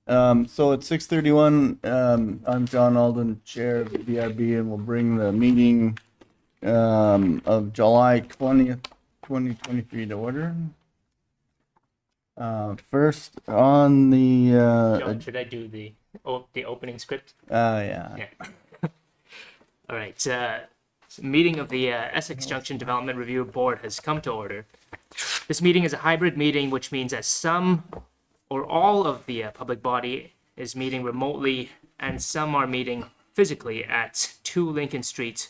So at 6:31, I'm John Alden, Chair of the DRB, and we'll bring the meeting of July 20th, 2023 to order. First on the John, should I do the opening script? yeah. All right. Meeting of the Essex Junction Development Review Board has come to order. This meeting is a hybrid meeting, which means that some or all of the public body is meeting remotely and some are meeting physically at 2 Lincoln Street,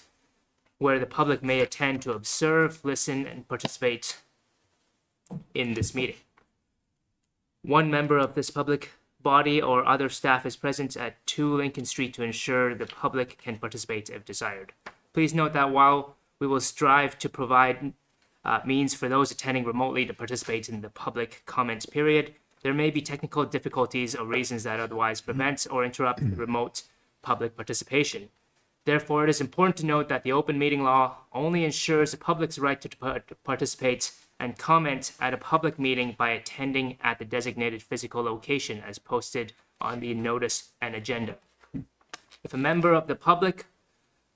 where the public may attend to observe, listen, and participate in this meeting. One member of this public body or other staff is present at 2 Lincoln Street to ensure the public can participate if desired. Please note that while we will strive to provide means for those attending remotely to participate in the public comment period, there may be technical difficulties or reasons that otherwise prevent or interrupt remote public participation. Therefore, it is important to note that the open meeting law only ensures the public's right to participate and comment at a public meeting by attending at the designated physical location as posted on the notice and agenda. If a member of the public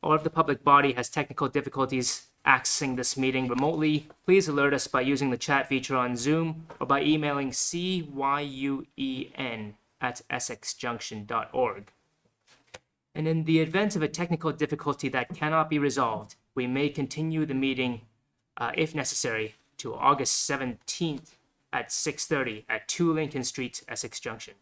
or of the public body has technical difficulties accessing this meeting remotely, please alert us by using the chat feature on Zoom or by emailing cyuen@essexjunction.org. And in the event of a technical difficulty that cannot be resolved, we may continue the meeting, if necessary, to August 17th at 6:30 at 2 Lincoln Street, Essex Junction.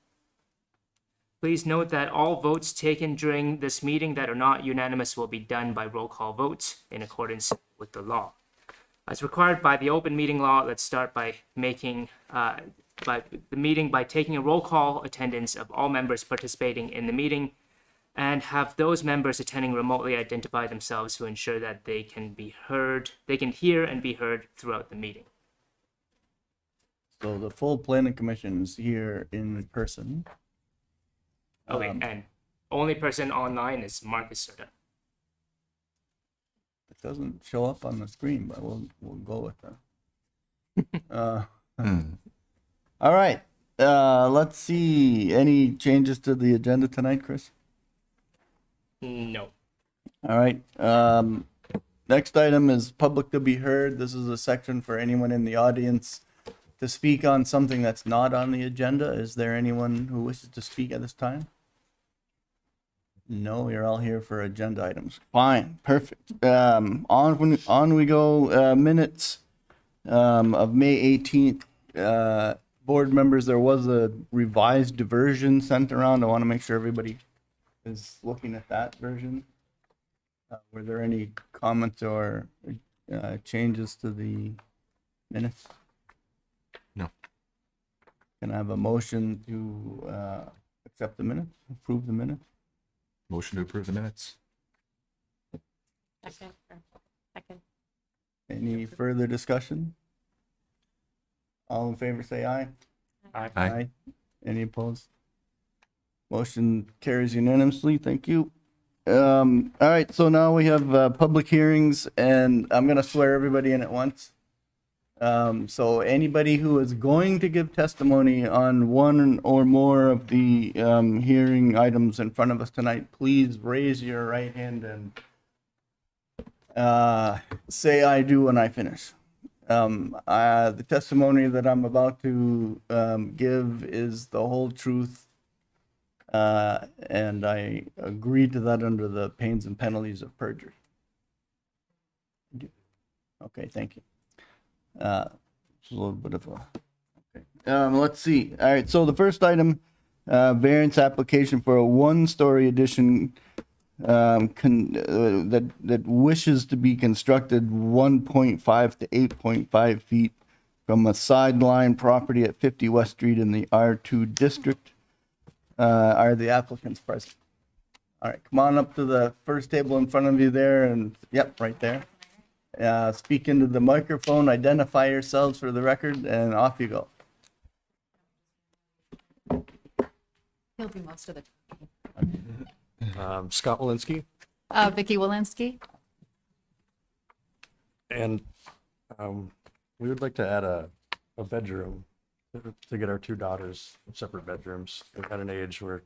Please note that all votes taken during this meeting that are not unanimous will be done by roll call votes in accordance with the law. As required by the open meeting law, let's start by taking a roll call attendance of all members participating in the meeting and have those members attending remotely identify themselves to ensure that they can hear and be heard throughout the meeting. So the full planning commission is here in person. Okay, and only person online is Marcus Serta. It doesn't show up on the screen, but we'll go with that. All right. Let's see. Any changes to the agenda tonight, Chris? No. All right. Next item is public to be heard. This is a section for anyone in the audience to speak on something that's not on the agenda. Is there anyone who wishes to speak at this time? No, you're all here for agenda items. Fine, perfect. On we go. Minutes of May 18th. Board members, there was a revised version sent around. I want to make sure everybody is looking at that version. Were there any comments or changes to the minutes? No. Can I have a motion to accept the minutes, approve the minutes? Motion to approve the minutes. Second. Any further discussion? All in favor say aye. Aye. Any opposed? Motion carries unanimously. Thank you. All right, so now we have public hearings, and I'm going to swear everybody in at once. So anybody who is going to give testimony on one or more of the hearing items in front of us tonight, please raise your right hand and say I do when I finish. The testimony that I'm about to give is the whole truth, and I agree to that under the pains and penalties of perjury. Okay, thank you. It's a little bit of a, okay. Let's see. All right, so the first item, variance application for a one-story addition that wishes to be constructed 1.5 to 8.5 feet from a sideline property at 50 West Street in the R2 district. Are the applicants present? All right, come on up to the first table in front of you there, and yep, right there. Speak into the microphone, identify yourselves for the record, and off you go. He'll do most of the Scott Walensky, Vicky Walensky. and we would like to add a bedroom to get our two daughters separate bedrooms at an age where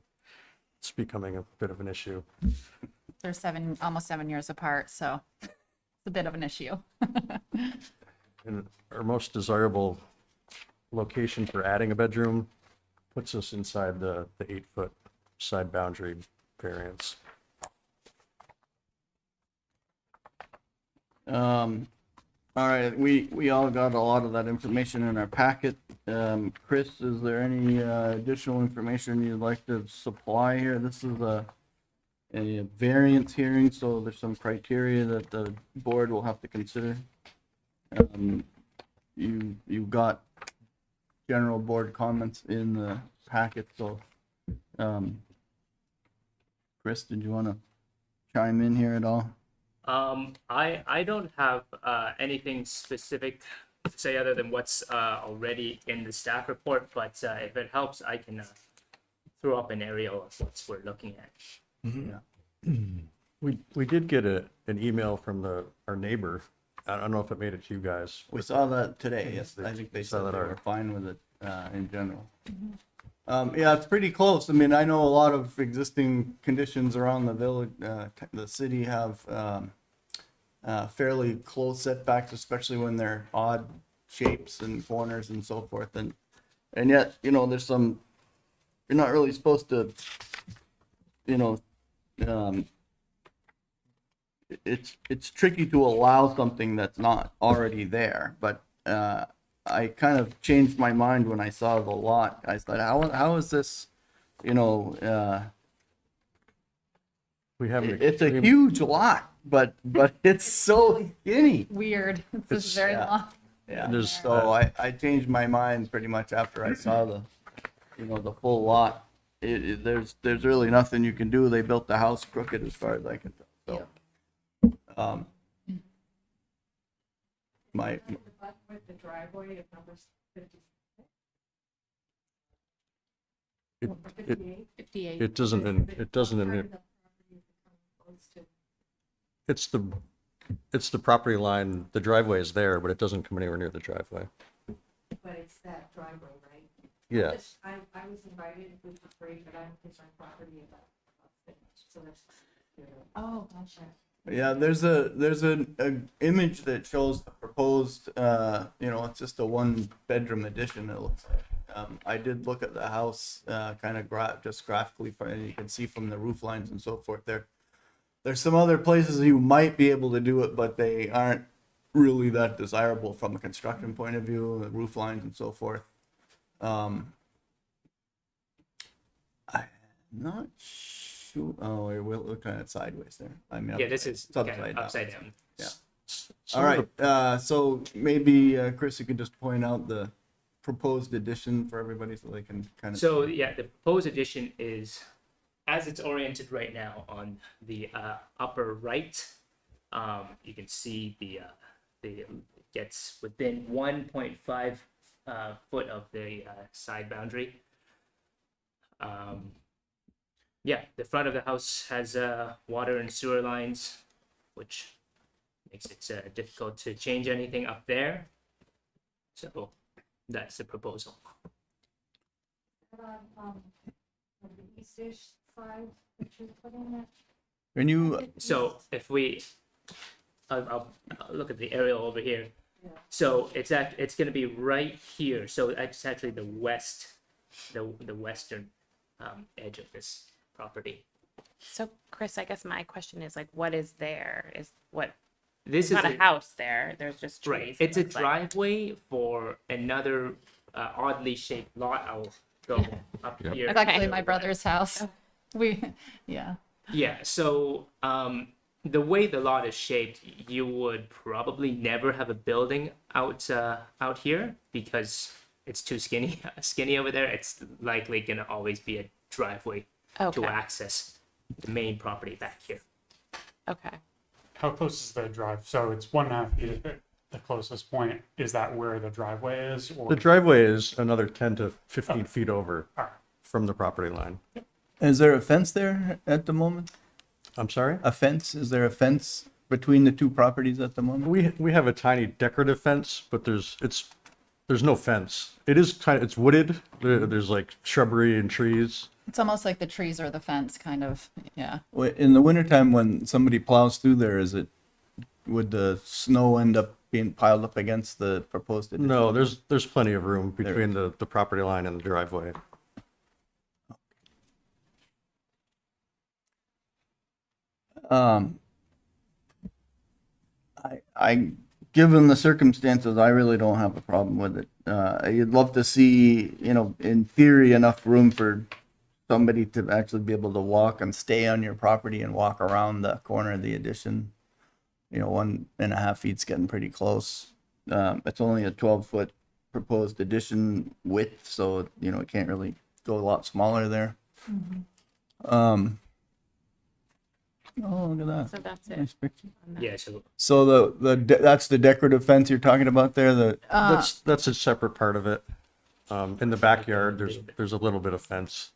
it's becoming a bit of an issue. They're almost 7 years apart, so it's a bit of an issue. And our most desirable location for adding a bedroom puts us inside the 8-foot side boundary variance. All right, we all got a lot of that information in our packet. Chris, is there any additional information you'd like to supply here? This is a variance hearing, so there's some criteria that the board will have to consider. You got general board comments in the packet, so Chris, did you want to chime in here at all? I don't have anything specific to say other than what's already in the staff report, but if it helps, I can throw up an aerial of what we're looking at. Yeah. We did get an email from our neighbor. I don't know if it made it to you guys. We saw that today. Yes, They I think they saw said that they were already. fine with it in general. Yeah, it's pretty close. I mean, I know a lot of existing conditions around the village, the city have fairly close setbacks, especially when they're odd shapes and corners and so forth. And yet, you know, there's some, you're not really supposed to, you know, it's tricky to allow something that's not already there, but I kind of changed my mind when I saw the lot. I thought, how is this, you know, We have an it's a extreme- huge lot, but it's so skinny. Weird. This is It's- very yeah. long. Yeah, There's, so I changed my mind pretty much after I saw the, you know, the full lot. There's really nothing you can do. They built the house crooked as far as I can tell. So, my With the driveway of number 50, It, 58. 58. it doesn't, it doesn't, Part of the property is close to- it's the property line, the driveway is there, but it doesn't come anywhere near the driveway. But it's that driveway, right? Yeah, I was invited, which is great, but I'm concerned property about finish, so that's. Oh, gotcha. Yeah, there's a image that shows the proposed, you know, it's just a 1-bedroom addition, it looks like. I did look at the house, kind of just graphically, and you can see from the roof lines and so forth there. There's some other places you might be able to do it, but they aren't really that desirable from a construction point of view, the roof lines and so forth. I'm not sure. Oh, we're looking at it sideways there. I mean, Yeah, this is it's kind of upside down. down. Yeah. Some All of right, so maybe, Chris, you could just point out the proposed addition for everybody so they can kind of. So yeah, the proposed addition is, as it's oriented right now on the upper right, you can see the it gets within 1.5 foot of the side boundary. Yeah, the front of the house has water and sewer lines, which makes it difficult to change anything up there. So that's the proposal. On the eastish side, that you're putting it. When you, So if we, I'll look at the aerial over here. Yeah. So it's going to be right here. So it's actually the west, the western edge of this property. So, Chris, I guess my question is like, what is there? Is what? This There's is not a house there. There's just trees. right. It's a it looks like. driveway for another oddly shaped lot. I'll go up Yep. here. It's actually Okay. my brother's house. Yeah. Yeah, so the way the lot is shaped, you would probably never have a building out here because it's too skinny over there. It's likely gonna always be a driveway to Okay. access the main property back here. Okay. How close is the drive? So it's 1.5 feet at the closest point. Is that where the driveway is? Or the driveway is another 10 to 15 feet over All right. from the property line. is there a fence there at the moment? I'm sorry? A fence? Is there a fence between the two properties at the moment? We have a tiny decorative fence, but there's there's no fence. It is it's wooded. There's like shrubbery and trees. It's almost like the trees are the fence, kind of, yeah. In the wintertime, when somebody plows through there, would the snow end up being piled up against the proposed addition? No, there's plenty of room between the property line and the driveway. Given the circumstances, I really don't have a problem with it. You'd love to see, in theory, enough room for somebody to actually be able to walk and stay on your property and walk around the corner of the addition. 1.5 feet's getting pretty close. It's only a 12-foot proposed addition width, so, it can't really go a lot smaller there. Oh, look at that. So that's it. Nice picture. Yeah, so So that's the decorative fence you're talking about there. That's a separate part of it. In the backyard, there's a little bit of fence.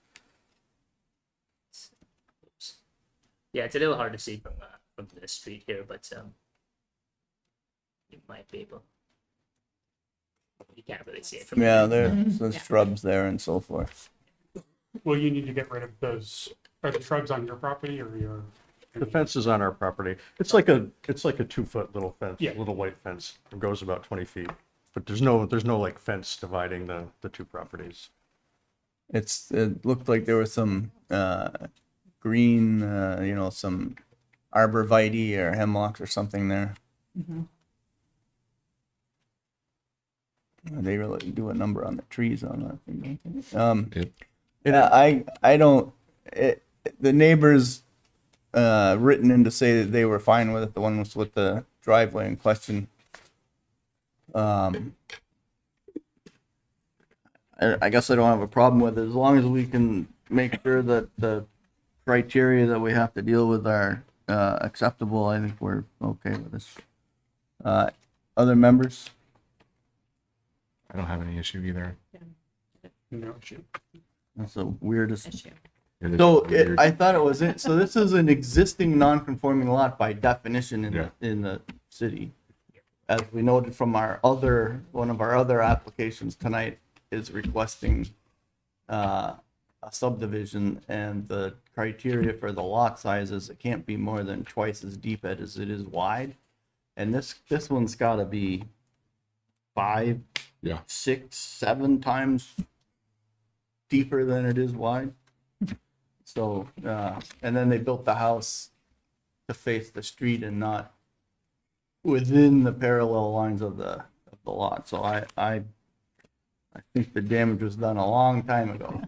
yeah, it's a little hard to see from the street here, but you might be able. You can't really see it from Yeah, there's shrubs there and so forth. Will you need to get rid of those, are the shrubs on your property or your? The fence is on our property. It's like a 2-foot little fence, Yeah. little white fence. It goes about 20 feet. But there's no like fence dividing the two properties. It looked like there was some green, some arborvitae or hemlocks or something there. They really do a number on the trees on that thing, don't they? Yep. I don't. The neighbors written in to say that they were fine with it. The one was with the driveway in question. I guess I don't have a problem with it as long as we can make sure that the criteria that we have to deal with are acceptable. I think we're okay with this. Other members? I don't have any issue either. No issue. That's the weirdest. Issue. It is So weird. I thought it was it. So this is an existing non-conforming lot by definition in the city. As we noted from one of our other applications tonight is requesting a subdivision, and the criteria for the lot size is it can't be more than twice as deep as it is wide. And this one's got to be 5, Yeah. 6, 7 times deeper than it is wide. So, and then they built the house to face the street and not within the parallel lines of the lot. So I think the damage was done a long time ago.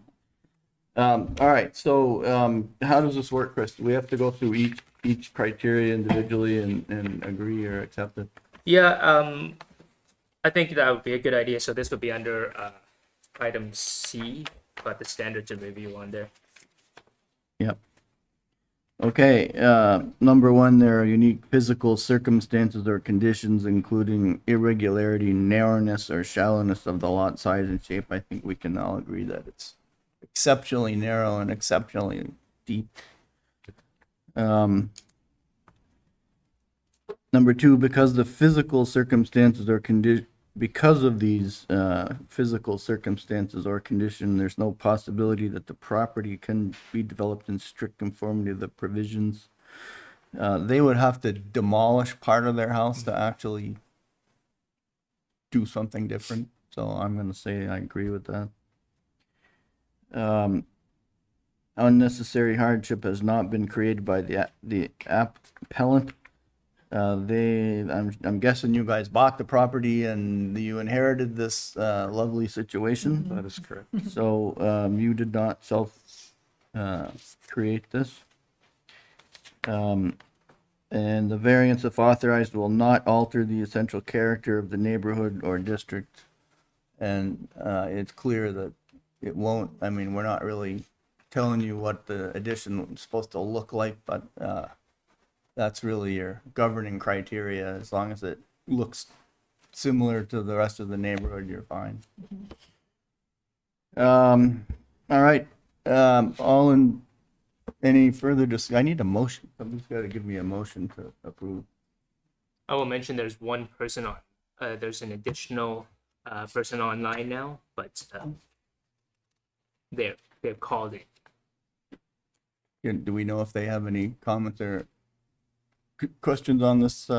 All right, so how does this work, Chris? Do we have to go through each criteria individually and agree or accept it? Yeah, I think that would be a good idea. So this would be under item C, but the standards of review on there. Yep. Okay, number 1, there are unique physical circumstances or conditions, including irregularity, narrowness, or shallowness of the lot size and shape. I think we can all agree that it's exceptionally narrow and exceptionally deep. Number 2, because the physical circumstances or because of these physical circumstances or condition, there's no possibility that the property can be developed in strict conformity to the provisions. They would have to demolish part of their house to actually do something different. So I'm going to say I agree with that. Unnecessary hardship has not been created by the appellant. I'm guessing you guys bought the property and you inherited this lovely situation. That is correct. So you did not create this. And the variance, if authorized, will not alter the essential character of the neighborhood or district. And it's clear that it won't. I mean, we're not really telling you what the addition is supposed to look like, but that's really your governing criteria. As long as it looks similar to the rest of the neighborhood, you're fine. All right. All in any further I need a motion. Somebody's got to give me a motion to approve. I will mention there's one person on, there's an additional person online now, but they're called in. Do we know if they have any comments or questions on this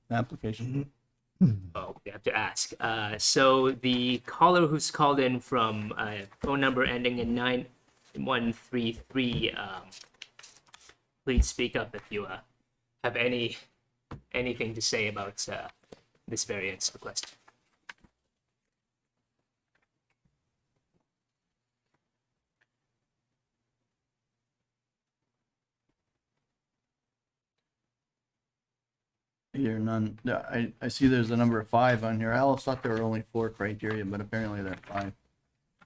application? Oh, we have to ask. So the caller who's called in from phone number ending in 9133, please speak up if you have anything to say about this variance request. Here, none. Yeah, I see there's a number 5 on here. I always thought there were only 4 criteria, but apparently there are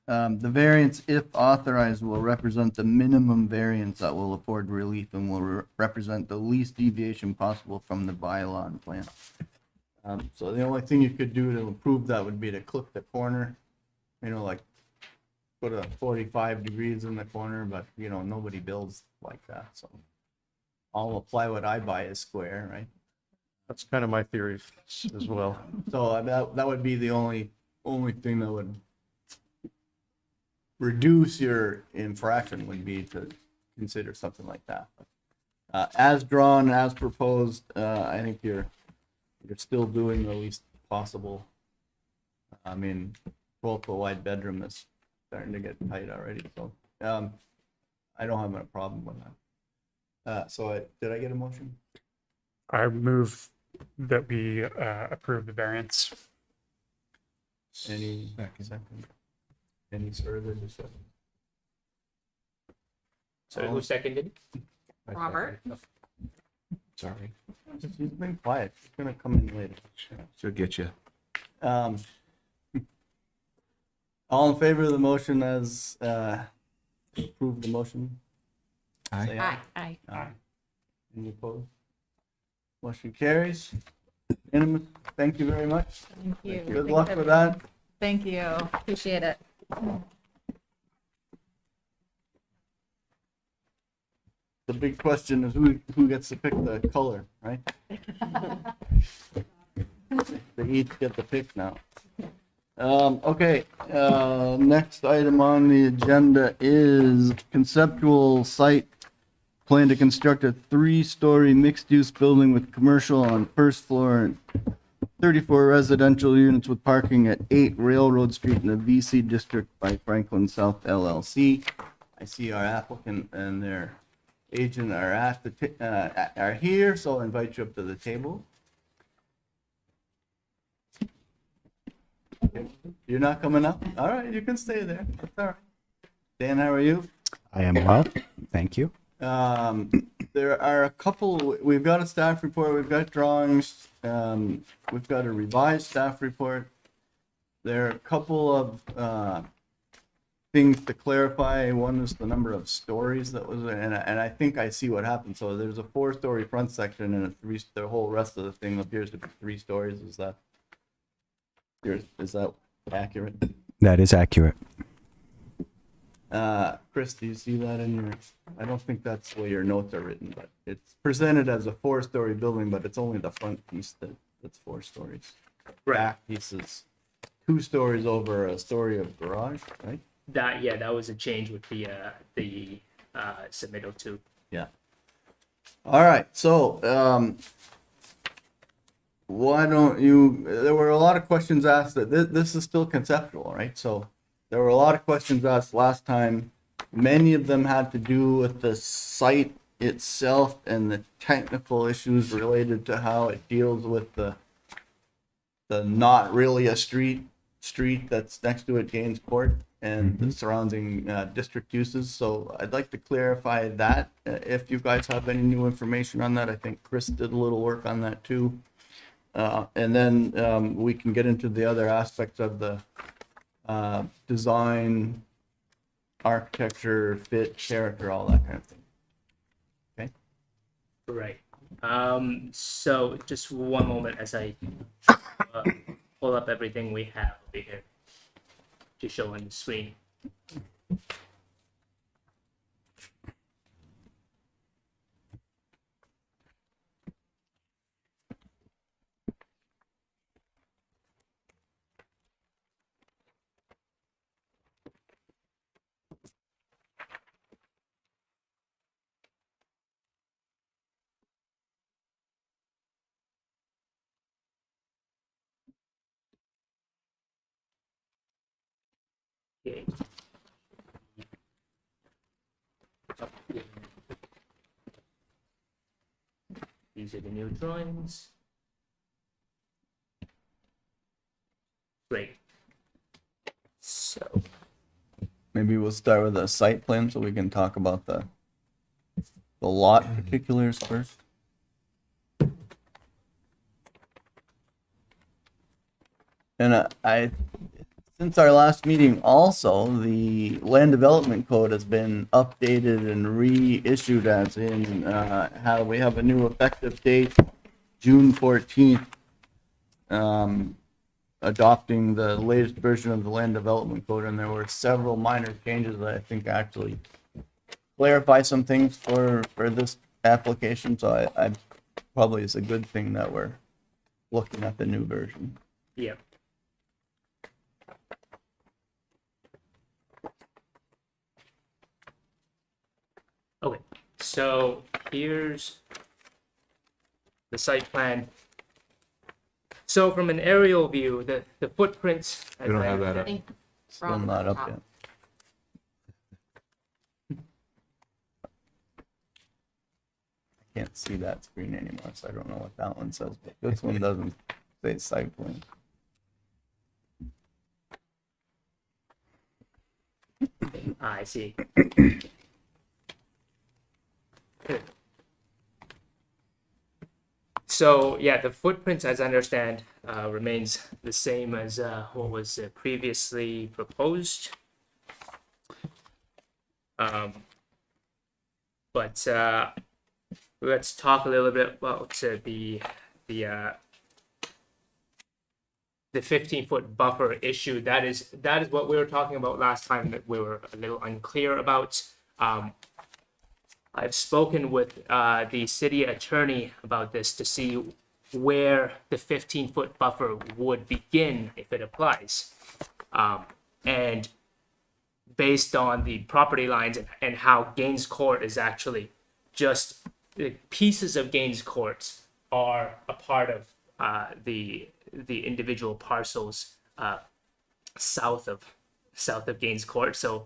5. The variance, if authorized, will represent the minimum variance that will afford relief and will represent the least deviation possible from the bylaw and plan. So the only thing you could do to improve that would be to clip the corner, like put a 45 degrees in the corner, but nobody builds like that. So all the plywood I buy is square, right? That's kind of my theory as well. So that would be the only thing that would reduce your infraction would be to consider something like that. As drawn, as proposed, I think you're still doing the least possible. I mean, 12-foot wide bedroom is starting to get tight already, so I don't have a problem with that. Did I get a motion? I move that we approve the variance. Any second? Any further discussion? So who seconded? Robert? Sorry. She's been quiet. She's gonna come in later. She'll get you. All in favor of the motion as approve the motion? Aye. Say Aye. Aye. Any opposed? Motion carries. Unanimous. Thank you very much. Thank you. Good luck with that. Thank you. Appreciate it. The big question is who gets to pick the color, right? They each get the pick now. Okay, next item on the agenda is conceptual site plan to construct a 3-story mixed-use building with commercial on first floor and 34 residential units with parking at 8 Railroad Street in the VC District by Franklin South LLC. I see our applicant and their agent are are here, so I'll invite you up to the table. You're not coming up? All right, you can stay there. That's all right. Dan, how are you? I am well, thank you. There are a couple, we've got a staff report, we've got drawings, we've got a revised staff report. There are a couple of things to clarify. One is the number of stories that was, and I think I see what happened. So there's a 4-story front section and the whole rest of the thing appears to be 3 stories. Is that accurate? That is accurate. Chris, do you see that in your, I don't think that's the way your notes are written, but it's presented as a 4-story building, but it's only the front piece that's 4 stories. Back piece is 2 stories over a story of garage, right? That was a change with the submittal too. Yeah. All right, so, why don't you, there were a lot of questions asked that this is still conceptual, right? So there were a lot of questions asked last time. Many of them had to do with the site itself and the technical issues related to how it deals with the not really a street that's next to it, Gaines Court, and the surrounding district uses. So I'd like to clarify that. If you guys have any new information on that, I think Chris did a little work on that too. And then we can get into the other aspects of the design, architecture, fit, character, all that kind of thing. Okay. Right. So just one moment as I pull up everything we have over here to show on the screen. Okay. These are the new drawings. Great. So, Maybe we'll start with a site plan so we can talk about the lot particulars first. And since our last meeting also, the land development code has been updated and reissued as in, how we have a new effective date, June 14th. Adopting the latest version of the land development code, and there were several minor changes that I think actually clarify some things for this application. So I probably it's a good thing that we're looking at the new version. yeah. Okay, so here's the site plan. So from an aerial view, the footprints. We don't have that up. Still not up yet. I can't see that screen anymore, so I don't know what that one says, but this one doesn't say site plan. I see. So yeah, the footprints, as I understand, remains the same as what was previously proposed. But let's talk a little bit about the 15-foot buffer issue. That is what we were talking about last time that we were a little unclear about. I've spoken with the city attorney about this to see where the 15-foot buffer would begin if it applies. And based on the property lines and how Gaines Court is actually just the pieces of Gaines Court are a part of the individual parcels south of Gaines Court. So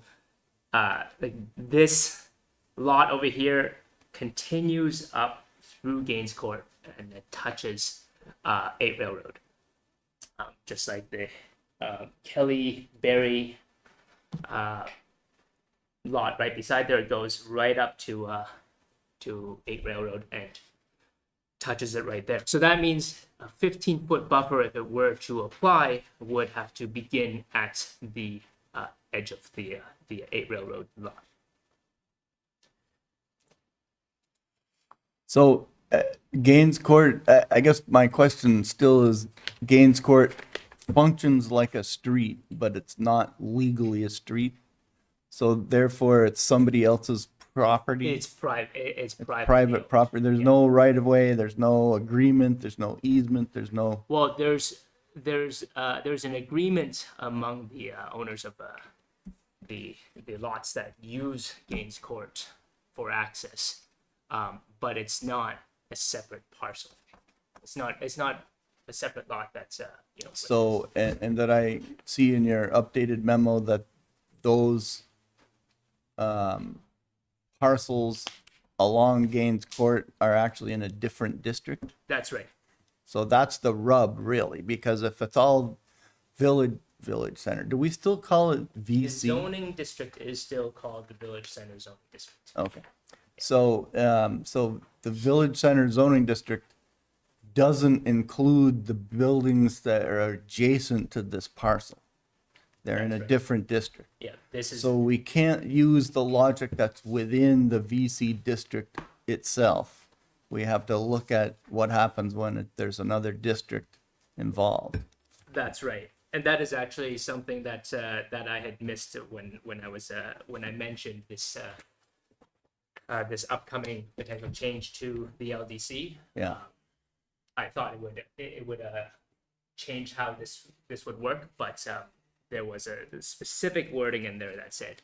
like this lot over here continues up through Gaines Court and it touches 8 Railroad. Just like the Kelly Berry lot right beside there, it goes right up to 8 Railroad and touches it right there. So that means a 15-foot buffer, if it were to apply, would have to begin at the edge of the 8 Railroad lot. So Gaines Court, I guess my question still is, Gaines Court functions like a street, but it's not legally a street. So therefore it's somebody else's property. It's private. It's private. Private property. There's no right of way. There's no agreement. There's no easement. There's no. Well, there's an agreement among the owners of the lots that use Gaines Court for access, but it's not a separate parcel. It's not a separate lot that's So and that I see in your updated memo that those parcels along Gaines Court are actually in a different district. That's right. So that's the rub, really, because if it's all village center, do we still call it The VC? zoning district is still called the Village Center Zoning District. Okay. So, so the village center zoning district doesn't include the buildings that are adjacent to this parcel. They're in a That's right. different district. Yeah, this is So we can't use the logic that's within the VC district itself. We have to look at what happens when there's another district involved. That's right, and that is actually something that that I had missed when I mentioned this this upcoming potential change to the LDC. Yeah. I thought it would change how this would work, but there was a specific wording in there that said,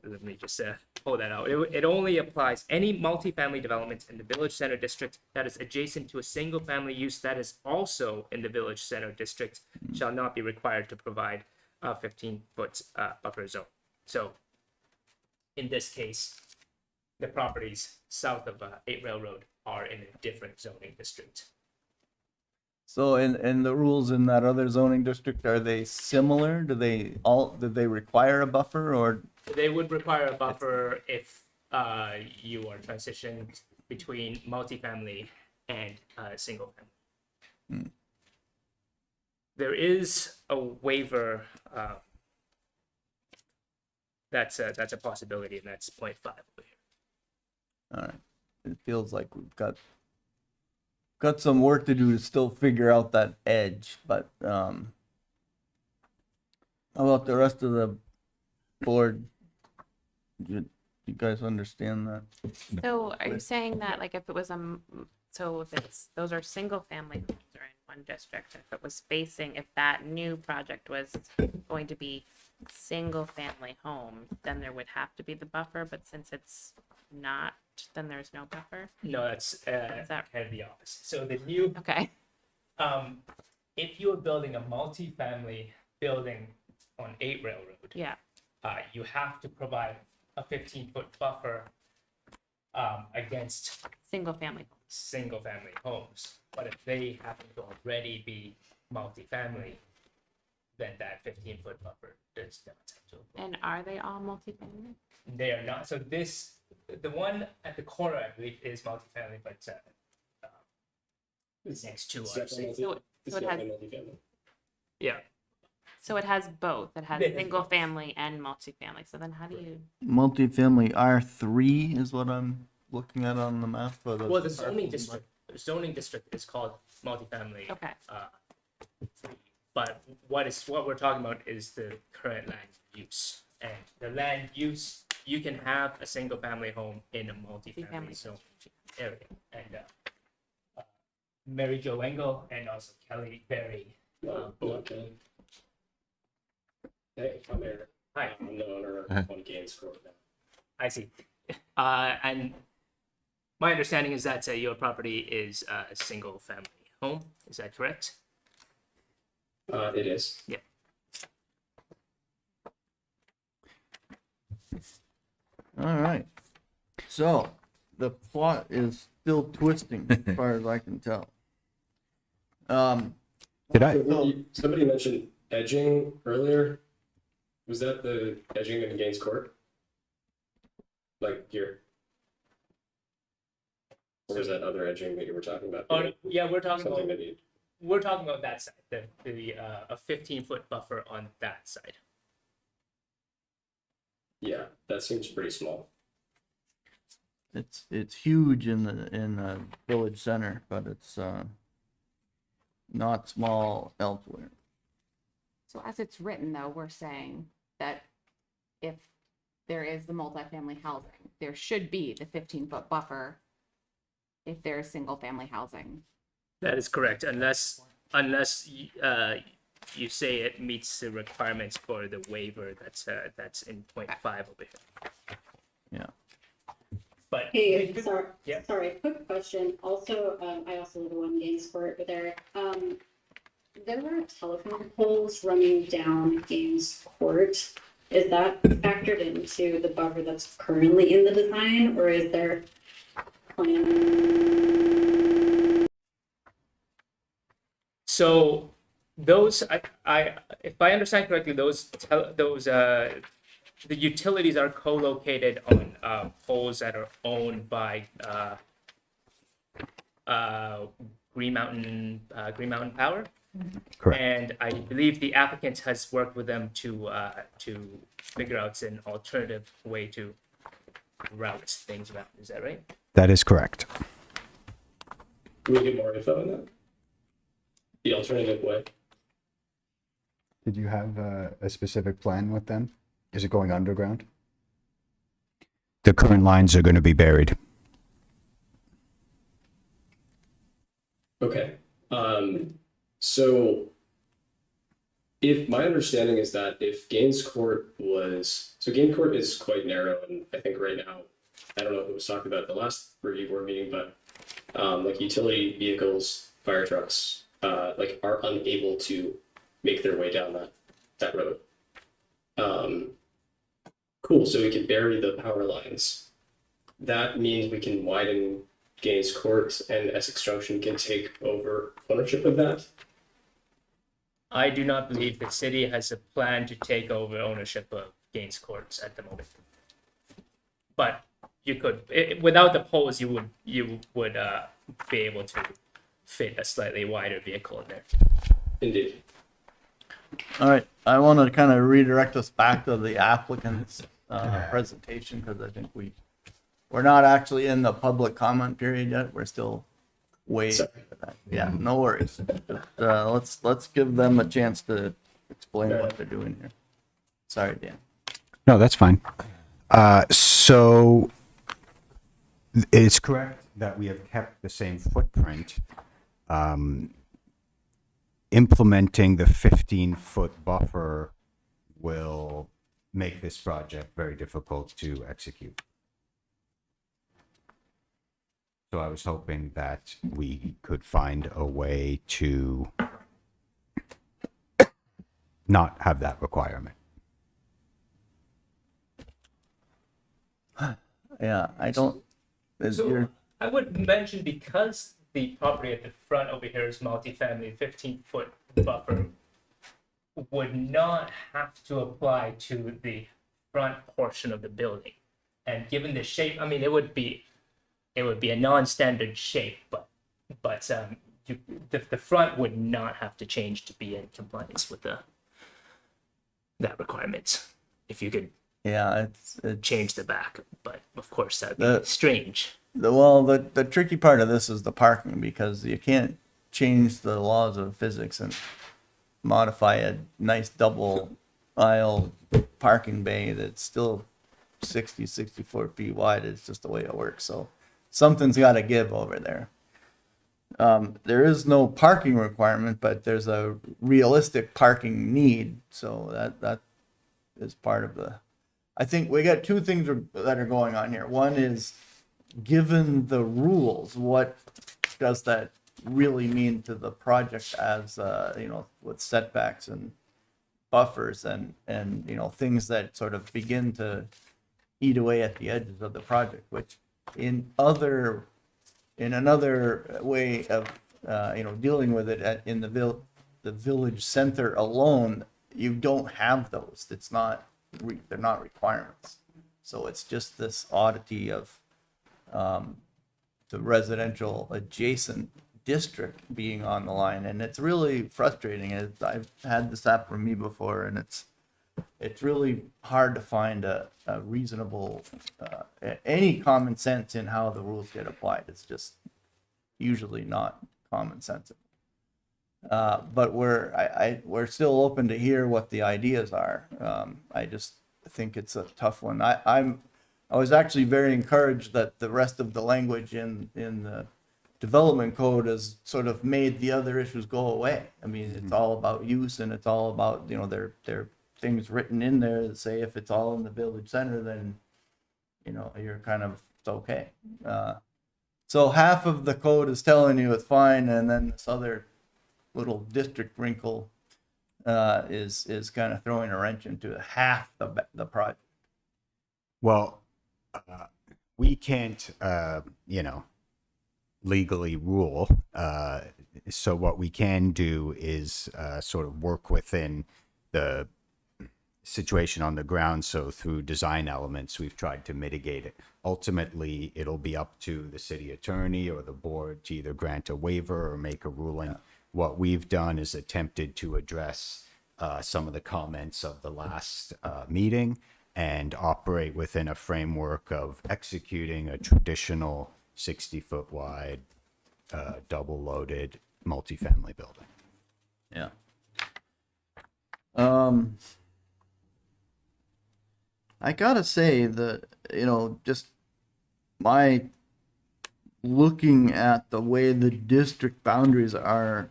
let me just pull that out. It only applies any multifamily development in the village center district that is adjacent to a single family use that is also in the village center district shall not be required to provide a 15-foot buffer zone. So in this case, the properties south of 8 Railroad are in a different zoning district. So and the rules in that other zoning district, are they similar? Do they require a buffer, or They would require a buffer if you are transitioned between multifamily and single family. There is a waiver that's a possibility, and that's 0.5 over here. all right, it feels like we've got some work to do to still figure out that edge, but how about the rest of the board? You guys understand that? So are you saying that like if it was so if it's, those are single family homes are in one district, if it was facing, if that new project was going to be single family homes, then there would have to be the buffer, but since it's not, then there's no buffer? No, that's that- kind of the opposite. So the new, Okay, if you are building a multifamily building on 8 Railroad, yeah, you have to provide a 15-foot buffer against single family. single-family homes. But if they happen to already be multifamily, then that 15-foot buffer does not have to apply. And are they all multifamily? They are not. So the one at the corner, I believe, is multifamily, but next to So are it has, yeah. so it has both. It has Yeah. single family and multifamily. So then how do you, Multifamily R3 is what I'm looking at on the map. Well, the zoning district is called multifamily. okay, But what we're talking about is the current land use. And the land use, you can have a single family home in a multifamily Multifamily. zone area. And Mary Jo Engel and also Kelly Berry. Hey, I'm Eric. Hi, I'm the owner of One Games Court now. I see. And my understanding is that your property is a single family home. Is that correct? It is. Yeah. All right. So the plot is still twisting as far as I can tell. Did I? Somebody mentioned edging earlier. Was that the edging in Gaines Court? Like here? Or was that other edging that you were talking about? Yeah, we're talking Something about that you, that side, a 15-foot buffer on that side. yeah, that seems pretty small. It's huge in the village center, but it's not small elsewhere. So as it's written, though, we're saying that if there is the multifamily housing, there should be the 15-foot buffer if there is single-family housing. That is correct, unless you say it meets the requirements for the waiver that's in 0.5 over here. Yeah. But Hey, sorry, Yeah. sorry, quick question. Also, I also live in One Gaines Court with Eric. There are telephone poles running down Gaines Court. Is that factored into the buffer that's currently in the design, or is there plan? So those, if I understand correctly, the utilities are co-located on poles that are owned by Green Mountain Power. Correct. And I believe the applicant has worked with them to figure out an alternative way to route things around. Is that right? That is correct. Can we get more info on that? The alternative way? Did you have a specific plan with them? Is it going underground? The current lines are going to be buried. Okay. So if my understanding is that if Gaines Court Gaines Court is quite narrow, and I think right now, I don't know if it was talked about at the last review board meeting, but like utility vehicles, fire trucks, like are unable to make their way down that road. Cool, so we can bury the power lines. That means we can widen Gaines Court and Essex Junction can take over ownership of that. I do not believe the city has a plan to take over ownership of Gaines Courts at the moment. But you could, without the poles, you would be able to fit a slightly wider vehicle in there. Indeed. All right, I want to kind of redirect us back to the applicant's presentation because I think we're not actually in the public comment period yet. We're still way. Sorry. Yeah, no worries. Let's give them a chance to explain what they're doing here. Sorry, Dan. No, that's fine. So it's correct that we have kept the same footprint. Implementing the 15-foot buffer will make this project very difficult to execute. So I was hoping that we could find a way to not have that requirement. Yeah, I don't. So I would mention because the property at the front over here is multifamily, 15-foot buffer would not have to apply to the front portion of the building. And given the shape, I mean, it would be a non-standard shape, but the front would not have to change to be in compliance with that requirement. If you could Yeah, it's change the back, but of course that'd be strange. the tricky part of this is the parking because you can't change the laws of physics and modify a nice double aisle parking bay that's still 64 feet wide. It's just the way it works. So something's got to give over there. There is no parking requirement, but there's a realistic parking need. So that is part of the. I think we got two things that are going on here. One is, given the rules, what does that really mean to the project as with setbacks and buffers and things that sort of begin to eat away at the edges of the project, which in another way of dealing with it in the village center alone, you don't have those. It's not they're not requirements. So it's just this oddity of the residential adjacent district being on the line, and it's really frustrating. I've had this happen for me before, and it's really hard to find a reasonable any common sense in how the rules get applied. It's just usually not common sense. But we're still open to hear what the ideas are. I just think it's a tough one. I was actually very encouraged that the rest of the language in the development code has sort of made the other issues go away. I mean, it's all about use, and it's all about there are things written in there that say if it's all in the village center, then you're kind of it's okay. So half of the code is telling you it's fine, and then this other little district wrinkle is kind of throwing a wrench into half the project. Well, we can't, legally rule. So what we can do is sort of work within the situation on the ground. So through design elements, we've tried to mitigate it. Ultimately, it'll be up to the city attorney or the board to either grant a waiver or make a ruling. Yeah. What we've done is attempted to address some of the comments of the last meeting and operate within a framework of executing a traditional 60-foot wide, double-loaded multifamily building. Yeah. I gotta say that, just my looking at the way the district boundaries are,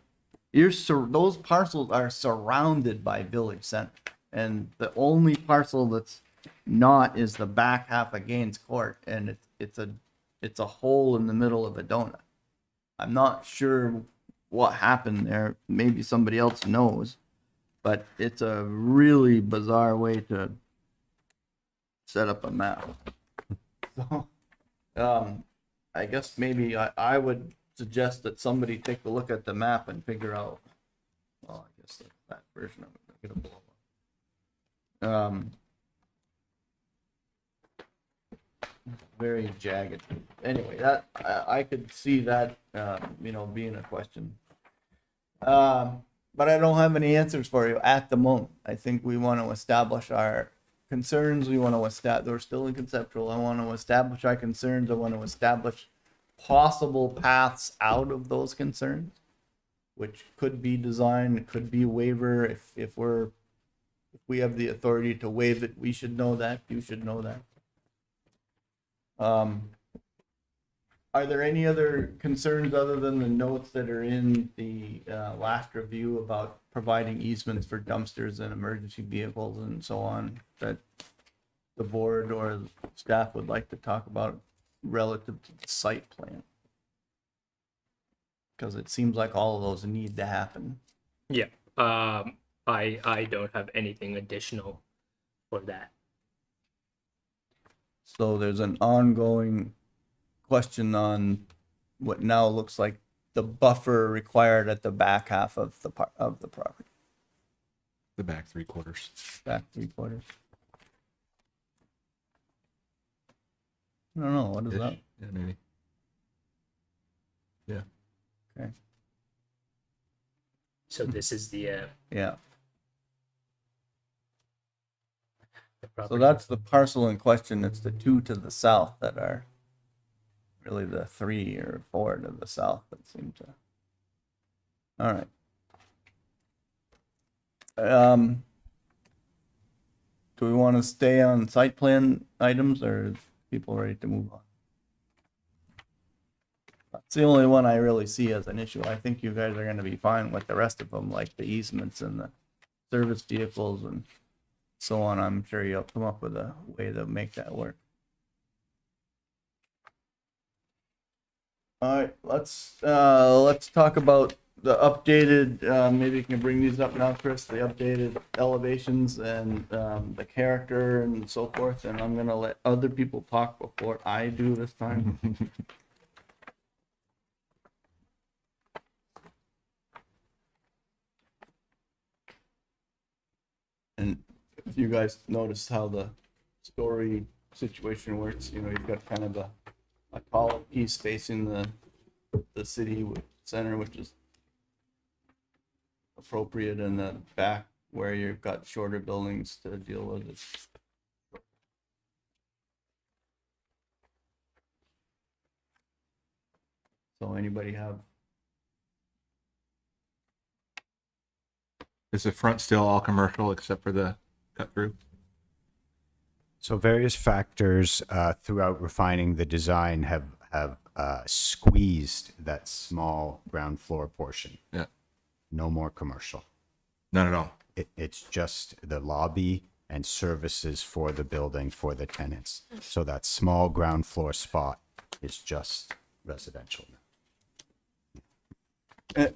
those parcels are surrounded by village center, and the only parcel that's not is the back half of Gaines Court, and it's a hole in the middle of a donut. I'm not sure what happened there. Maybe somebody else knows, but it's a really bizarre way to set up a map. So, I guess maybe I would suggest that somebody take a look at the map and figure out, well, I guess that version of it. I'm gonna blow up. Very jagged. Anyway, that I could see that being a question. But I don't have any answers for you at the moment. I think we want to establish our concerns. We want to establish, they're still in conceptual. I want to establish our concerns. I want to establish possible paths out of those concerns, which could be design, it could be waiver. If we have the authority to waive it, we should know that. You should know that. Are there any other concerns other than the notes that are in the last review about providing easements for dumpsters and emergency vehicles and so on that the board or staff would like to talk about relative to the site plan? Because it seems like all of those need to happen. Yeah. I don't have anything additional for that. So there's an ongoing question on what now looks like the buffer required at the back half of the property, The back 3/4. back 3/4. I don't know, what is that? Yeah, maybe. Yeah. Okay, So this is the yeah. So property. that's the parcel in question. It's the two to the south that are really the 3 or 4 to the south that seem to. All right. Do we want to stay on site plan items or are people ready to move on? That's the only one I really see as an issue. I think you guys are going to be fine with the rest of them, like the easements and the service vehicles and so on. I'm sure you'll come up with a way to make that work. All right, let's talk about the updated, maybe you can bring these up now, Chris, the updated elevations and the character and so forth, and I'm gonna let other people talk before I do this time. And if you guys notice how the story situation works, you've got kind of a tall piece facing the city center, which is appropriate, in the back where you've got shorter buildings to deal with it. So anybody have? Is the front still all commercial except for the cut through? So various factors throughout refining the design have squeezed that small ground floor portion. Yeah. No more commercial. None at all. It's just the lobby and services for the building for the tenants. So that small ground floor spot is just residential.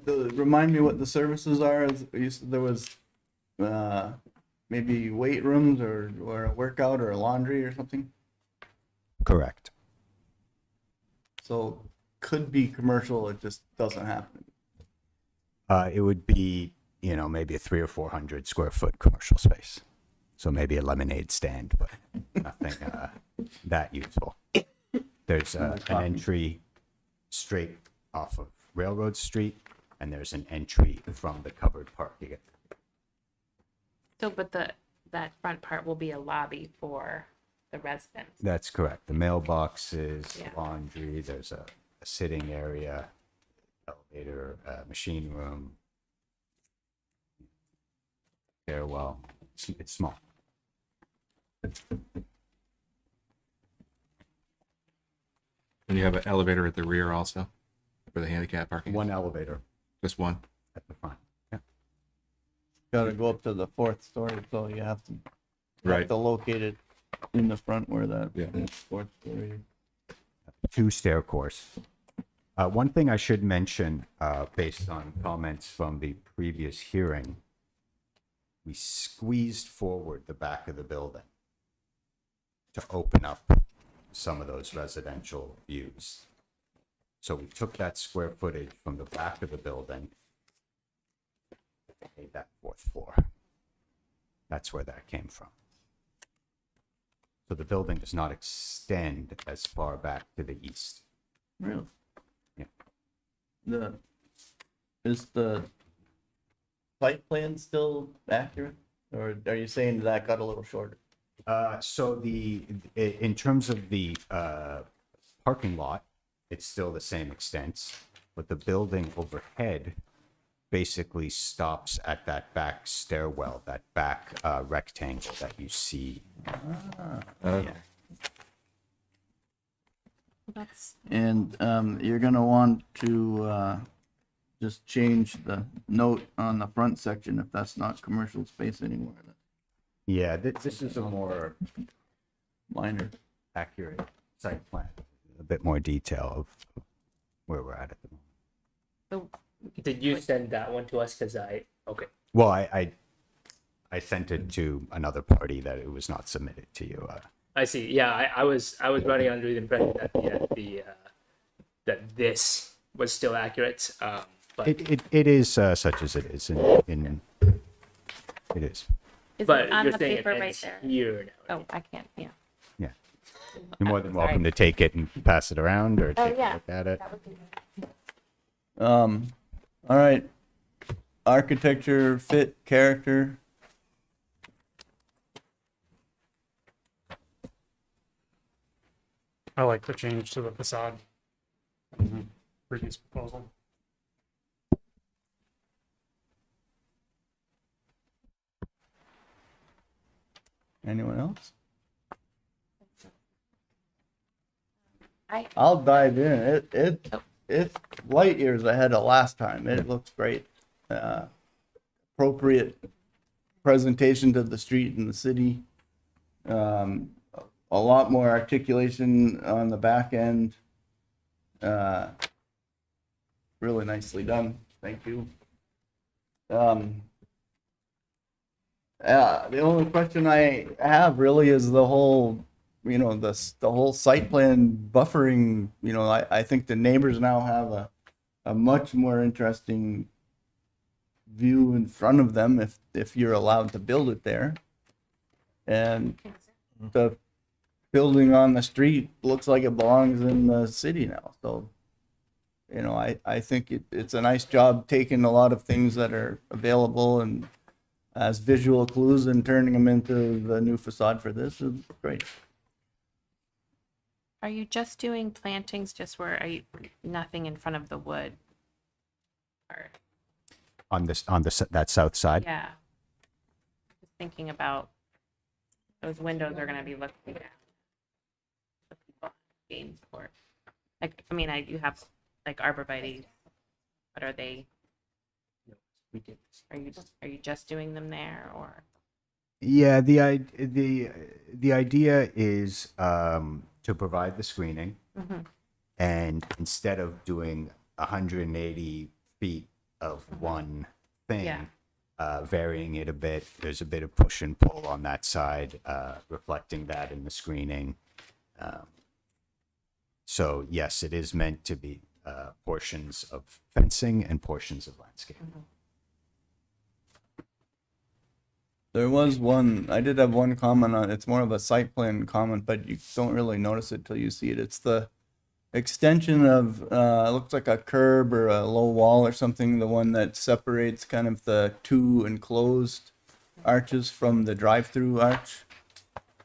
Remind me what the services are. You said there was maybe weight rooms or a workout or a laundry or something. Correct. So could be commercial. It just doesn't happen. It would be, maybe a 300 or 400 square foot commercial space. So maybe a lemonade stand, but nothing that useful. There's an entry straight off of Railroad Street, and there's an entry from the covered parking. So, but that front part will be a lobby for the residents. That's correct. The mailboxes, Yeah. laundry, there's a sitting area, elevator, machine room, stairwell. It's small. And you have an elevator at the rear also for the handicap parking? One elevator Just one? at the front. Yeah. Got to go up to the 4th story, so you have to Right. locate it in the front where that Yeah. 4th story. 2 stair course. One thing I should mention, based on comments from the previous hearing, we squeezed forward the back of the building to open up some of those residential views. So we took that square footage from the back of the building, made that 4th floor. That's where that came from. So the building does not extend as far back to the east. Really? Yeah. Is the site plan still accurate? Or are you saying that got a little shorter? So in terms of the parking lot, it's still the same extent, but the building overhead basically stops at that back stairwell, that back rectangle that you see. Yeah. That's, And you're gonna want to just change the note on the front section if that's not commercial space anymore. Yeah, this is a more Minor. accurate site plan, a bit more detail of where we're at the moment. the, Did you send that one to us? Okay. Well, I sent it to another party that it was not submitted to you. I see. Yeah, I was running under the impression that that this was still accurate. But It is such as it is. In it is. is but it on you're the saying it paper right ends there? here now. Oh, I can't, yeah. Yeah. You're more than welcome Sorry. to take it and pass it around or Oh, take yeah. a look at it. That would be good. All right. Architecture, fit, character. I like the change to the facade in the previous proposal. Anyone else? I, I'll dive in. It's light years ahead of last time. It looks great. Appropriate presentation to the street and the city. A lot more articulation on the back end. Really nicely done. Thank you. The only question I have really is the whole, the whole site plan buffering. I think the neighbors now have a much more interesting view in front of them if you're allowed to build it there. And the building on the street looks like it belongs in the city now. So, I think it's a nice job taking a lot of things that are available and as visual clues and turning them into the new facade for this is great. are you just doing plantings just where, are you, nothing in front of the wood? Or, On that south side. yeah. Just thinking about, those windows are gonna be looking at the people in Gamesport. Like, I mean, you have like arborvitae, but are they, We did. are you just doing them there or? Yeah, the idea is to provide the screening, Mhm. and instead of doing 180 feet of one thing, Yeah. varying it a bit. There's a bit of push and pull on that side, reflecting that in the screening. So yes, it is meant to be portions of fencing and portions of landscape. There was one, I did have one comment on, it's more of a site plan comment, but you don't really notice it till you see it. It's the extension of, it looks like a curb or a low wall or something, the one that separates kind of the two enclosed arches from the drive-through arch.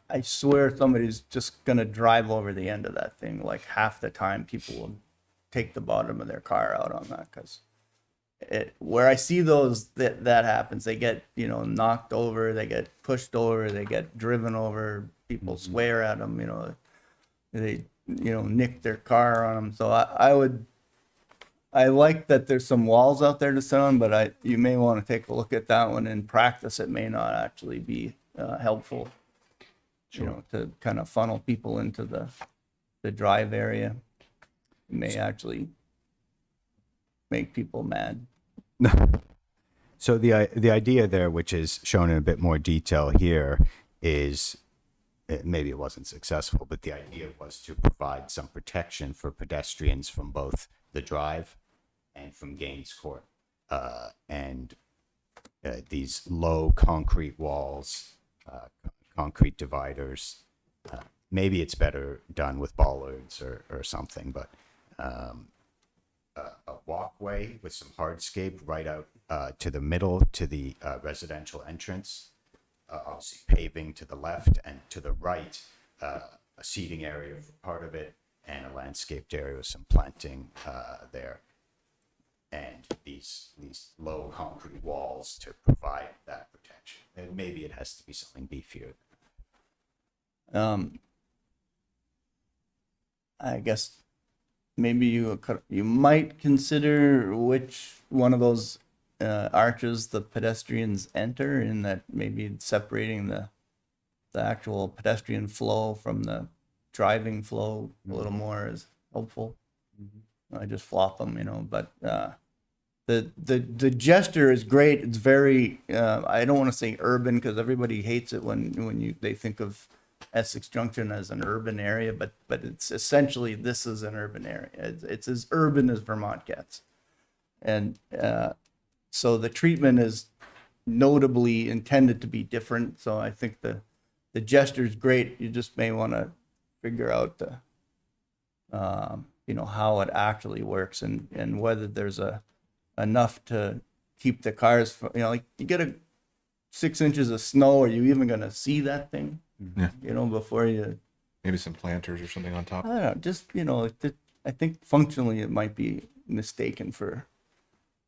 I swear somebody's just gonna drive over the end of that thing. Like half the time people will take the bottom of their car out on that because where I see those that happens, they get knocked over, they get pushed over, they get driven over. People swear at them, they nick their car on them. So I like that there's some walls out there to sit on, but you may want to take a look at that one. In practice, it may not actually be helpful. To kind of funnel people into the drive area. It may actually make people mad. So the idea there, which is shown in a bit more detail here, is maybe it wasn't successful, but the idea was to provide some protection for pedestrians from both the drive and from Gaines Court. And these low concrete walls, concrete dividers. Maybe it's better done with bollards or something, but a walkway with some hardscape right out to the middle to the residential entrance. Obviously paving to the left and to the right, a seating area for part of it and a landscaped area with some planting there. And these low concrete walls to provide that protection. And maybe it has to be something beefier. I guess maybe you might consider which one of those arches the pedestrians enter, in that maybe separating the actual pedestrian flow from the driving flow a little more is helpful. I just flop them, but the gesture is great. It's very I don't want to say urban, because everybody hates it when they think of Essex Junction as an urban area, but it's essentially, this is an urban area. It's as urban as Vermont gets. And so the treatment is notably intended to be different. So I think the gesture is great. You just may want to figure out the how it actually works, and whether there's enough to keep the cars from, like you get 6 inches of snow, are you even going to see that thing? Yeah. Before you, Maybe some planters or something on top. I don't know, just, I think functionally it might be mistaken for,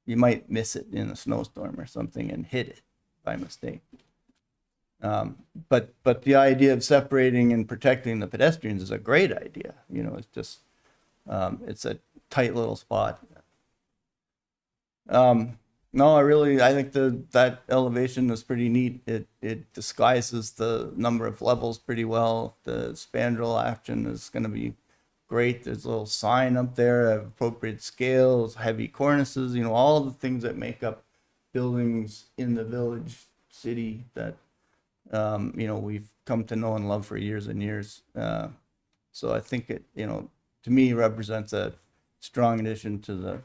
you might miss it in a snowstorm or something and hit it by mistake. But the idea of separating and protecting the pedestrians is a great idea. It's just, it's a tight little spot. No, I think that elevation is pretty neat. It disguises the number of levels pretty well. The spandrel action is going to be great. There's a little sign up there of appropriate scales, heavy cornices, all the things that make up buildings in the village city that, we've come to know and love for years and years. So I think it, to me, represents a strong addition to the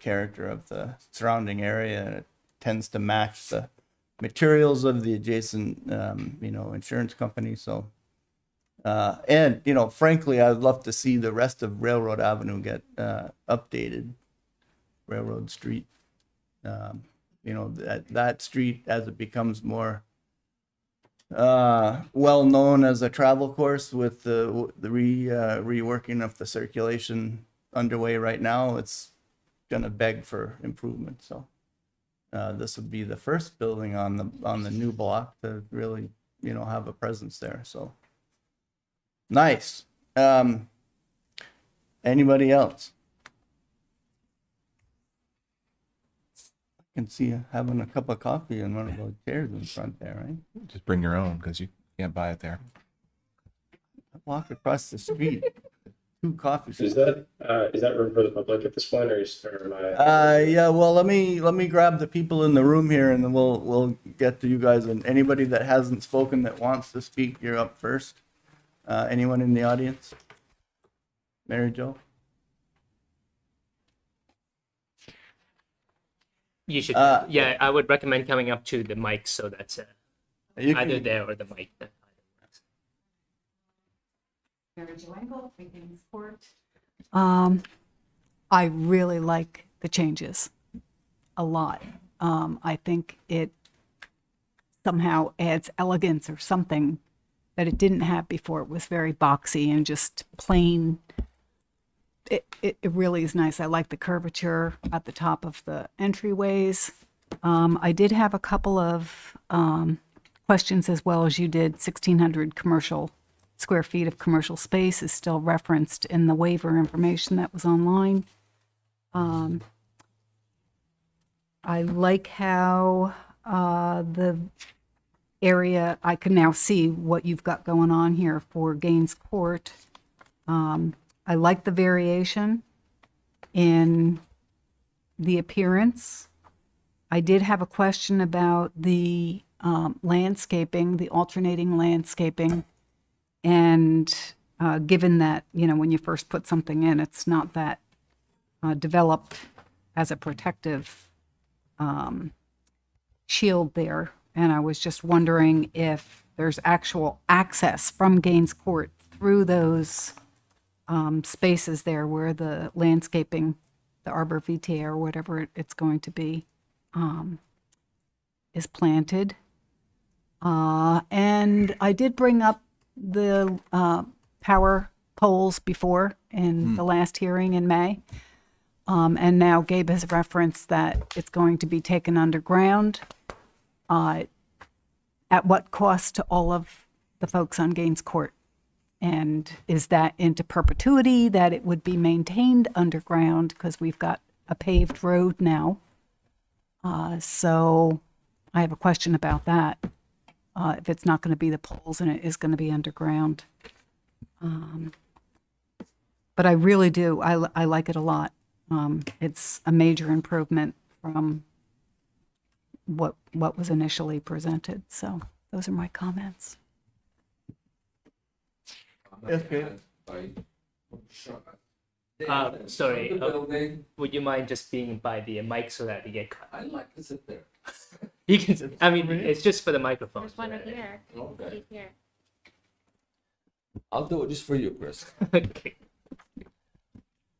character of the surrounding area, and it tends to match the materials of the adjacent, insurance company. So, and, frankly, I'd love to see the rest of Railroad Avenue get updated, Railroad Street. That street, as it becomes more well known as a travel course, with the reworking of the circulation underway right now, it's gonna beg for improvement. So this would be the first building on the new block to really have a presence there. So nice. Anybody else? I can see you having a cup of coffee in one of those chairs in front there, right? Just bring your own, because you can't buy it there. Walk across the street. 2 coffees. Is that room for the public at this point, or am I? Yeah. Well, let me grab the people in the room here, and then we'll get to you guys. And anybody that hasn't spoken that wants to speak, you're up first. Anyone in the audience? Mary Jo? You should, I would recommend coming up to the mic, so that's You either can, there or the mic. Mary Jo Engel, Sport. I really like the changes a lot. I think it somehow adds elegance or something that it didn't have before. It was very boxy and just plain. It really is nice. I like the curvature at the top of the entryways. I did have a couple of questions as well as you did. 1,600 commercial square feet of commercial space is still referenced in the waiver information that was online. I like how the area, I can now see what you've got going on here for Gaines Court. I like the variation in the appearance. I did have a question about the landscaping, the alternating landscaping. And given that, you know, when you first put something in, it's not that developed as a protective shield there. And I was just wondering if there's actual access from Gaines Court through those spaces there where the landscaping, the arbor vitae or whatever it's going to be, is planted. And I did bring up the power poles before in the last hearing in May. And now Gabe has referenced that it's going to be taken underground. At what cost to all of the folks on Gaines Court? And is that into perpetuity, that it would be maintained underground because we've got a paved road now? So I have a question about that. If it's not going to be the poles and it is going to be underground. But I really do. I like it a lot. It's a major improvement from what was initially presented. So those are my comments. Okay. Sorry, would you mind just being by the mic so that you get cut? I like to sit there. You can, I mean, it's just for the microphone. There's one right here. Okay. Right here. I'll do it just for you, Chris. Okay.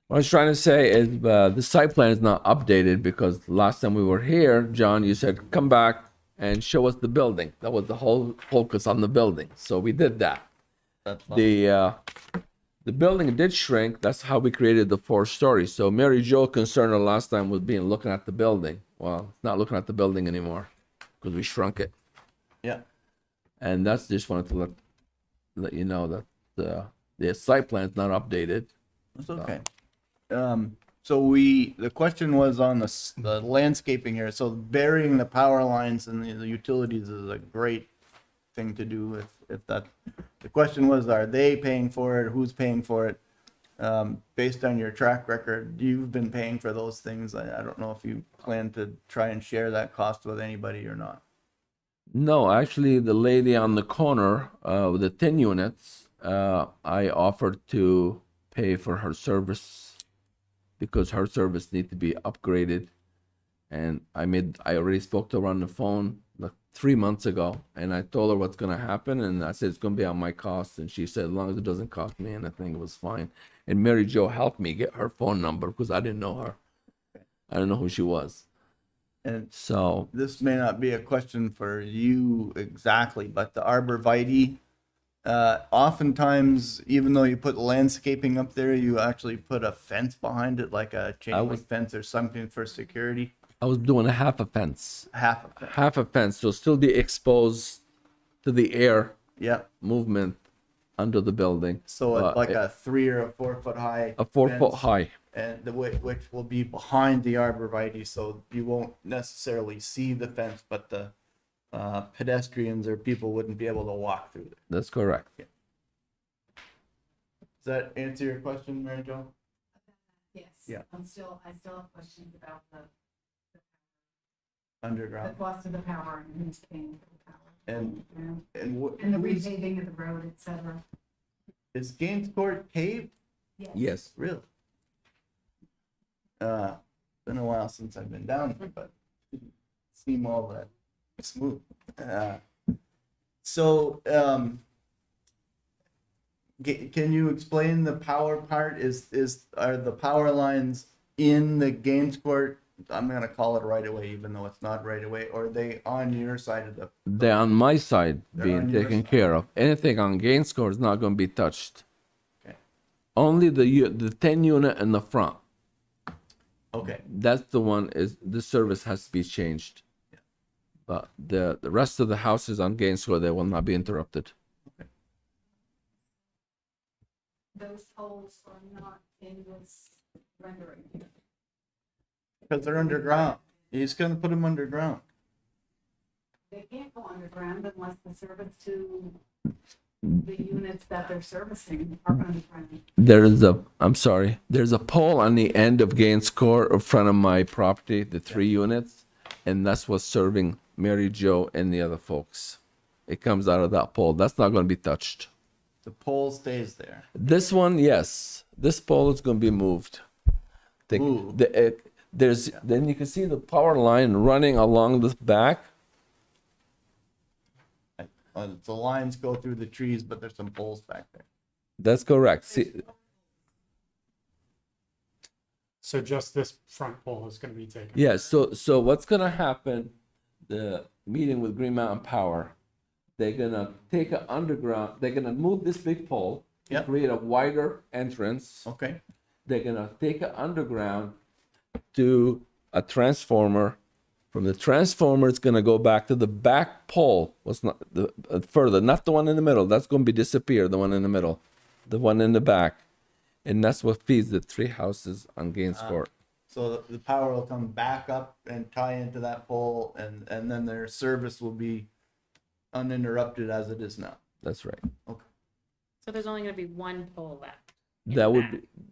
What I was trying to say is the site plan is not updated because last time we were here, John, you said, come back and show us the building. That was the whole focus on the building. So we did that. That's fine. The building did shrink. That's how we created the 4 stories. So Mary Jo concerned her last time was looking at the building. Well, it's not looking at the building anymore because we shrunk it. Yeah. And that's just wanted to let you know that the site plan is not updated. That's okay. So the question was on the landscaping here. So burying the power lines and the utilities is a great thing to do if that, the question was, are they paying for it? Who's paying for it? Based on your track record, you've been paying for those things. I don't know if you plan to try and share that cost with anybody or not. No, actually, the lady on the corner with the 10 units, I offered to pay for her service because her service need to be upgraded. And I already spoke to her on the phone like 3 months ago, and I told her what's gonna happen, and I said it's gonna be on my cost, and she said as long as it doesn't cost me anything, it was fine. And Mary Jo helped me get her phone number because I didn't know her. I didn't know who she was. And So this may not be a question for you exactly, but the arborvitae, oftentimes, even though you put landscaping up there, you actually put a fence behind it, like a chain link fence or something for security. I was doing a half a fence. Half a fence, so still be exposed to the air Yeah. movement under the building. So it's like a 3 or a 4 foot high. A 4 foot fence, high. and which will be behind the arborvitae, so you won't necessarily see the fence, but the pedestrians or people wouldn't be able to walk through it. That's correct. Does that answer your question, Mary Jo? Yes. Yeah. I still have questions about the Underground. cost of the power and who's paying for the power. And And the repaving of the road, et cetera. is Gaines Court paved? Yes. Really? Been a while since I've been down there, but it didn't seem all that smooth. Can you explain the power part? Are the power lines in the Gaines Court? I'm gonna call it right away, even though it's not right away. Or are they on your side of the? They're on my side, They're being on your taken side. care of. Anything on Gaines Court is not going to be touched. Okay. Only the 10 unit in the front. Okay. That's the one the service has to be changed. But the rest of the houses on Gaines Court, they will not be interrupted. Those poles are not in this rendering. Because they're underground. He's gonna put them underground. They can't go underground unless the service to the units that they're servicing are underground. There's a pole on the end of Gaines Court in front of my property, the 3 units. and that's what's serving Mary Jo and the other folks. It comes out of that pole. That's not going to be touched. The pole stays there. This one, yes, this pole is going to be moved. Moved. Then you can see the power line running along the back. The lines go through the trees, but there's some poles back there. That's correct. See, So just this front pole is gonna be taken. yeah, so what's gonna happen, the meeting with Green Mountain Power, they're gonna take an underground, they're gonna move this big pole, to Yep. create a wider entrance. Okay. They're gonna take it underground to a transformer. From the transformer, it's gonna go back to the back pole. What's not the further, not the one in the middle. That's gonna be disappear. The one in the middle, the one in the back, and that's what feeds the 3 houses on Gaines Court. So the power will come back up and tie into that pole, and then their service will be uninterrupted as it is now. That's right. So there's only gonna be one pole left.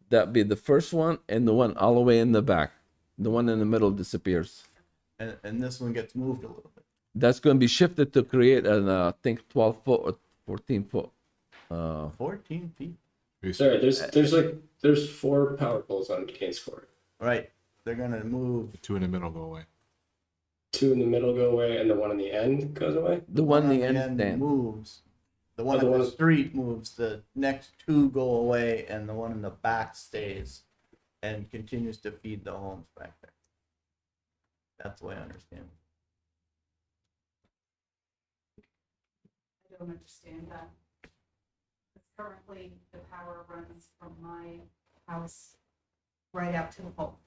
That'd be the first one and the one all the way in the back. The one in the middle disappears. And this one gets moved a little bit. That's going to be shifted to create an I think 12 foot or 14 foot. 14 feet. Sorry, there's 4 power poles on Gaines Court. Right. They're gonna move. The 2 in the middle go away. 2 in the middle go away, and the one on the end goes away. The one in the on end stand. moves. The one Oh, the on one the is- street moves. The next 2 go away, and the one in the back stays and continues to feed the homes back there. That's the way I understand it. I don't understand that. Currently, the power runs from my house right out to the pole.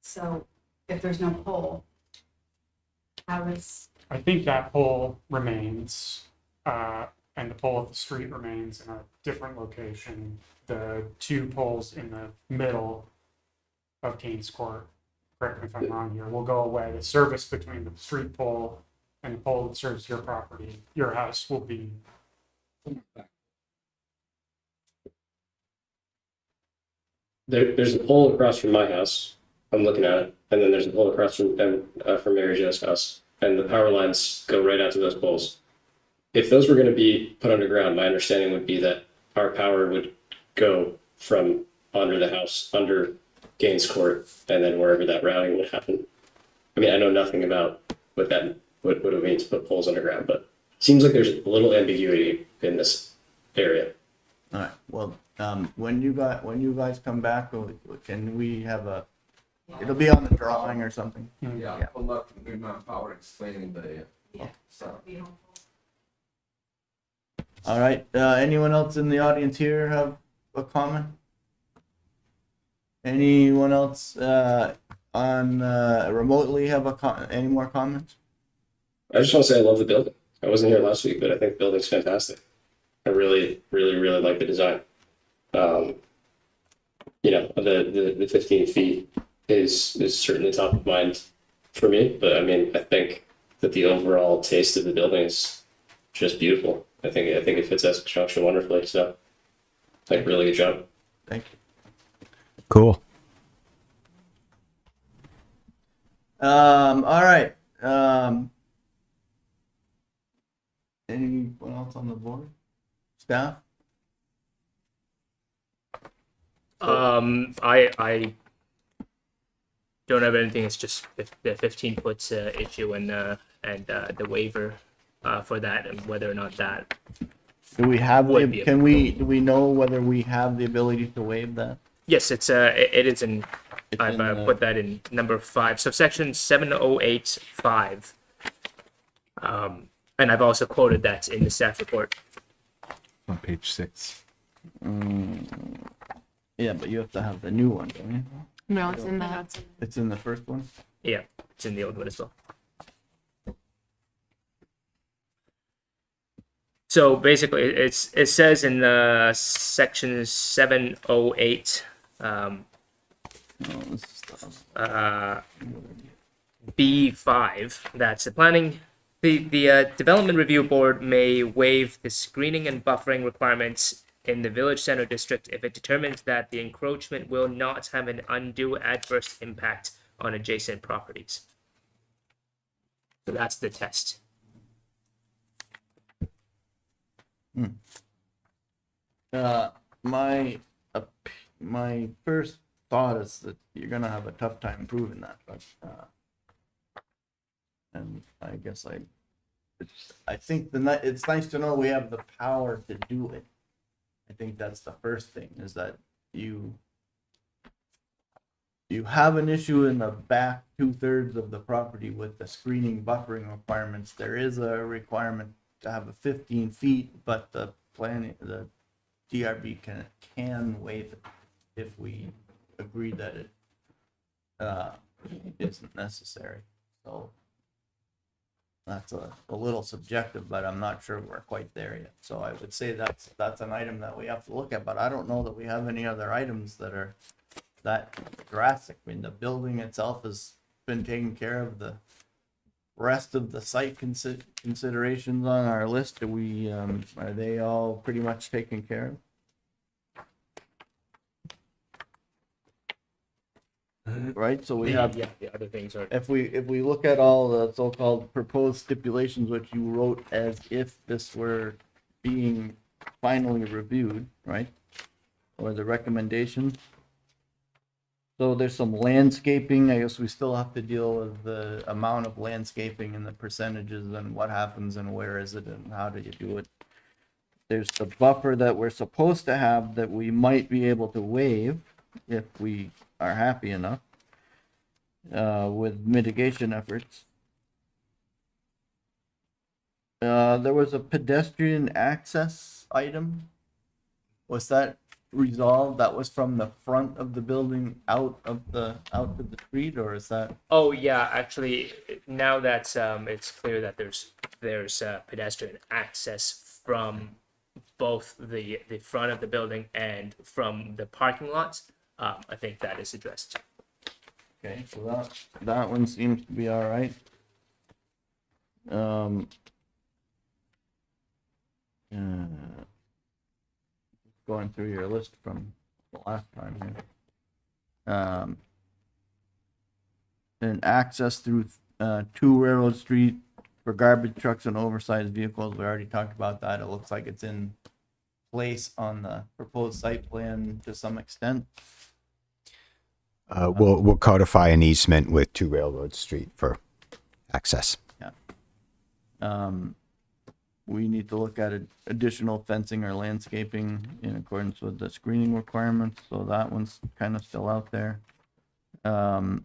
So if there's no pole, how is, I think that pole remains, and the pole at the street remains in a different location. The 2 poles in the middle of Gaines Court, correct me if I'm wrong here, will go away. The service between the street pole and the pole that serves your property, your house, will be. There's a pole across from my house. I'm looking at it, and then there's a pole across from Mary Jo's house, and the power lines go right out to those poles. If those were going to be put underground, my understanding would be that our power would go from under the house, under Gaines Court, and then wherever that routing would happen. I mean, I know nothing about what it would mean to put poles underground, but it seems like there's a little ambiguity in this area. All right. Well, when you guys come back, can we have a? It'll be on the drawing or something. Yeah, pull up Green Mountain Power explaining the. All right. Anyone else in the audience here have a comment? Anyone else on remotely have any more comments? I just want to say I love the building. I wasn't here last week, but I think the building's fantastic. I really, really, really like the design. The 15 feet is certainly top of mind for me, but I mean, I think that the overall taste of the building is just beautiful. I think it fits Essex Junction wonderfully. So, like, really good job. Thank you. Cool. All right. Anyone else on the board? Staff? I don't have anything. It's just the 15 foot issue and the waiver for that, and whether or not that. Do we have Would be do we know whether we have the ability to waive that? Yes, it is in. It's I've in, put that in number 5. So section 708(5). And I've also quoted that in the staff report. On page 6. Yeah, but you have to have the new one, don't you? No, it's in the. It's in the first one. Yeah, it's in the old one as well. So basically, it says in section 708. Oh, this is the- B5, that's the planning. The development review board may waive the screening and buffering requirements in the village center district if it determines that the encroachment will not have an undue adverse impact on adjacent properties. So that's the test. My my first thought is that you're gonna have a tough time proving that, but and I guess I think it's nice to know we have the power to do it. I think that's the first thing, is that you have an issue in the back 2/3 of the property with the screening buffering requirements. There is a requirement to have a 15 feet, but the DRB can waive it if we agree that it isn't necessary. So that's a little subjective, but I'm not sure we're quite there yet. So I would say that's an item that we have to look at, but I don't know that we have any other items that are that drastic. I mean, the building itself has been taken care of. The rest of the site considerations on our list, are they all pretty much taken care of? Right, so we have, The other things are. if we look at all the so-called proposed stipulations, which you wrote as if this were being finally reviewed, right? Or the recommendations. So there's some landscaping. I guess we still have to deal with the amount of landscaping and the percentages and what happens and where is it and how do you do it. There's the buffer that we're supposed to have that we might be able to waive if we are happy enough with mitigation efforts. There was a pedestrian access item. Was that resolved? That was from the front of the building out to the street, or is that? Oh yeah, actually, now that it's clear that there's pedestrian access from both the front of the building and from the parking lots. I think that is addressed. Okay, so that one seems to be all right. Going through your list from the last time here. And access through 2 Railroad Street for garbage trucks and oversized vehicles. We already talked about that. It looks like it's in place on the proposed site plan to some extent. We'll codify an easement with 2 Railroad Street for access. Yeah. We need to look at additional fencing or landscaping in accordance with the screening requirements, so that one's kind of still out there. And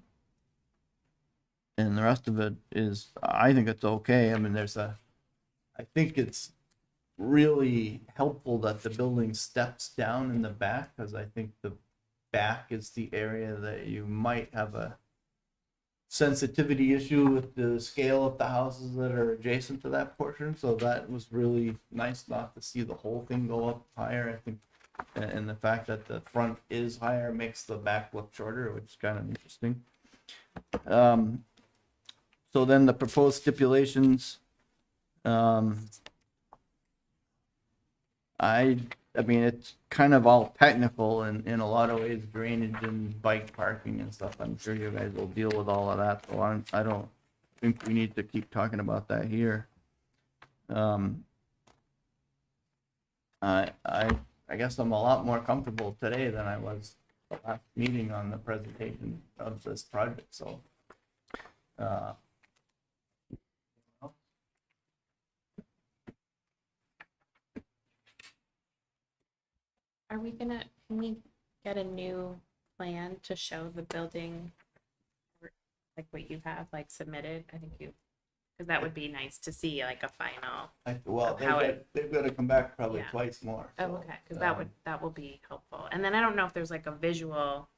the rest of it is, I think it's okay. I mean, I think it's really helpful that the building steps down in the back, because I think the back is the area that you might have a sensitivity issue with the scale of the houses that are adjacent to that portion. So that was really nice not to see the whole thing go up higher. I think, and the fact that the front is higher makes the back look shorter, which is kind of interesting. So then the proposed stipulations, I mean, it's kind of all technical in a lot of ways, drainage and bike parking and stuff. I'm sure you guys will deal with all of that, so I don't think we need to keep talking about that here. I guess I'm a lot more comfortable today than I was the last meeting on the presentation of this project, so. Can we get a new plan to show the building, like what you have, like submitted? I think because that would be nice to see, like a final. Well, they've got to come back probably twice more. Oh, So, okay, because that will be helpful. And then I don't know if there's like a visual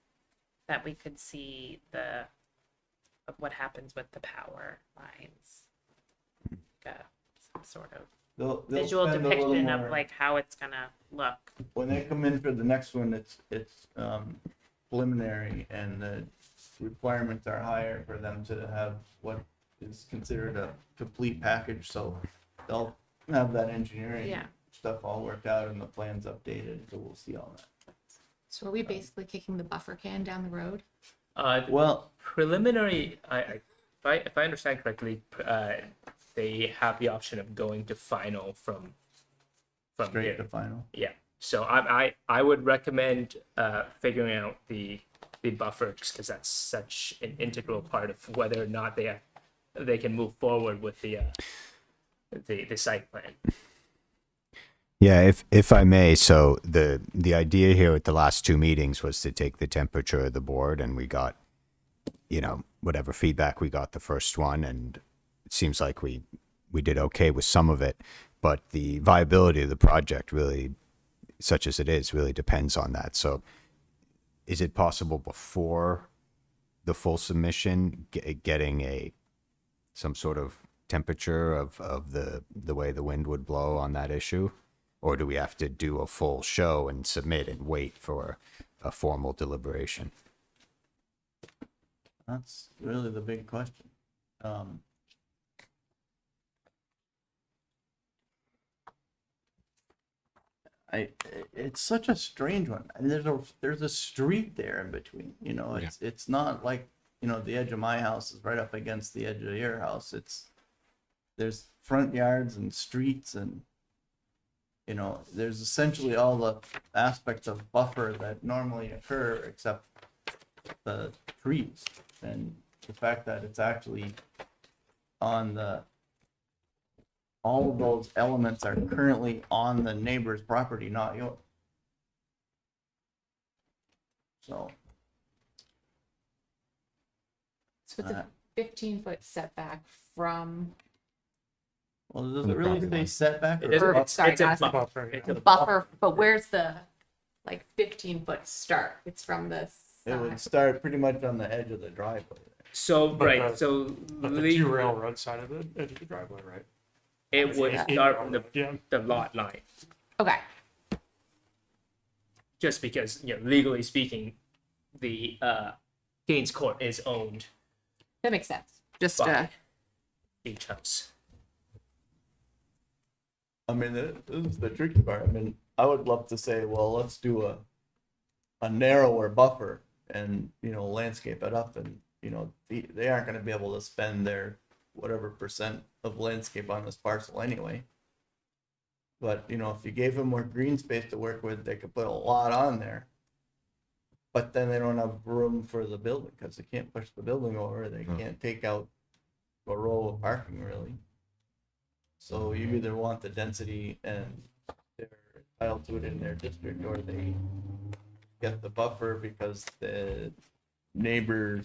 that we could see of what happens with the power lines. Like some sort of they'll visual spend a little depiction more- of like how it's gonna look. When they come in for the next one, it's preliminary, and the requirements are higher for them to have what is considered a complete package, so they'll have that engineering stuff all worked out and the plans updated, so we'll see all that. So are we basically kicking the buffer can down the road? Well, Preliminary, I if I understand correctly, they have the option of going to final from Straight here. to final. Yeah. So I would recommend figuring out the buffer, just because that's such an integral part of whether or not they can move forward with the site plan. Yeah, if I may, so the idea here at the last two meetings was to take the temperature of the board, and we got, whatever feedback we got the first one, and it seems like we did okay with some of it, but the viability of the project really, such as it is, really depends on that. So is it possible before the full submission getting some sort of temperature of the way the wind would blow on that issue? Or do we have to do a full show and submit and wait for a formal deliberation? That's really the big question. It's such a strange one. And there's a street there in between. It's not like, the edge of my house is right up against the edge of your house. There's front yards and streets, and there's essentially all the aspects of buffer that normally occur except the trees, and the fact that it's actually on all of those elements are currently on the neighbor's property, not yours. So So it's a 15-foot setback from well, does From it the really property say line. setback? It Or is, Or- buffer? sorry, it's a not a buffer. yeah. It's a the buffer, but where's the 15-foot start? It's from the It would side. start pretty much on the edge of the driveway. So But right. the- So But the two railroad side of the edge of the driveway, right? it would Yeah. start from Yeah. the lot line, Okay, just because legally speaking, the Gaines Court is owned that makes sense. Just by each house. I mean, this is the tricky part. I mean, I would love to say, well, let's do a narrower buffer and, landscape it up, and, they aren't going to be able to spend their whatever percent of landscape on this parcel anyway. But, if you gave them more green space to work with, they could put a lot on there. But then they don't have room for the building because they can't push the building over. They can't take out a row of parking really. So you either want the density and they're entitled to it in their district, or they get the buffer because the neighbor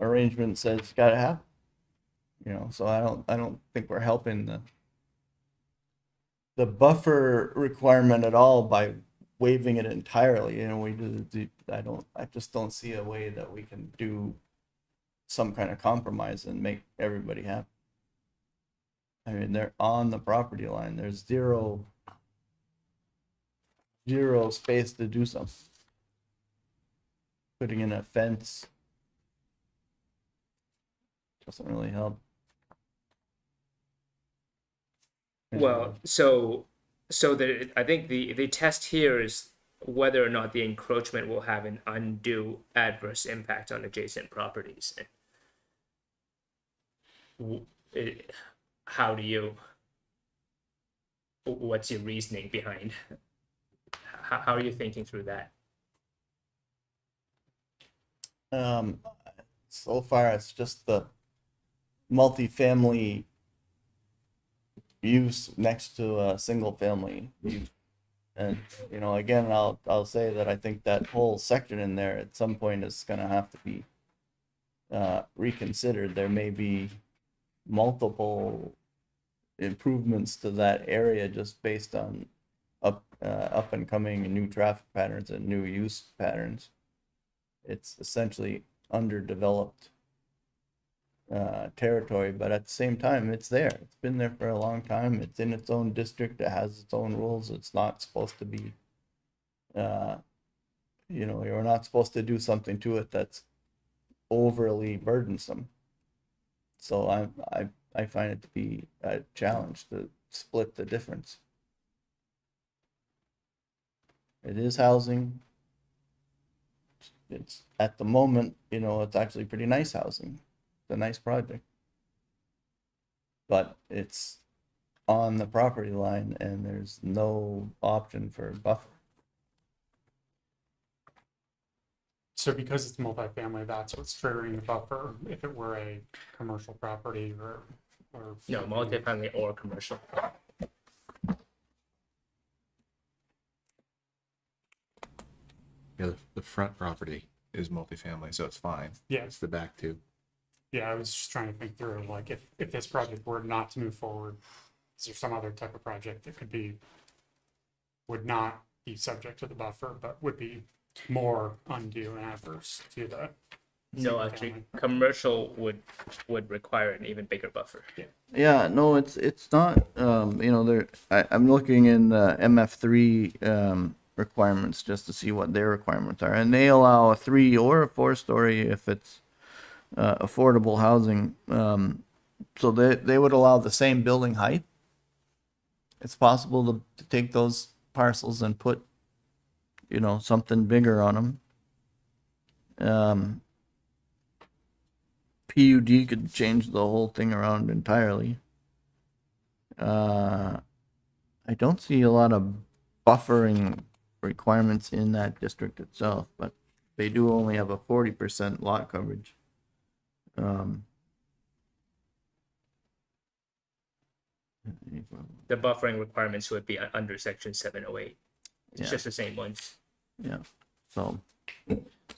arrangement says it's gotta have. So I don't think we're helping the buffer requirement at all by waiving it entirely. I just don't see a way that we can do some kind of compromise and make everybody happy. I mean, they're on the property line. There's zero space to do something. Putting in a fence doesn't really help. Well, so I think the test here is whether or not the encroachment will have an undue adverse impact on adjacent properties. How do you? What's your reasoning behind? How are you thinking through that? So far it's just the multifamily use next to a single family use. And, again, I'll say that I think that whole section in there at some point is gonna have to be reconsidered. There may be multiple improvements to that area just based on up and coming and new traffic patterns and new use patterns. It's essentially underdeveloped territory, but at the same time, it's there. It's been there for a long time. It's in its own district. It has its own rules. It's not supposed to be, you're not supposed to do something to it that's overly burdensome. So I find it to be a challenge to split the difference. It is housing. It's at the moment, it's actually pretty nice housing. a nice project. But it's on the property line and there's no option for buffer. So because it's multifamily, that's what's triggering the buffer. If it were a commercial property or No, multifamily or commercial. Yeah, the front property is multifamily, so it's fine. Yeah. It's the back two. Yeah, I was just trying to think through, like, if this project were not to move forward, is there some other type of project that would not be subject to the buffer, but would be more undue and adverse to the. No, actually, commercial would require an even bigger buffer. Yeah, no, it's not, you know, I'm looking in the MF3, requirements just to see what their requirements are. And they allow a 3 or a 4-story if it's, affordable housing. So they would allow the same building height. It's possible to take those parcels and put, you know, something bigger on them. PUD could change the whole thing around entirely. I don't see a lot of buffering requirements in that district itself, but they do only have a 40% lot coverage. The buffering requirements would be under section 708. It's Yeah. just the same ones. Yeah, so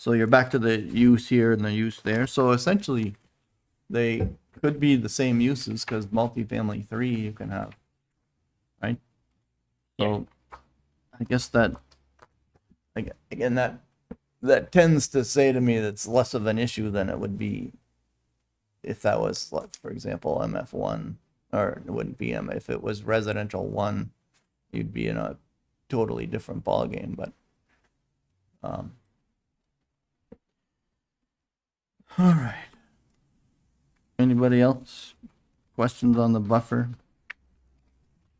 you're back to the use here and the use there. So essentially, they could be the same uses because multifamily 3 you can have, right? So I guess that, again, that tends to say to me that's less of an issue than it would be if that was, like, for example, MF1, or it wouldn't be if it was residential 1, you'd be in a totally different ballgame, but all right. Anybody else? Questions on the buffer?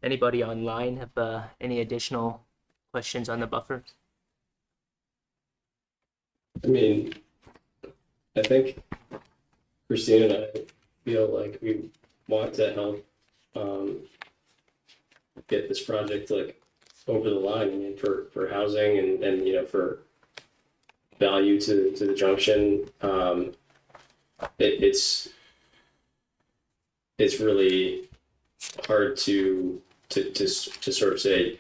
Anybody online have any additional questions on the buffer? I mean, I think Christine and I feel like we want to help get this project like over the line. I mean, for housing and you know, for value to the junction. It's really hard to sort of say,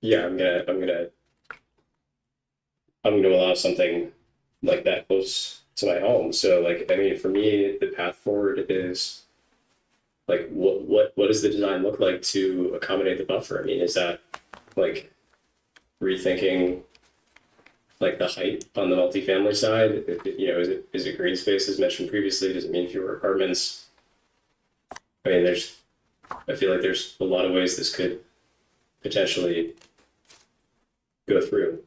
yeah, I'm gonna allow something like that close to my home. So like, I mean, for me, the path forward is like, what does the design look like to accommodate the buffer? I mean, is that like rethinking like the height on the multifamily side? You know, is it green space as mentioned previously? Does it mean fewer apartments? I mean, I feel like there's a lot of ways this could potentially go through.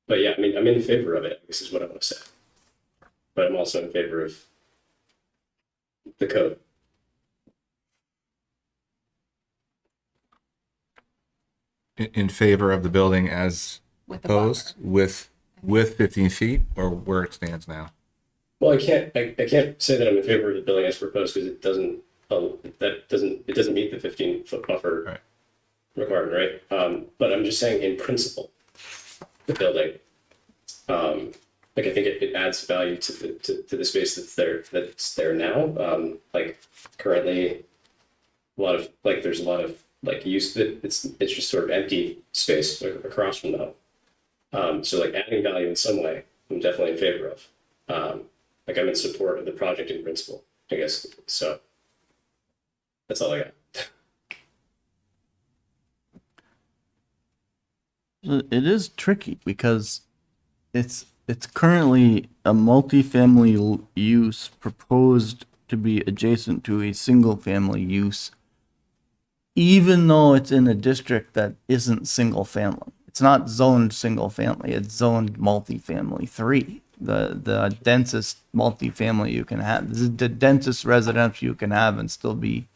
But yeah, I mean, I'm in favor of it. This is what I want to say. But I'm also in favor of the code. In favor of the building as With the proposed with 15 feet, or where it stands now? Well, I can't say that I'm in favor of the building as proposed because it doesn't meet the 15-foot buffer requirement, right? But I'm just saying in principle, the building, like I think it adds value to the space that's there now. Like currently, there's a lot of like use that it's just sort of empty space across from them. So like adding value in some way, I'm definitely in favor of. Like I'm in support of the project in principle, I guess. So that's all I got. It is tricky because it's currently a multifamily use proposed to be adjacent to a single family use, even though it's in a district that isn't single family. It's not zoned single family, it's zoned multifamily 3. The densest multifamily you can have. This is the densest residential you can have and still be,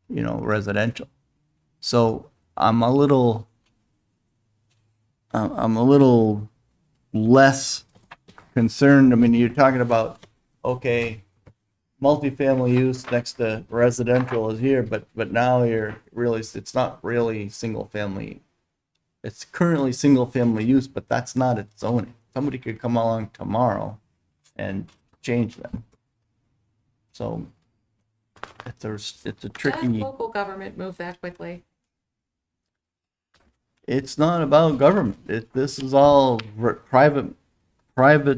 you know, residential. So I'm a little less concerned. I mean, you're talking about, okay, multifamily use next to residential is here, but now you're really, it's not really single family. It's currently single family use, but that's not its zoning. Somebody could come along tomorrow and change that. So it's a Does tricky, local government move that quickly? it's not about government. This is all private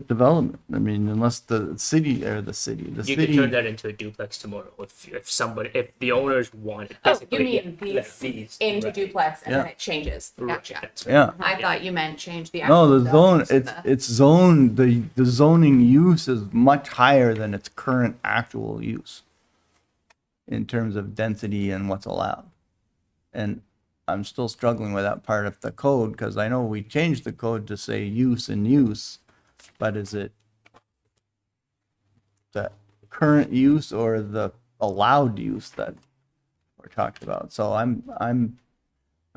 development. I mean, unless the city, You city. could turn that into a duplex tomorrow if the owners want it. Oh, you basically. mean Yeah, these into right. duplex and then Yeah. it changes? Gotcha. That's right. Yeah. I thought you meant change the. No, the actual zone, zonings to the- it's zoned, the zoning use is much higher than its current actual use in terms of density and what's allowed. And I'm still struggling with that part of the code, because I know we changed the code to say use and use, but is it the current use or the allowed use that we're talking about? So I'm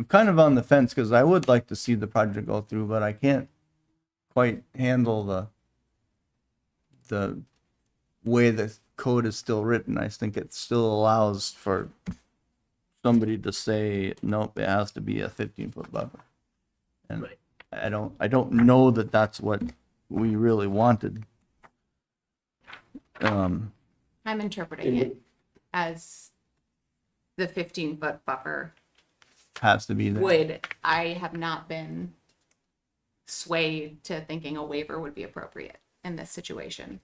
kind of on the fence, because I would like to see the project go through, but I can't quite handle the way the code is still written. I think it still allows for somebody to say, nope, it has to be a 15-foot buffer. And Right. I don't know that that's what we really wanted. I'm interpreting it as the 15-foot buffer Has to be there. would, I have not been swayed to thinking a waiver would be appropriate in this situation.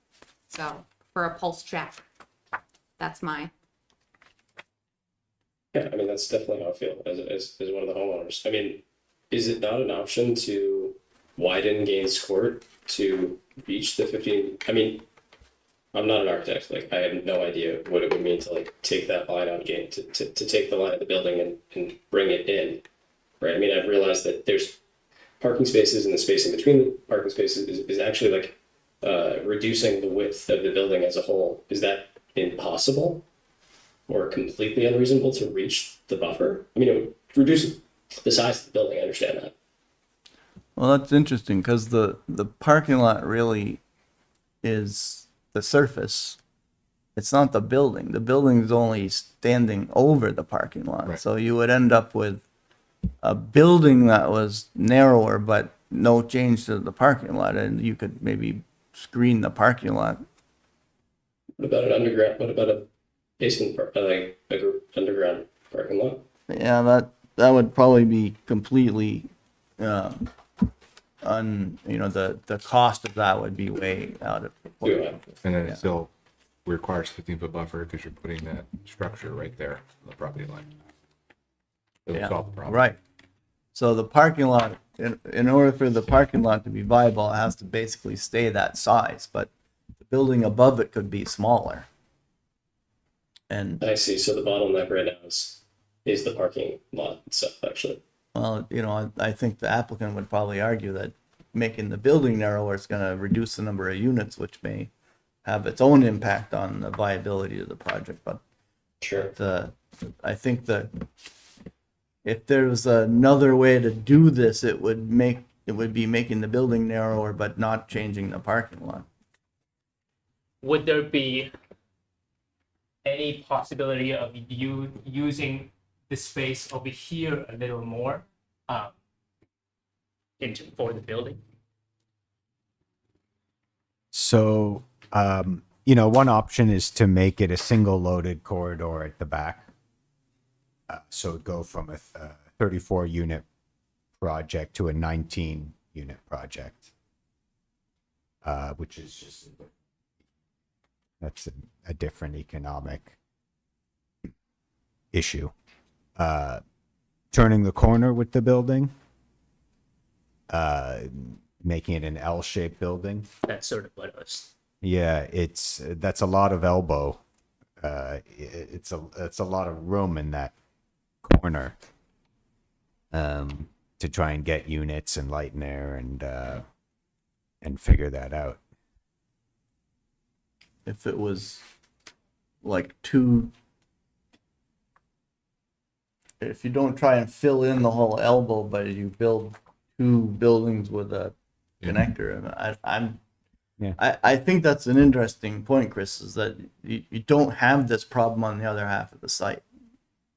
So for a pulse check, that's my, Yeah, I mean, that's definitely how I feel as one of the homeowners. I mean, is it not an option to widen Gaines Court to reach the 15? I mean, I'm not an architect. Like, I have no idea what it would mean to like take that line on Gaines, to take the line of the building and bring it in, right? I mean, I've realized that there's parking spaces, and the space in between the parking spaces is actually like reducing the width of the building as a whole. Is that impossible or completely unreasonable to reach the buffer? I mean, it would reduce the size of the building. I understand that. Well, that's interesting, because the parking lot really is the surface. It's not the building. The building's only standing over the parking lot. Right. So you would end up with a building that was narrower, but no change to the parking lot, and you could maybe screen the parking lot. What about an underground? What about a basement, like underground parking lot? Yeah, that would probably be completely, the cost of that would be way out of proportion. And then Yeah. it still requires 15-foot buffer because you're putting that structure right there on the property line. It'll Yeah, solve the problem. right. So the parking lot, in order for the parking lot to be viable, it has to basically stay that size, but the building above it could be smaller. And, I see. So the bottleneck right now is the parking lot itself, actually. well, I think the applicant would probably argue that making the building narrower is gonna reduce the number of units, which may have its own impact on the viability of the project, but Sure. I think that if there was another way to do this, it would be making the building narrower, but not changing the parking lot. Would there be any possibility of you using the space over here a little more for the building? So, one option is to make it a single loaded corridor at the back. So it'd go from a 34 unit project to a 19 unit project, which is just, that's a different economic issue. Turning the corner with the building, making it an L-shaped building. That's sort of what I was. Yeah, that's a lot of elbow. It's a lot of room in that corner to try and get units and light and air and figure that out. If it was like if you don't try and fill in the whole elbow, but you build two buildings with a connector. Yeah. I think that's an interesting point, Chris, is that you don't have this problem on the other half of the site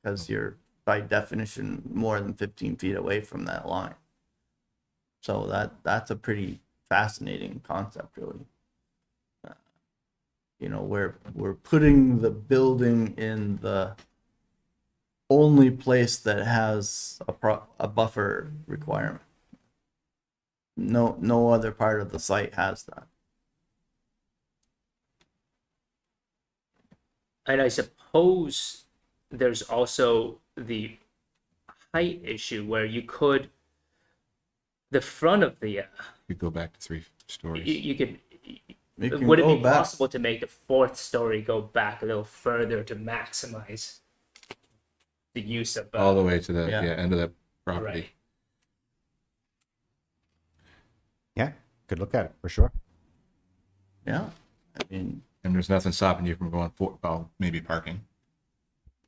because you're by definition more than 15 feet away from that line. So that's a pretty fascinating concept, really. You know, we're putting the building in the only place that has a buffer requirement. No other part of the site has that. And I suppose there's also the height issue where you could, the front of the, You go back to 3 stories. you could, It can would it go be back. possible to make the 4th story go back a little further to maximize the use of, All the way to the Yeah. end of the property. right. Yeah, could look at it for sure. Yeah, I mean, And there's nothing stopping you from going maybe parking.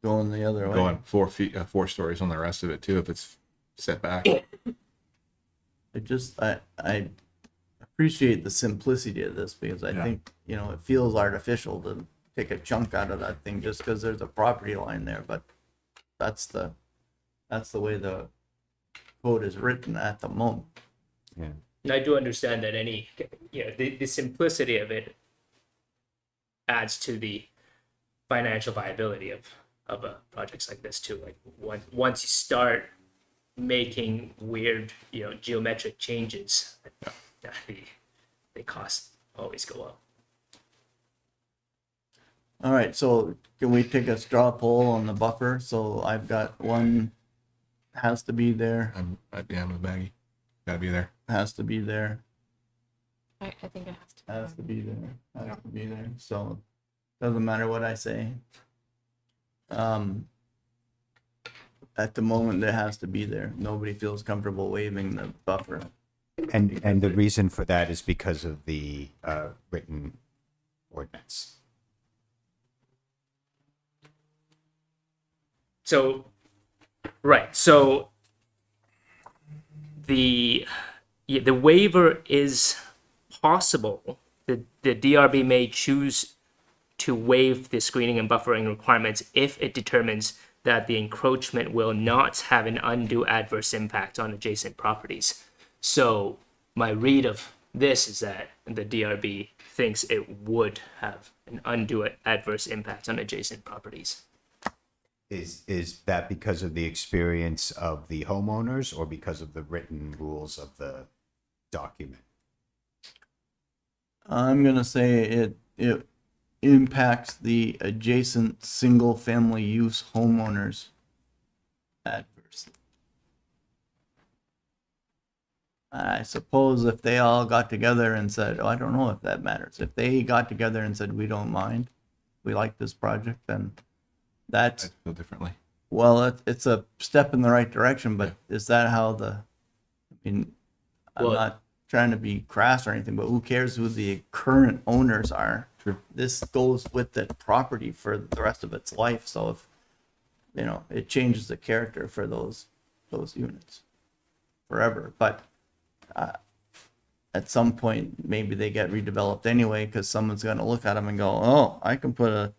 going the other way. Going 4 feet, 4 stories on the rest of it too, if it's set back. I appreciate the simplicity of this because I Yeah. think, you know, it feels artificial to take a chunk out of that thing just because there's a property line there, but that's the way the code is written at the moment. Yeah. And I do understand that the simplicity of it adds to the financial viability of projects like this too. Like once you start making weird, geometric changes, the costs always go up. All right, so can we take a straw poll on the buffer? So I've got one has to be there, I'm with Maggie. Gotta be there. has to be there, I think it has to. has to be there, has to be there. So doesn't matter what I say. At the moment, it has to be there. Nobody feels comfortable waiving the buffer. And the reason for that is because of the written ordinance. So, right. So the waiver is possible. The DRB may choose to waive the screening and buffering requirements if it determines that the encroachment will not have an undue adverse impact on adjacent properties. So my read of this is that the DRB thinks it would have an undue adverse impact on adjacent properties. Is that because of the experience of the homeowners or because of the written rules of the document? I'm gonna say it impacts the adjacent single-family use homeowners adversely. I suppose if they all got together and said, I don't know if that matters. If they got together and said, we don't mind, we like this project, then that's, I feel differently. well, it's a step in the right direction, but is that how I'm Well- not trying to be crass or anything, but who cares who the current owners are? Sure. This goes with the property for the rest of its life, so if, it changes the character for those units forever, but at some point, maybe they get redeveloped anyway, because someone's gonna look at them and go, oh, I can put a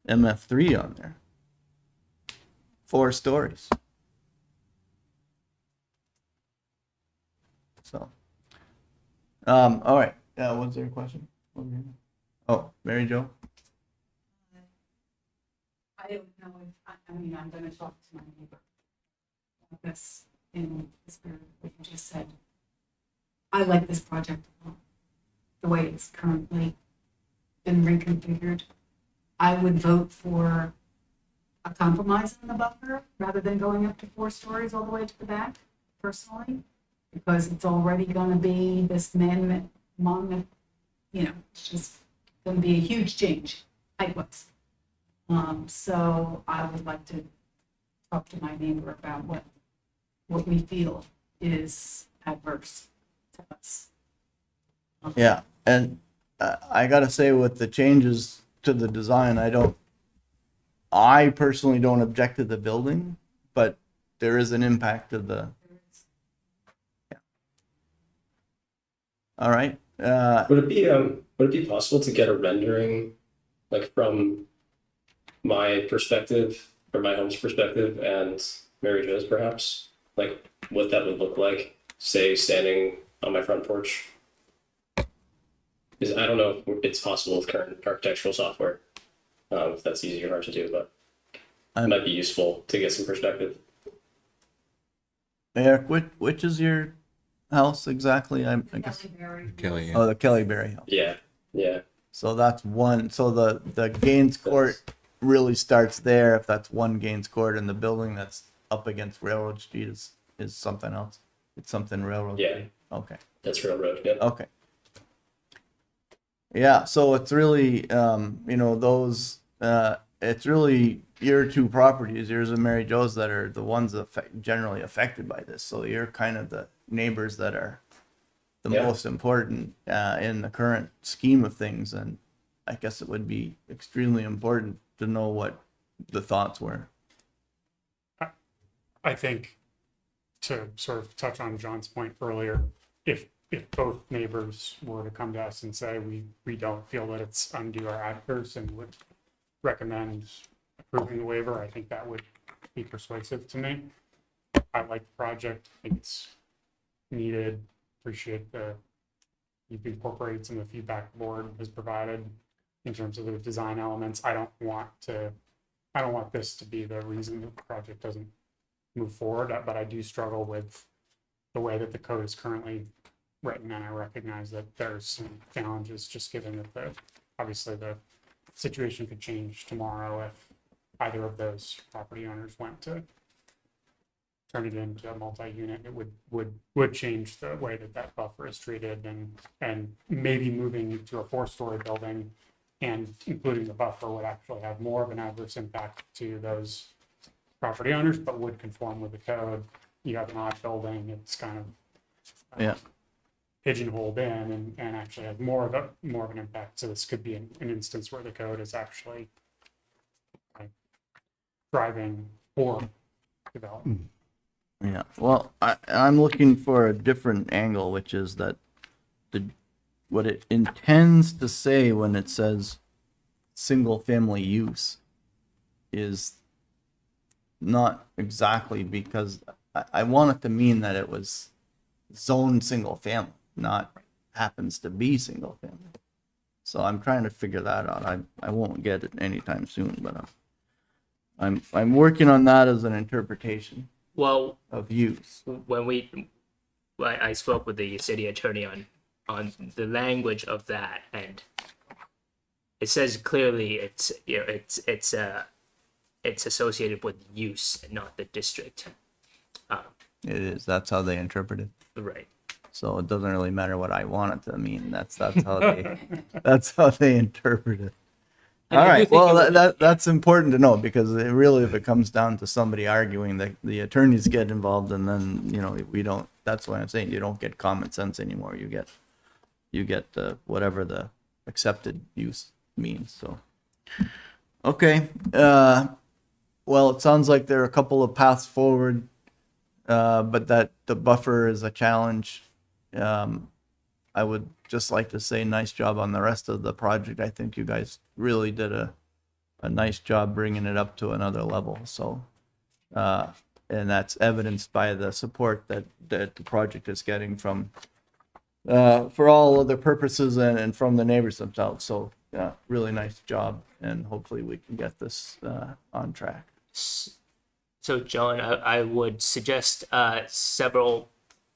MF3 on there. 4 stories. So, all right. Was there a question? Oh, Mary Jo? I don't know if, I'm gonna talk to my neighbor about this in the spirit of what you just said. I like this project a lot, the way it's currently been reconfigured. I would vote for a compromise in the buffer rather than going up to 4 stories all the way to the back, personally, because it's already gonna be this it's just gonna be a huge change height-wise. So I would like to talk to my neighbor about what we feel is adverse to us. Yeah, and I gotta say with the changes to the design, I personally don't object to the building, but there is an impact to the, All right. Would it be possible to get a rendering, like from my perspective or my home's perspective and Mary Jo's perhaps, like what that would look like, say standing on my front porch? Because I don't know if it's possible with current architectural software, if that's easy or hard to do, but it might be useful to get some perspective. Eric, which is your house exactly? I guess. Kelly, Oh, the Kelly Berry house. Yeah, yeah. So that's one. So the Gaines Court really starts there. If that's one Gaines Court, and the building that's up against Railroad Street is something else. It's something Railroad. Yeah. Street. Okay. That's railroad. Yeah. Okay. Yeah. So it's really, those. It's really your two properties, yours and Mary Jo's, that are the ones generally affected by this. So you're kind of the neighbors that are the most important in the current scheme of things, and I guess it would be extremely important to know what the thoughts were. I think to sort of touch on John's point earlier, if both neighbors were to come to us and say, we don't feel that it's undue or adverse and would recommend approving the waiver, I think that would be persuasive to me. I like the project. I think it's needed. Appreciate you've incorporated some of the feedback the board has provided in terms of the design elements. I don't want this to be the reason that the project doesn't move forward, but I do struggle with the way that the code is currently written, and I recognize that there's some challenges just given that obviously the situation could change tomorrow if either of those property owners went to turn it into a multi-unit. It would change the way that buffer is treated, and maybe moving to a 4-story building and including the buffer would actually have more of an adverse impact to those property owners, but would conform with the code. You have an odd building, it's kind of pigeonholed in and actually have more of an impact. So this could be an instance where the code is actually driving for development. Yeah. Well, I'm looking for a different angle, which is that what it intends to say when it says single family use is not exactly, because I want it to mean that it was zoned single family, not happens to be single family. So I'm trying to figure that out. I won't get it anytime soon, but I'm working on that as an interpretation Well, of use. when I spoke with the city attorney on the language of that, and it says clearly it's associated with use and not the district. It is. That's how they interpret it. Right. So it doesn't really matter what I want it to mean. That's how they that's how they interpret it. And All I do right. think Well, it would- that's important to know, because it really, if it comes down to somebody arguing, that the attorneys get involved, and then we don't. That's why I'm saying you don't get common sense anymore. You get whatever the accepted use means. So, okay. Well, it sounds like there are a couple of paths forward, but that the buffer is a challenge. I would just like to say nice job on the rest of the project. I think you guys really did a nice job bringing it up to another level. So, and that's evidenced by the support that the project is getting from, for all other purposes and from the neighbors themselves. So, yeah, really nice job, and hopefully we can get this on track. So, John, I would suggest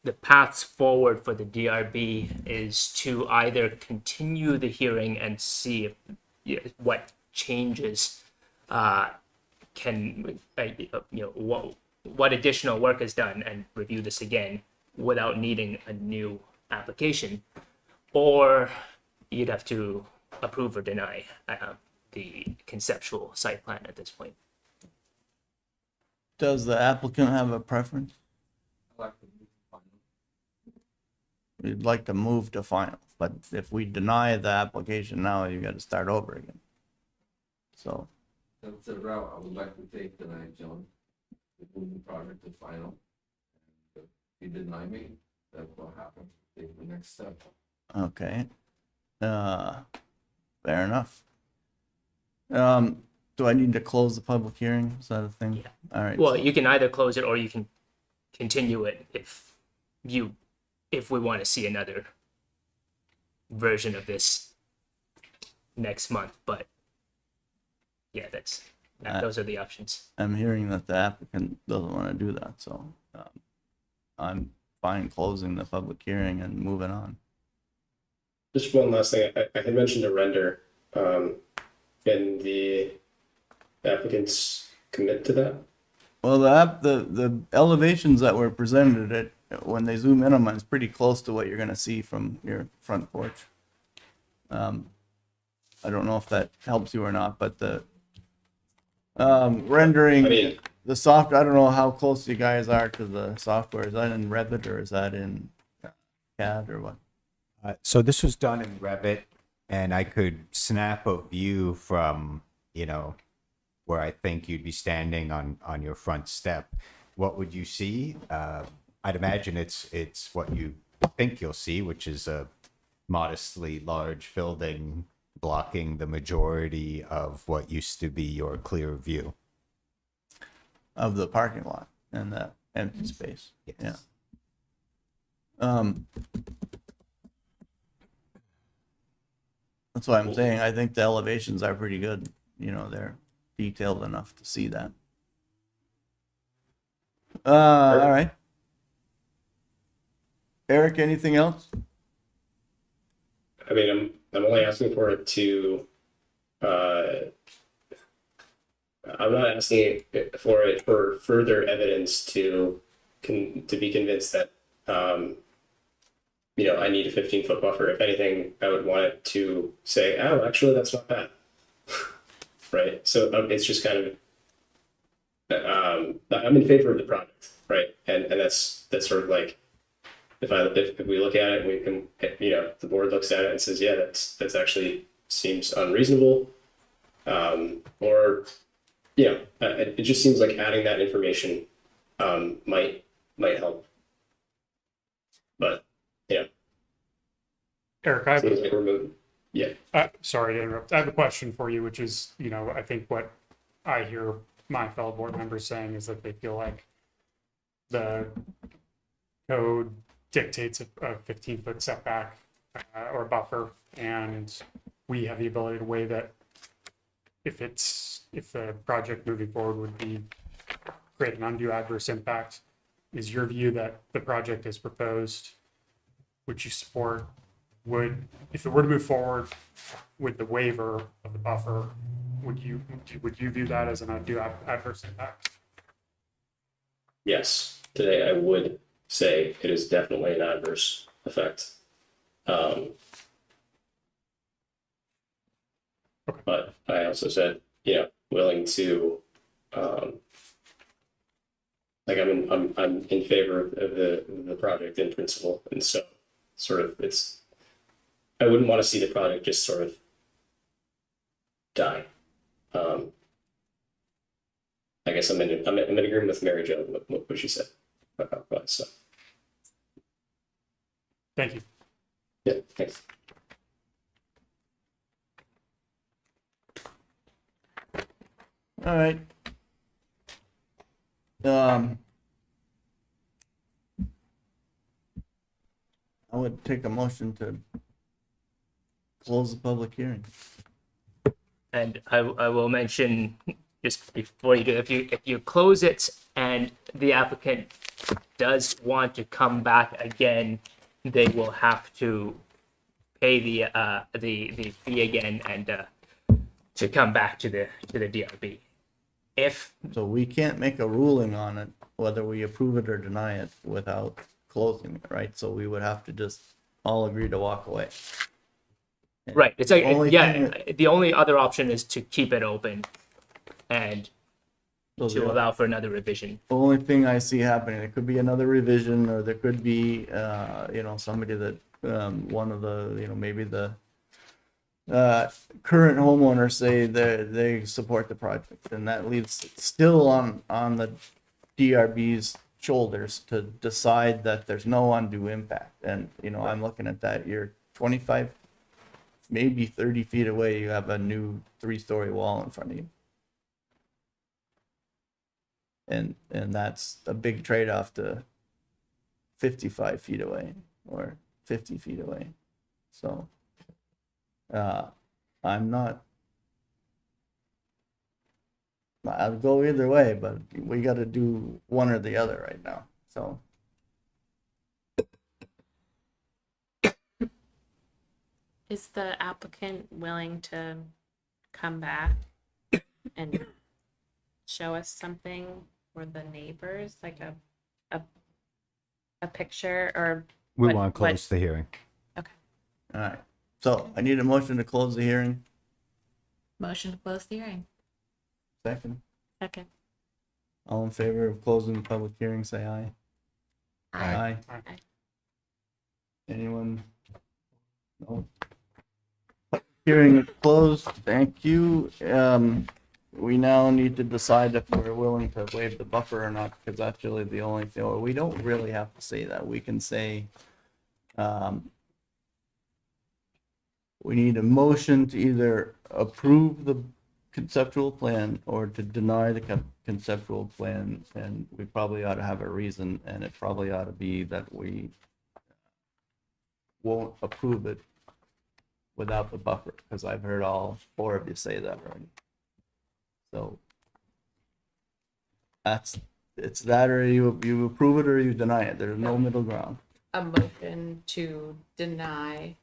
the paths forward for the DRB is to either continue the hearing and see what changes what additional work is done, and review this again without needing a new application, or you'd have to approve or deny the conceptual site plan at this point. Does the applicant have a preference? We'd like to move to final, but if we deny the application now, you got to start over again. So, That's the route I would like to take tonight, John. To move the project to final. If you deny me, that's what happens. Take the next step. Okay. Fair enough. Do I need to close the public hearing? Is that a thing? Yeah. All right. Well, so- you can either close it or you can continue it if we want to see another version of this next month. But yeah, those are the options. I'm hearing that the applicant doesn't want to do that, so I'm fine closing the public hearing and moving on. Just one last thing. I had mentioned a render. Can the applicants commit to that? Well, the elevations that were presented, when they zoom in on them, it's pretty close to what you're gonna see from your front porch. I don't know if that helps you or not, but the rendering, I mean- I don't know how close you guys are to the software. Is that in Revit or is that in CAD or what? So this was done in Revit, and I could snap a view from, where I think you'd be standing on your front step. What would you see? I'd imagine it's what you think you'll see, which is a modestly large building blocking the majority of what used to be your clear view. Of the parking lot and the empty space. Yes. Yeah. That's why I'm saying I think the elevations are pretty good. They're detailed enough to see that. All right. Eric, anything else? I mean, I'm only asking for it to. I'm not asking for it for further evidence to be convinced that I need a 15-foot buffer. If anything, I would want it to say, oh, actually, that's not bad. Right. So it's just kind of I'm in favor of the project, right? And that's sort of like if we look at it, we can the board looks at it and says, yeah, that's actually seems unreasonable, or it just seems like adding that information might help. But Eric, I have seems like we're moving. Yeah. sorry to interrupt. I have a question for you, which is, I think what I hear my fellow board members saying is that they feel like the code dictates a 15-foot setback or buffer, and we have the ability to weigh that if the project moving forward would create an undue adverse impact. Is your view that the project is proposed, which you support, if it were to move forward with the waiver of the buffer, would you view that as an undue adverse impact? Yes, today I would say it is definitely an adverse effect. But I also said, willing to, I'm in favor of the project in principle, and so sort of I wouldn't want to see the project just sort of die. I guess I'm in agreement with Mary Jo, what she said about that. So Thank you. yeah, thanks. All right. I would take a motion to close the public hearing. And I will mention just before you do, if you close it and the applicant does want to come back again, they will have to pay the fee again and to come back to the DRB. So we can't make a ruling on it, whether we approve it or deny it, without closing it, right? So we would have to just all agree to walk away. Right. It's like, Only yeah, thing the only other option is to keep it open and So to the allow for another revision. only thing I see happening, it could be another revision, or there could be, somebody that, one of the, maybe the current homeowners say they support the project, and that leaves it still on the DRB's shoulders to decide that there's no undue impact. And, I'm looking at that, you're 25, maybe 30 feet away, you have a new 3-story wall in front of you. And that's a big trade-off to 55 feet away or 50 feet away. So, I'm not, I'll go either way, but we got to do one or the other right now. So, Is the applicant willing to come back and show us something for the neighbors, like a picture or? We what- want to close the hearing. Okay. all right. So I need a motion to close the hearing. Motion to close the hearing. Second. Second. All in favor of closing the public hearing, say aye. Aye. Aye. Anyone? No. Hearing is closed. Thank you. We now need to decide if we're willing to waive the buffer or not, because that's really the only thing, or we don't really have to say that. We can say, we need a motion to either approve the conceptual plan or to deny the conceptual plan, and we probably ought to have a reason, and it probably ought to be that we won't approve it without the buffer, because I've heard all 4 of you say that already. So it's that, or you approve it or you deny it. There's no middle ground. A motion to deny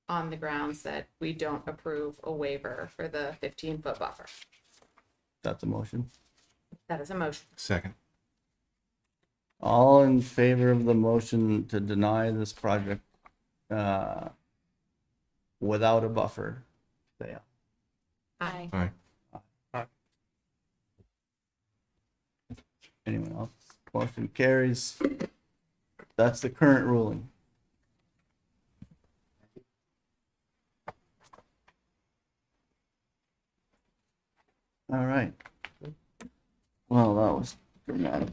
on the grounds that we don't approve a waiver for the 15-foot buffer. That's a motion. That is a motion. Second. All in favor of the motion to deny this project without a buffer, say aye. Aye. Aye. Anyone else? Motion carries. That's the current ruling. All right. Well, that was dramatic.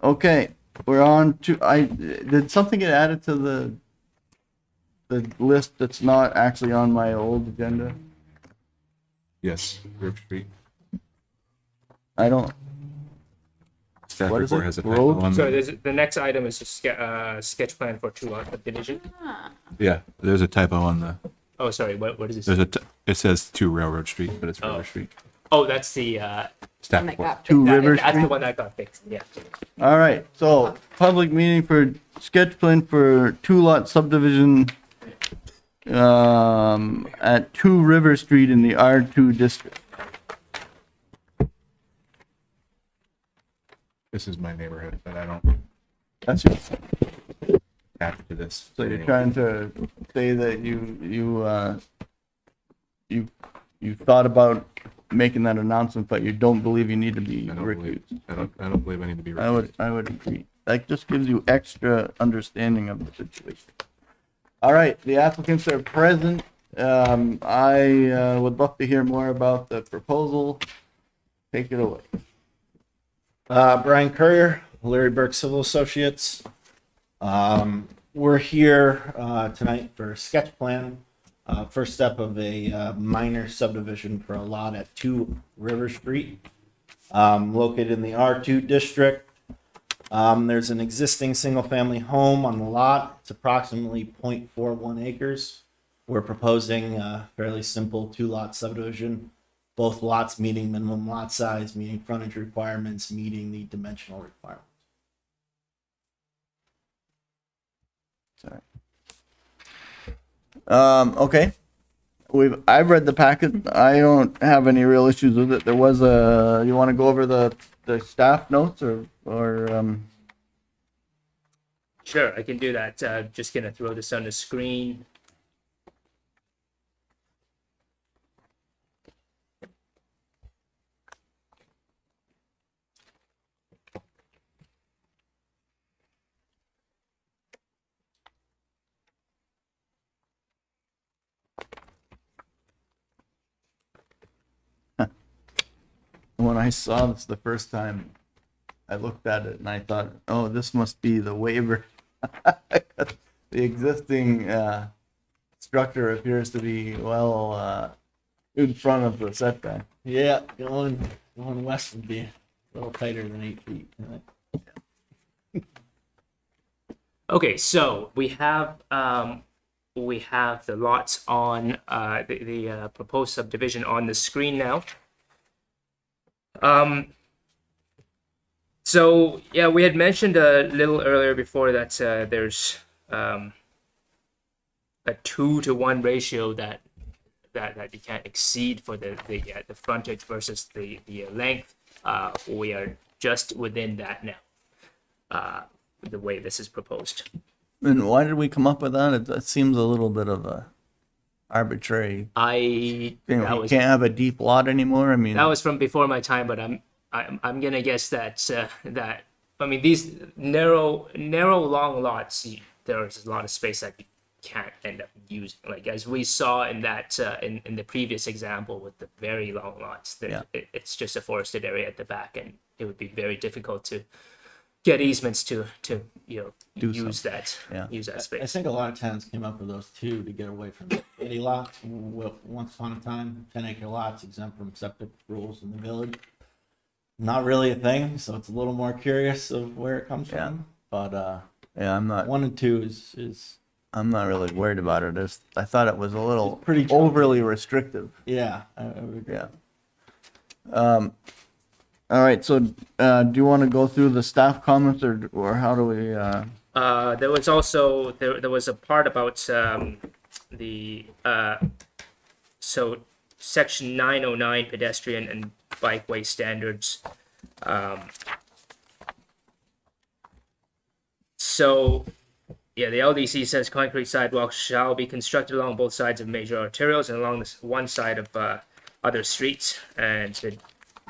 Okay, we're on to, did something get added to the list that's not actually on my old agenda? Yes, Grove Street. I don't, Staff What is report it? has a Road? typo on So the, the next item is a sketch plan for 2-lot subdivision. yeah, there's a typo on the, Oh, sorry, what is there's this? it says 2 Railroad Street, but it's River Oh. Street. Oh, that's the, Staff And that report. got Two fixed. River that's the Street? one that got fixed, yeah. All right, so public meeting for sketch plan for 2-lot subdivision at 2 River Street in the R2 district. This is my neighborhood, but I don't That's it. have to this. So you're trying to say that you thought about making that announcement, but you don't believe you need to be I don't believe, recused. I don't believe I need to be. I would agree. That just gives you extra understanding of the situation. All right, the applicants are present. I would love to hear more about the proposal. Take it away. Brian Courier, Larry Burke Civil Associates. We're here tonight for a sketch plan, first step of a minor subdivision for a lot at 2 River Street, located in the R2 district. There's an existing single-family home on the lot. It's approximately 0.41 acres. We're proposing a fairly simple 2-lot subdivision. Both lots meeting minimum lot size, meeting frontage requirements, meeting the dimensional requirements. Sorry. Okay. I've read the packet. I don't have any real issues with it. There was you want to go over the staff notes or Sure, I can do that. Just gonna throw this on the screen. when I saw this the first time, I looked at it and I thought, oh, this must be the waiver. The existing structure appears to be well in front of the setback. Yeah, going west would be a little tighter than 8 feet. Okay, so we have the lots on the proposed subdivision on the screen now. So yeah, we had mentioned a little earlier before that there's a 2-to-1 ratio that you can't exceed for the frontage versus the length. We are just within that now. The way this is proposed. And why did we come up with that? It seems a little bit of a arbitrary. You can't have a deep lot anymore. I mean, that was from before my time, but I'm gonna guess that I mean these narrow long lots, there's a lot of space that you can't end up using. Like as we saw in that in the previous example with the very long lots, it's just a forested area at the back, and it would be very difficult to get easements to use that space. I think a lot of towns came up with those too to get away from the 80 lots. Once upon a time, 10-acre lots exempt from septic rules in the village. Not really a thing, so it's a little more curious of where it comes from. But I'm not. 1 and 2 is. I'm not really worried about it. I thought it was a little pretty overly restrictive. Yeah, I would agree. Yeah. All right. So, do you want to go through the staff comments, or how do we? There was also there was a part about so section 909 pedestrian and bikeway standards. So yeah, the LDC says concrete sidewalks shall be constructed along both sides of major arterials and along this one side of other streets, and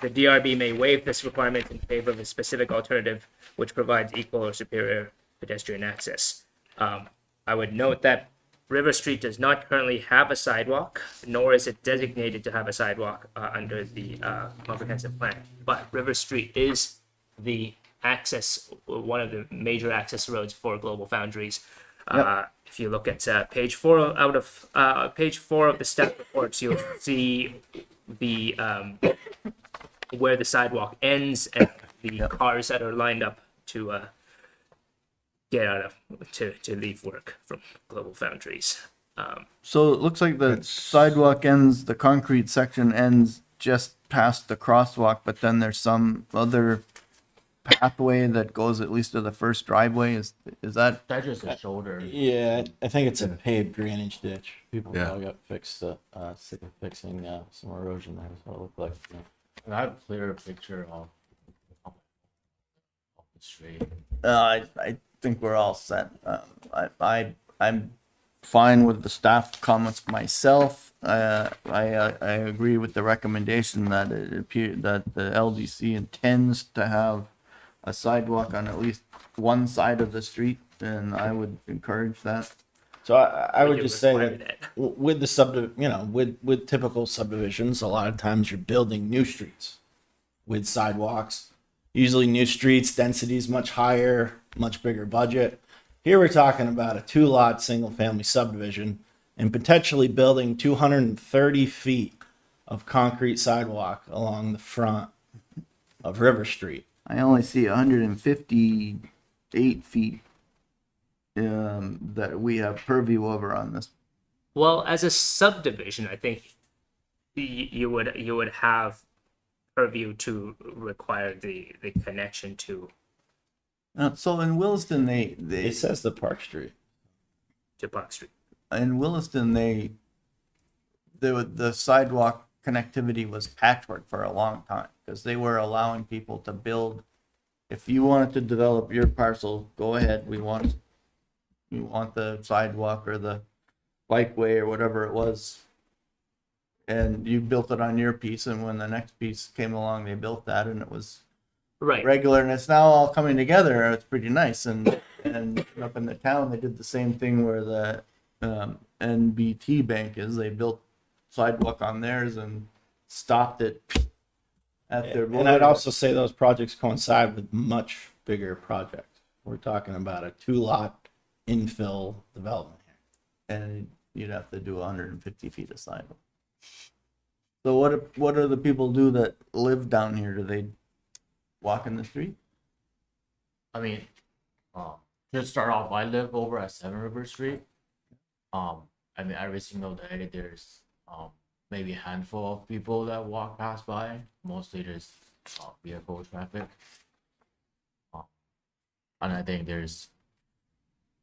the DRB may waive this requirement in favor of a specific alternative which provides equal or superior pedestrian access. I would note that River Street does not currently have a sidewalk, nor is it designated to have a sidewalk under the comprehensive plan. But River Street is the one of the major access roads for Global Foundries. If you look at page 4 of the staff reports, you'll see the where the sidewalk ends and the cars that are lined up to get out of to leave work from Global Foundries. So it looks like the sidewalk ends, the concrete section ends just past the crosswalk, but then there's some other pathway that goes at least to the first driveway. Is that? That's just a shoulder. Yeah, I think it's a paved drainage ditch. People Yeah. probably got fixing some erosion there. That's what it looked like. Yeah. I have a clearer picture of the street. I think we're all set. I'm fine with the staff comments myself. I agree with the recommendation that it appears that the LDC intends to have a sidewalk on at least one side of the street, and I would encourage that. So I would just say that with the with typical subdivisions, a lot of times you're building new streets with sidewalks. Usually new streets, density is much higher, much bigger budget. Here we're talking about a 2-lot single family subdivision and potentially building 230 feet of concrete sidewalk along the front of River Street. I only see 158 feet that we have purview over on this. Well, as a subdivision, I think you would have purview to require the connection to So in Williston, It says the Park Street. Park Street. In Williston, the sidewalk connectivity was patchwork for a long time because they were allowing people to build. If you wanted to develop your parcel, go ahead. We want the sidewalk or the bikeway or whatever it was, and you built it on your piece. And when the next piece came along, they built that, and it was Right. regular. And it's now all coming together. It's pretty nice. And up in the town, they did the same thing where the NBT bank is. They built sidewalk on theirs and stopped it at their. And I'd also say those projects coincide with much bigger projects. We're talking about a 2-lot infill development here. And you'd have to do 150 feet of sidewalk. So what do the people do that live down here? Do they walk in the street? I mean, to start off, I live over at Seven River Street. I mean, every single day there's maybe a handful of people that walk past by. Mostly there's vehicle traffic. And I think there's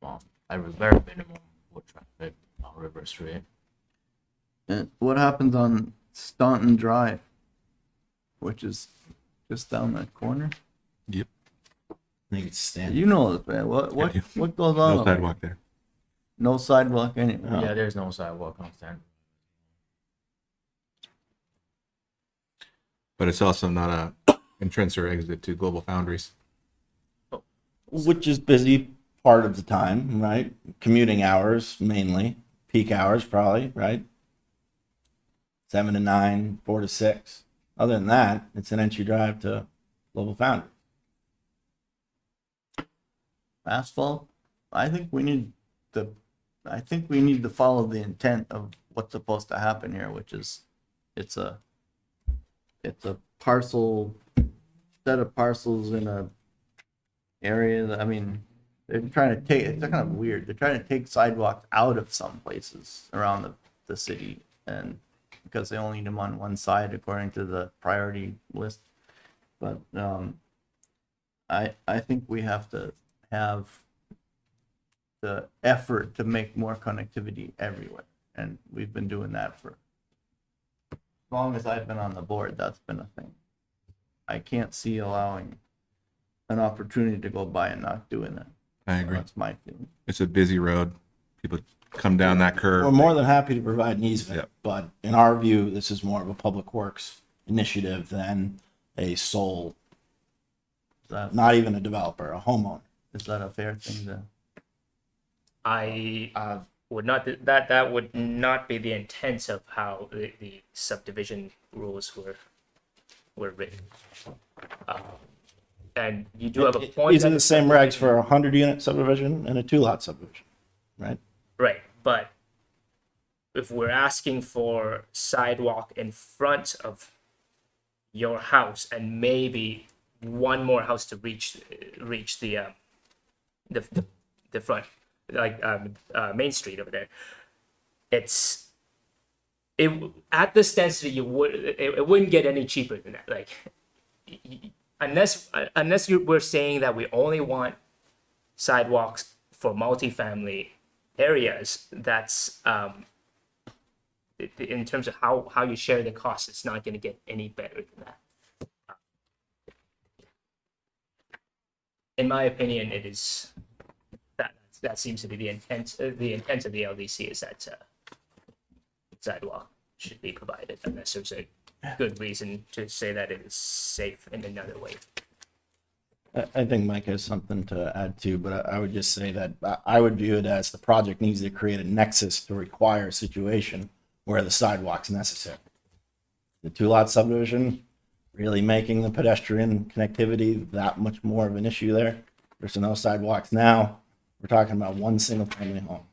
a very minimum foot traffic on River Street. And what happens on Staunton Drive, which is just down that corner? Yep. I think it's standard. You know this, man. What goes on? No over there? sidewalk there. No sidewalk anywhere. Yeah, there's no sidewalk on Stand. But it's also not a entrance or exit to Global Foundries. Which is busy part of the time, right? Commuting hours mainly, peak hours probably, right? 7 to 9, 4 to 6. Other than that, it's an entry drive to Global Foundry. Asphalt. I think we need to follow the intent of what's supposed to happen here, which is it's a parcel, set of parcels in a area that, I mean, they're kind of weird. They're trying to take sidewalks out of some places around the city, and because they only need them on one side according to the priority list. But I think we have to have the effort to make more connectivity everywhere, and we've been doing that for as long as I've been on the board. That's been a thing. I can't see allowing an opportunity to go by and not doing that. I agree. That's my feeling. It's a busy road. People come down that curve. We're more than happy to provide an easement, Yep. but in our view, this is more of a public works initiative than a sole, not even a developer, a homeowner. Is that a fair thing to? I would not, that would not be the intent of how the subdivision rules were written. And you do have a point. These are the same regs for a 100-unit subdivision and a 2-lot subdivision, right? Right, but if we're asking for sidewalk in front of your house and maybe one more house to reach the front, like Main Street over there, at this density it wouldn't get any cheaper than that. Like unless we're saying that we only want sidewalks for multifamily areas, that's in terms of how you share the cost, it's not going to get any better than that. In my opinion, it is that seems to be the intent. The intent of the LDC is that sidewalk should be provided unless there's a good reason to say that it is safe in another way. I think Mike has something to add too, but I would just say that I would view it as the project needs to create a nexus to require a situation where the sidewalk's necessary. The 2-lot subdivision really making the pedestrian connectivity that much more of an issue there. There's no sidewalks now. We're talking about one single family home.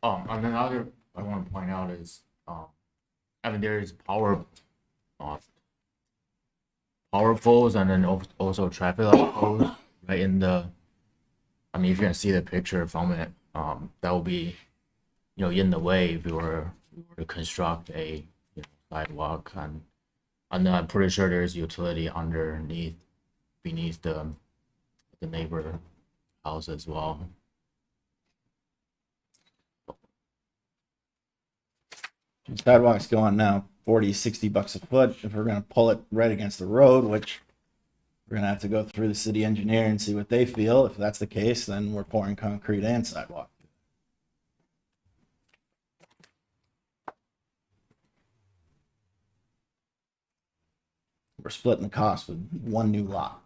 And another I want to point out is, I mean, there's power poles and then also traffic light poles right in the. I mean, if you can see the picture from it, that will be, in the way if we were to construct a sidewalk, and I'm pretty sure there's utility beneath the neighbor house as well. Sidewalks go on now $40-$60 a foot. If we're going to pull it right against the road, which we're going to have to go through the city engineer and see what they feel. If that's the case, then we're pouring concrete and sidewalk. We're splitting the cost with one new lot.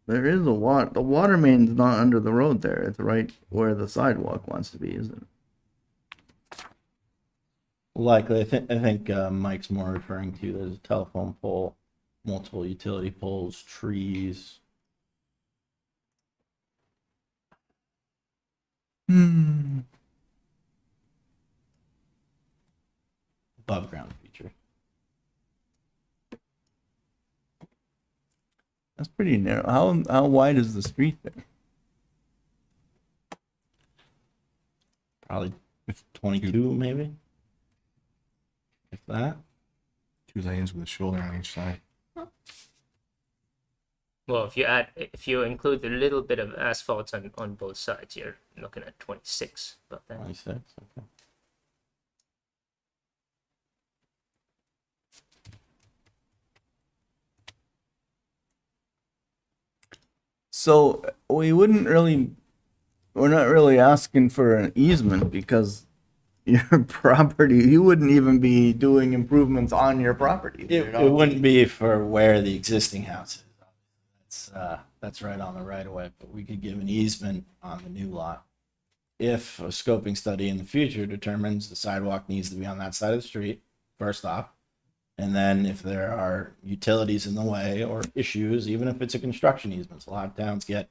There is the water main's not under the road there. It's right where the sidewalk wants to be, isn't it? Likely, I think Mike's more referring to there's a telephone pole, multiple utility poles, trees. Above ground feature. That's pretty narrow. How wide is the street there? Probably 22 maybe. If that. 2 lanes with a shoulder on each side. Well, if you include the little bit of asphalt on both sides, you're looking at 26. About that. 26. Okay. So we're not really asking for an easement because your property, you wouldn't even be doing improvements on your property. It wouldn't be for where the existing house is. That's right on the right of way, but we could give an easement on the new lot. If a scoping study in the future determines the sidewalk needs to be on that side of the street, first off, and then if there are utilities in the way or issues, even if it's a construction easement, a lot of towns get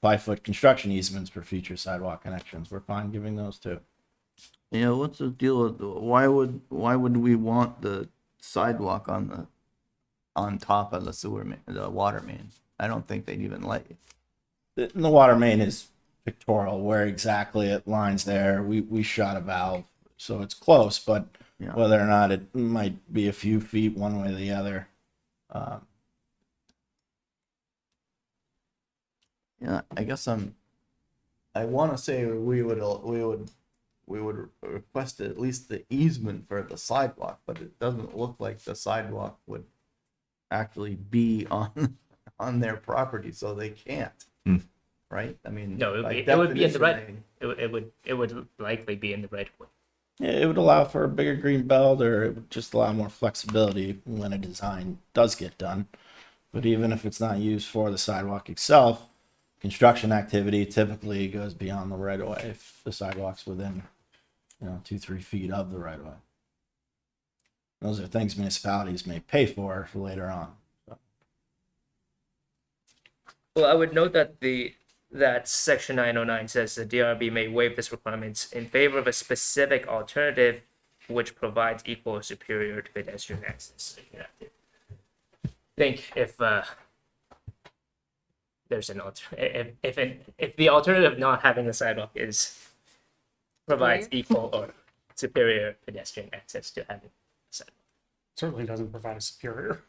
5-foot construction easements for future sidewalk connections. We're fine giving those too. Yeah, what's the deal with why would we want the sidewalk on top of the water main? I don't think they'd even let you. The water main is pictorial where exactly it lines there. We shot a valve, so it's close, but Yeah. whether or not it might be a few feet one way or the other. Yeah, I guess I want to say we would request at least the easement for the sidewalk, but it doesn't look like the sidewalk would actually be on their property, so they can't. Right? I mean, No, by it would be in the definition, right. It would likely be in the right of way. Yeah, it would allow for a bigger green belt, or it would just allow more flexibility when a design does get done. But even if it's not used for the sidewalk itself, construction activity typically goes beyond the right of way if the sidewalk's within, 2-3 feet of the right of way. Those are things municipalities may pay for later on. Well, I would note that section 909 says the DRB may waive this requirements in favor of a specific alternative which provides equal or superior to pedestrian access. So you have to think if there's an if the alternative of not having the sidewalk provides equal or superior pedestrian access to having a sidewalk. Certainly doesn't provide a superior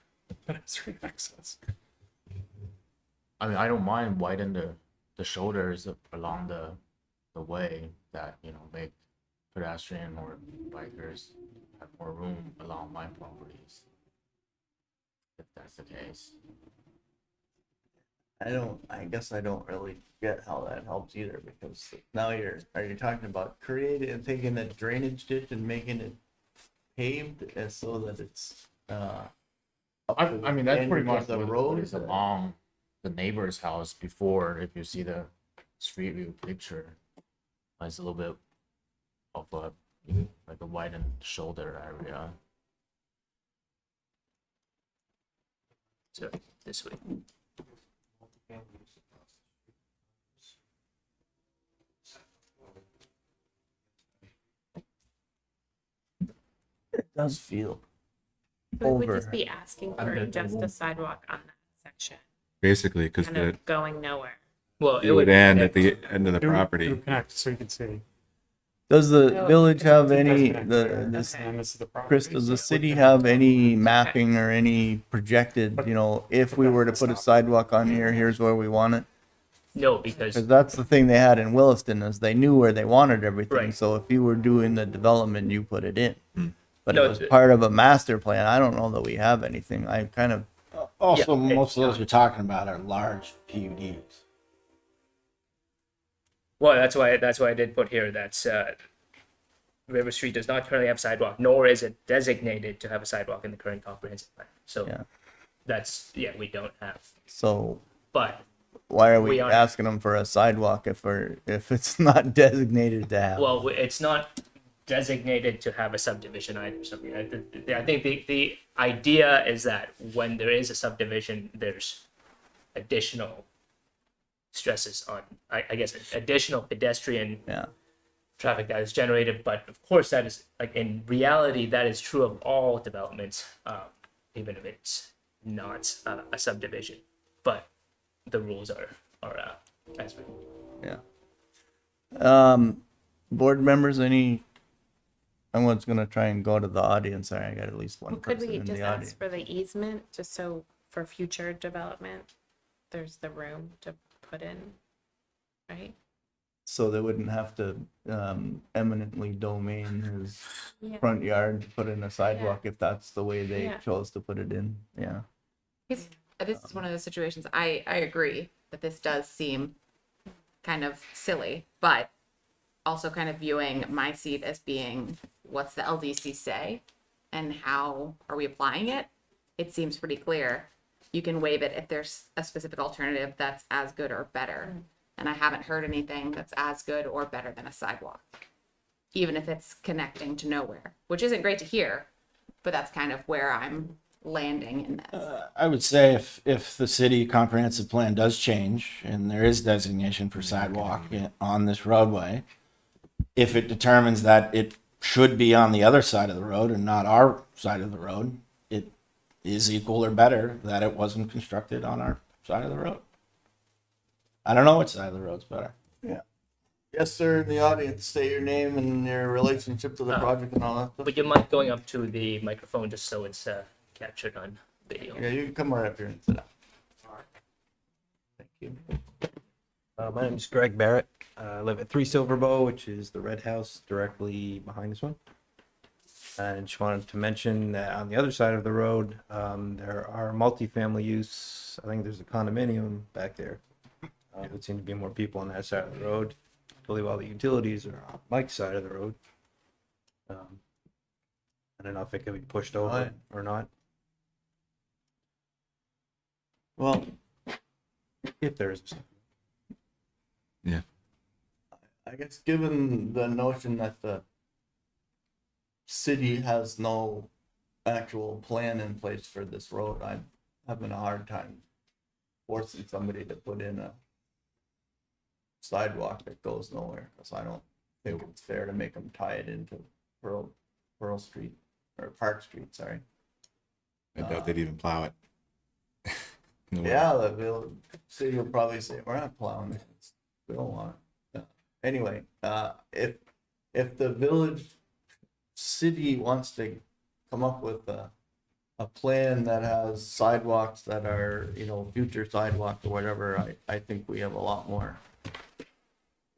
pedestrian access. I mean, I don't mind widening the shoulders along the way that, make pedestrian or bikers have more room along my properties. If that's the case. I guess I don't really get how that helps either, because now are you talking about taking a drainage ditch and making it paved so that it's I mean, that's pretty much the what road is along the neighbor's house before. If you see the street view picture, it's a little bit of like a widened shoulder area. So this way. It does feel We would over. just be asking for just a sidewalk on that section, Basically, because kind of going nowhere. Well, it would end at the end of the It property. would connect so you can see. Does the No, village have It does any connect there, this and this is the property, Chris, does so the it city would have connect. any mapping or any projected, if we were to put a sidewalk on here, here's where we want it? no, because Because that's the thing they had in Williston, is they knew where they wanted everything. Right. So if you were doing the development, you put it in. But No, it was part of a master plan. I don't know that we have anything. I kind of, Also, Yeah, most of those you're talking about are large PUDs. well, that's why I did put here that River Street does not currently have sidewalk, nor is it designated to have a sidewalk in the current comprehensive plan. So Yeah. we don't have. so But why are We we are- asking them for a sidewalk if it's not designated to have? well, it's not designated to have a subdivision item. Something. I think the idea is that when there is a subdivision, there's additional stresses on, I guess, additional pedestrian Yeah. traffic that is generated. But of course, that is like in reality, that is true of all developments, even if it's not a subdivision. But the rules are as written. Yeah. Board members, someone's gonna try and go to the audience. Sorry, I got at least one Well, could person we in just the audience. ask for the easement, just so for future development, there's the room to put in, right? So they wouldn't have to eminently domain his Yeah. front yard to put in a sidewalk if that's the way they Yeah. chose to put it in. Yeah. This is one of those situations, I agree that this does seem kind of silly, but also kind of viewing my seat as being, what's the LDC say? And how are we applying it? It seems pretty clear. You can waive it if there's a specific alternative that's as good or better. And I haven't heard anything that's as good or better than a sidewalk, even if it's connecting to nowhere, which isn't great to hear, but that's kind of where I'm landing in this. I would say if the city comprehensive plan does change and there is designation for sidewalk on this roadway, if it determines that it should be on the other side of the road and not our side of the road, it is equal or better that it wasn't constructed on our side of the road. I don't know which side of the road's better. Yeah. Yes, sir. In the audience, say your name and your relationship to the project and all that stuff. But you mind going up to the microphone just so it's captured on video. Yeah, you can come right up here and sit down. Thank you. My name is Greg Barrett. I live at 3 Silverbow, which is the red house directly behind this one. And just wanted to mention that on the other side of the road, there are multifamily use. I think there's a condominium back there. There seem to be more people on that side of the road. I believe all the utilities are on Mike's side of the road. I don't know if it can be pushed over or not. Well, If there is. Yeah. I guess given the notion that the city has no actual plan in place for this road, I'm having a hard time forcing somebody to put in a sidewalk that goes nowhere, because I don't think it's fair to make them tie it into Pearl Street, or Park Street, sorry. I doubt they'd even plow it. No way. Yeah, the city will probably say, we're not plowing it, we don't want it. Anyway, if the village city wants to come up with a plan that has sidewalks that are, future sidewalks or whatever, I think we have a lot more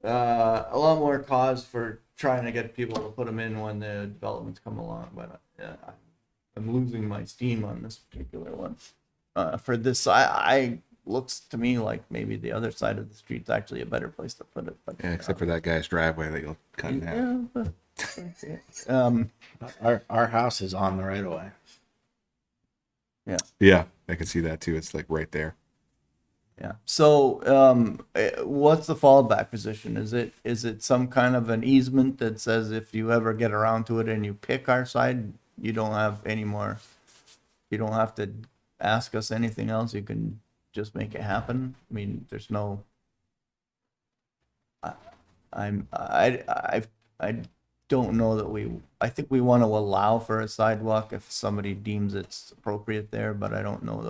cause for trying to get people to put them in when the developments come along, but I'm losing my steam on this particular one. For this, I looks to me like maybe the other side of the street's actually a better place to put it. But, Yeah, except for that guy's driveway that you'll cut in half. Our house is on the right of way. Yeah, I can see that too. It's like right there. Yeah. So, what's the fallback position? Is it some kind of an easement that says if you ever get around to it and you pick our side, you don't have any more, you don't have to ask us anything else. You can just make it happen. I mean, there's no. I don't know that I think we want to allow for a sidewalk if somebody deems it's appropriate there, but I don't know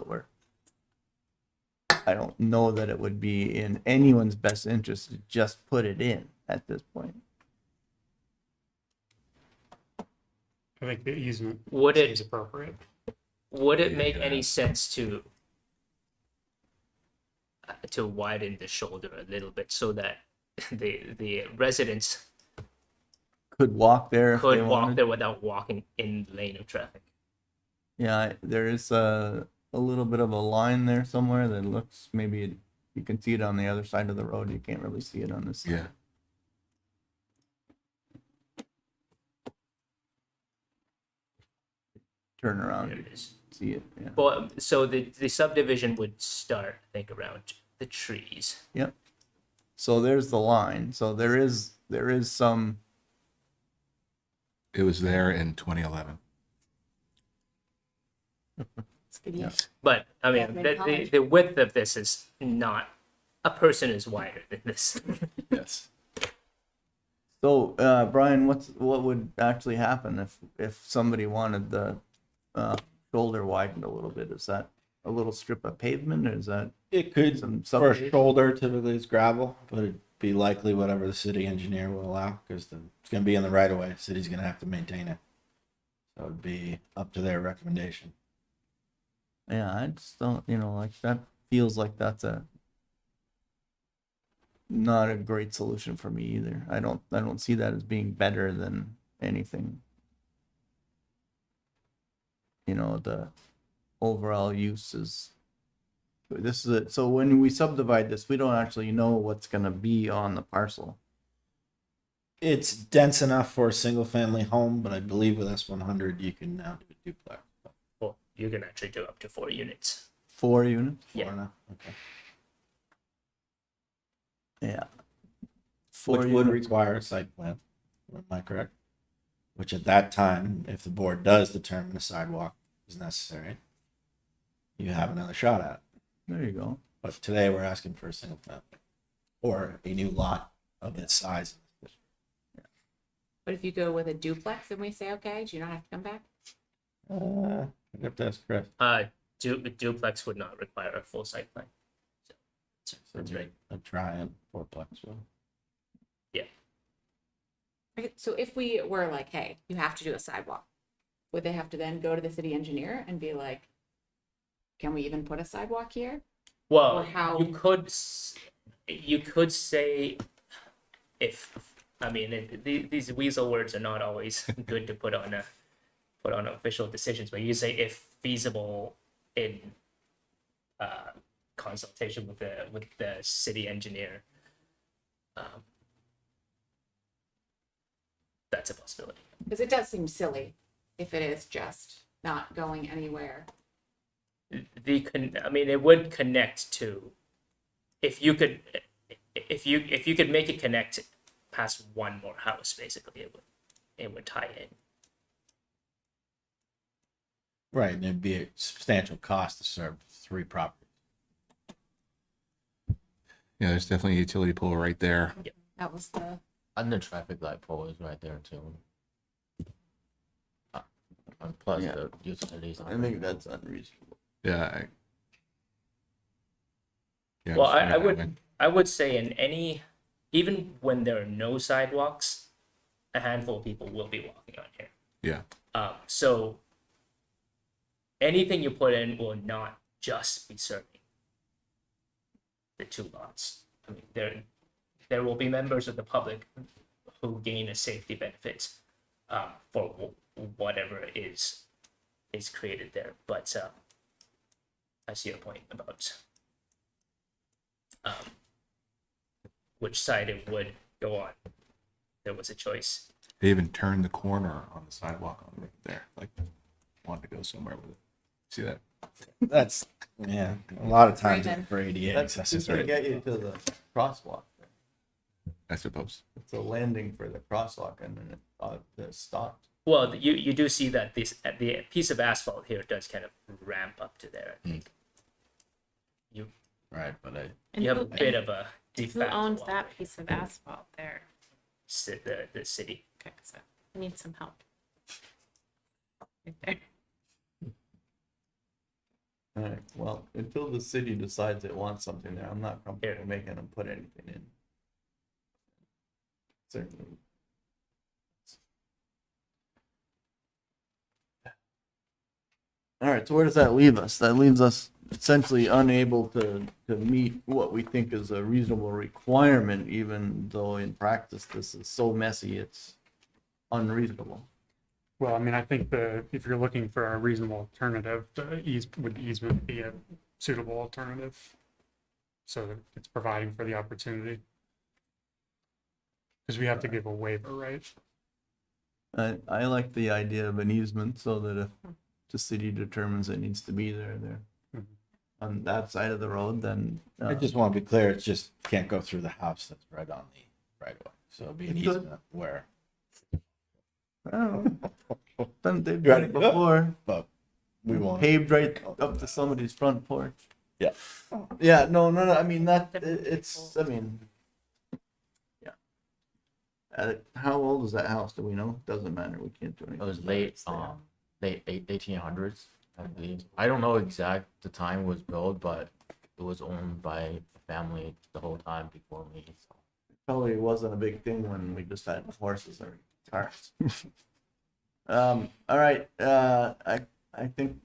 that it would be in anyone's best interest to just put it in at this point. I think the easement Would is it appropriate. would it make any sense to widen the shoulder a little bit so that the residents Could walk there if they could walk wanted. there without walking in the lane of traffic? Yeah, there is a little bit of a line there somewhere that looks, maybe you can see it on the other side of the road. You can't really see it on this side. Yeah. Turn around, There you it can is. see it. Yeah. Well, so the subdivision would start, I think, around the trees. Yep. So there's the line. So there is some. It was there in 2011. It's good Yeah. use. But I Yeah, mean, maybe college. the width of this is not a person is wider than this. Yes. So, Brian, what would actually happen if somebody wanted the shoulder widened a little bit? Is that a little strip of pavement, or is that It could, some for a subdivision? shoulder, typically it's gravel, but it'd be likely whatever the city engineer will allow, because it's gonna be in the right of way, city's gonna have to maintain it. So it'd be up to their recommendation. Yeah, I just don't, like that feels like that's not a great solution for me either. I don't see that as being better than anything. The overall use is, this is it. So when we subdivide this, we don't actually know what's gonna be on the parcel. It's dense enough for a single family home, but I believe with S100, you can now do a duplex. Well, you can actually do up to 4 units. 4 units? Yeah. Four now? Okay. Yeah. Which 4 would units. require a site plan, am I correct? Which at that time, if the board does determine a sidewalk is necessary, you have another shot at it. There you go. But today we're asking for a single family or a new lot of its size. But if you go with a duplex and we say, okay, do you not have to come back? I have to ask Chris. Duplex would not require a full site plan. So that's right. A try and fourplex. Well, Yeah. Okay, so if we were like, hey, you have to do a sidewalk, would they have to then go to the city engineer and be like, can we even put a sidewalk here? Well, Or how- you could say, if I mean these weasel words are not always good to put on official decisions, but you say if feasible in consultation with the city engineer, that's a possibility. Because it does seem silly if it is just not going anywhere. I mean, it would connect to, if you could make it connect past one more house, basically, it would tie in. right, and it'd be a substantial cost to serve 3 properties. Yeah, there's definitely a utility pole right there. That was the, And the traffic light pole is right there too. And plus Yeah. the utilities. I think that's unreasonable. Yeah. Yeah. Well, I'm just I wondering how I would say even when there are no sidewalks, a handful of people will be walking on here. Yeah. So anything you put in will not just be serving the 2 lots. I mean, there will be members of the public who gain a safety benefit for whatever is created there. But I see your point about which side it would go on. There was a choice. They even turned the corner on the sidewalk on the right there, like wanted to go somewhere with it. See that? That's, yeah, a lot of times Right then. for ADA That's just to accessibility. get you to the crosswalk. I suppose. It's a landing for the crosswalk, and then it stopped. Well, you do see that the piece of asphalt here does kind of ramp up to there. I think Right, but And you have who- a bit and of a de Who facto owns walkway. that piece of asphalt there? The city. Okay, so I need some help. Right there. All right. Well, until the city decides it wants something there, I'm not comfortable making them put anything in. Certainly. All right. So where does that leave us? That leaves us essentially unable to meet what we think is a reasonable requirement, even though in practice this is so messy it's unreasonable. Well, I mean, I think if you're looking for a reasonable alternative, would easement be a suitable alternative? So that it's providing for the opportunity. Because we have to give a waiver, right? I like the idea of an easement so that if the city determines it needs to be there, Mhm. on that side of the road, then. I just want to be clear, it's just can't go through the house that's right on the right of way. So it'll be an It could. easement where, I don't know. They've You're done it before. but we won't. Paved right up to somebody's front porch. Yeah. Yeah, no, I mean, it's, I mean, yeah. How old is that house? Do we know? Doesn't matter. We can't do It anything. was about it. It's there. late 1800s, I believe. I don't know exact the time it was built, but it was owned by a family the whole time before me. So. Probably wasn't a big thing when we just had horses or cars. All right, I think,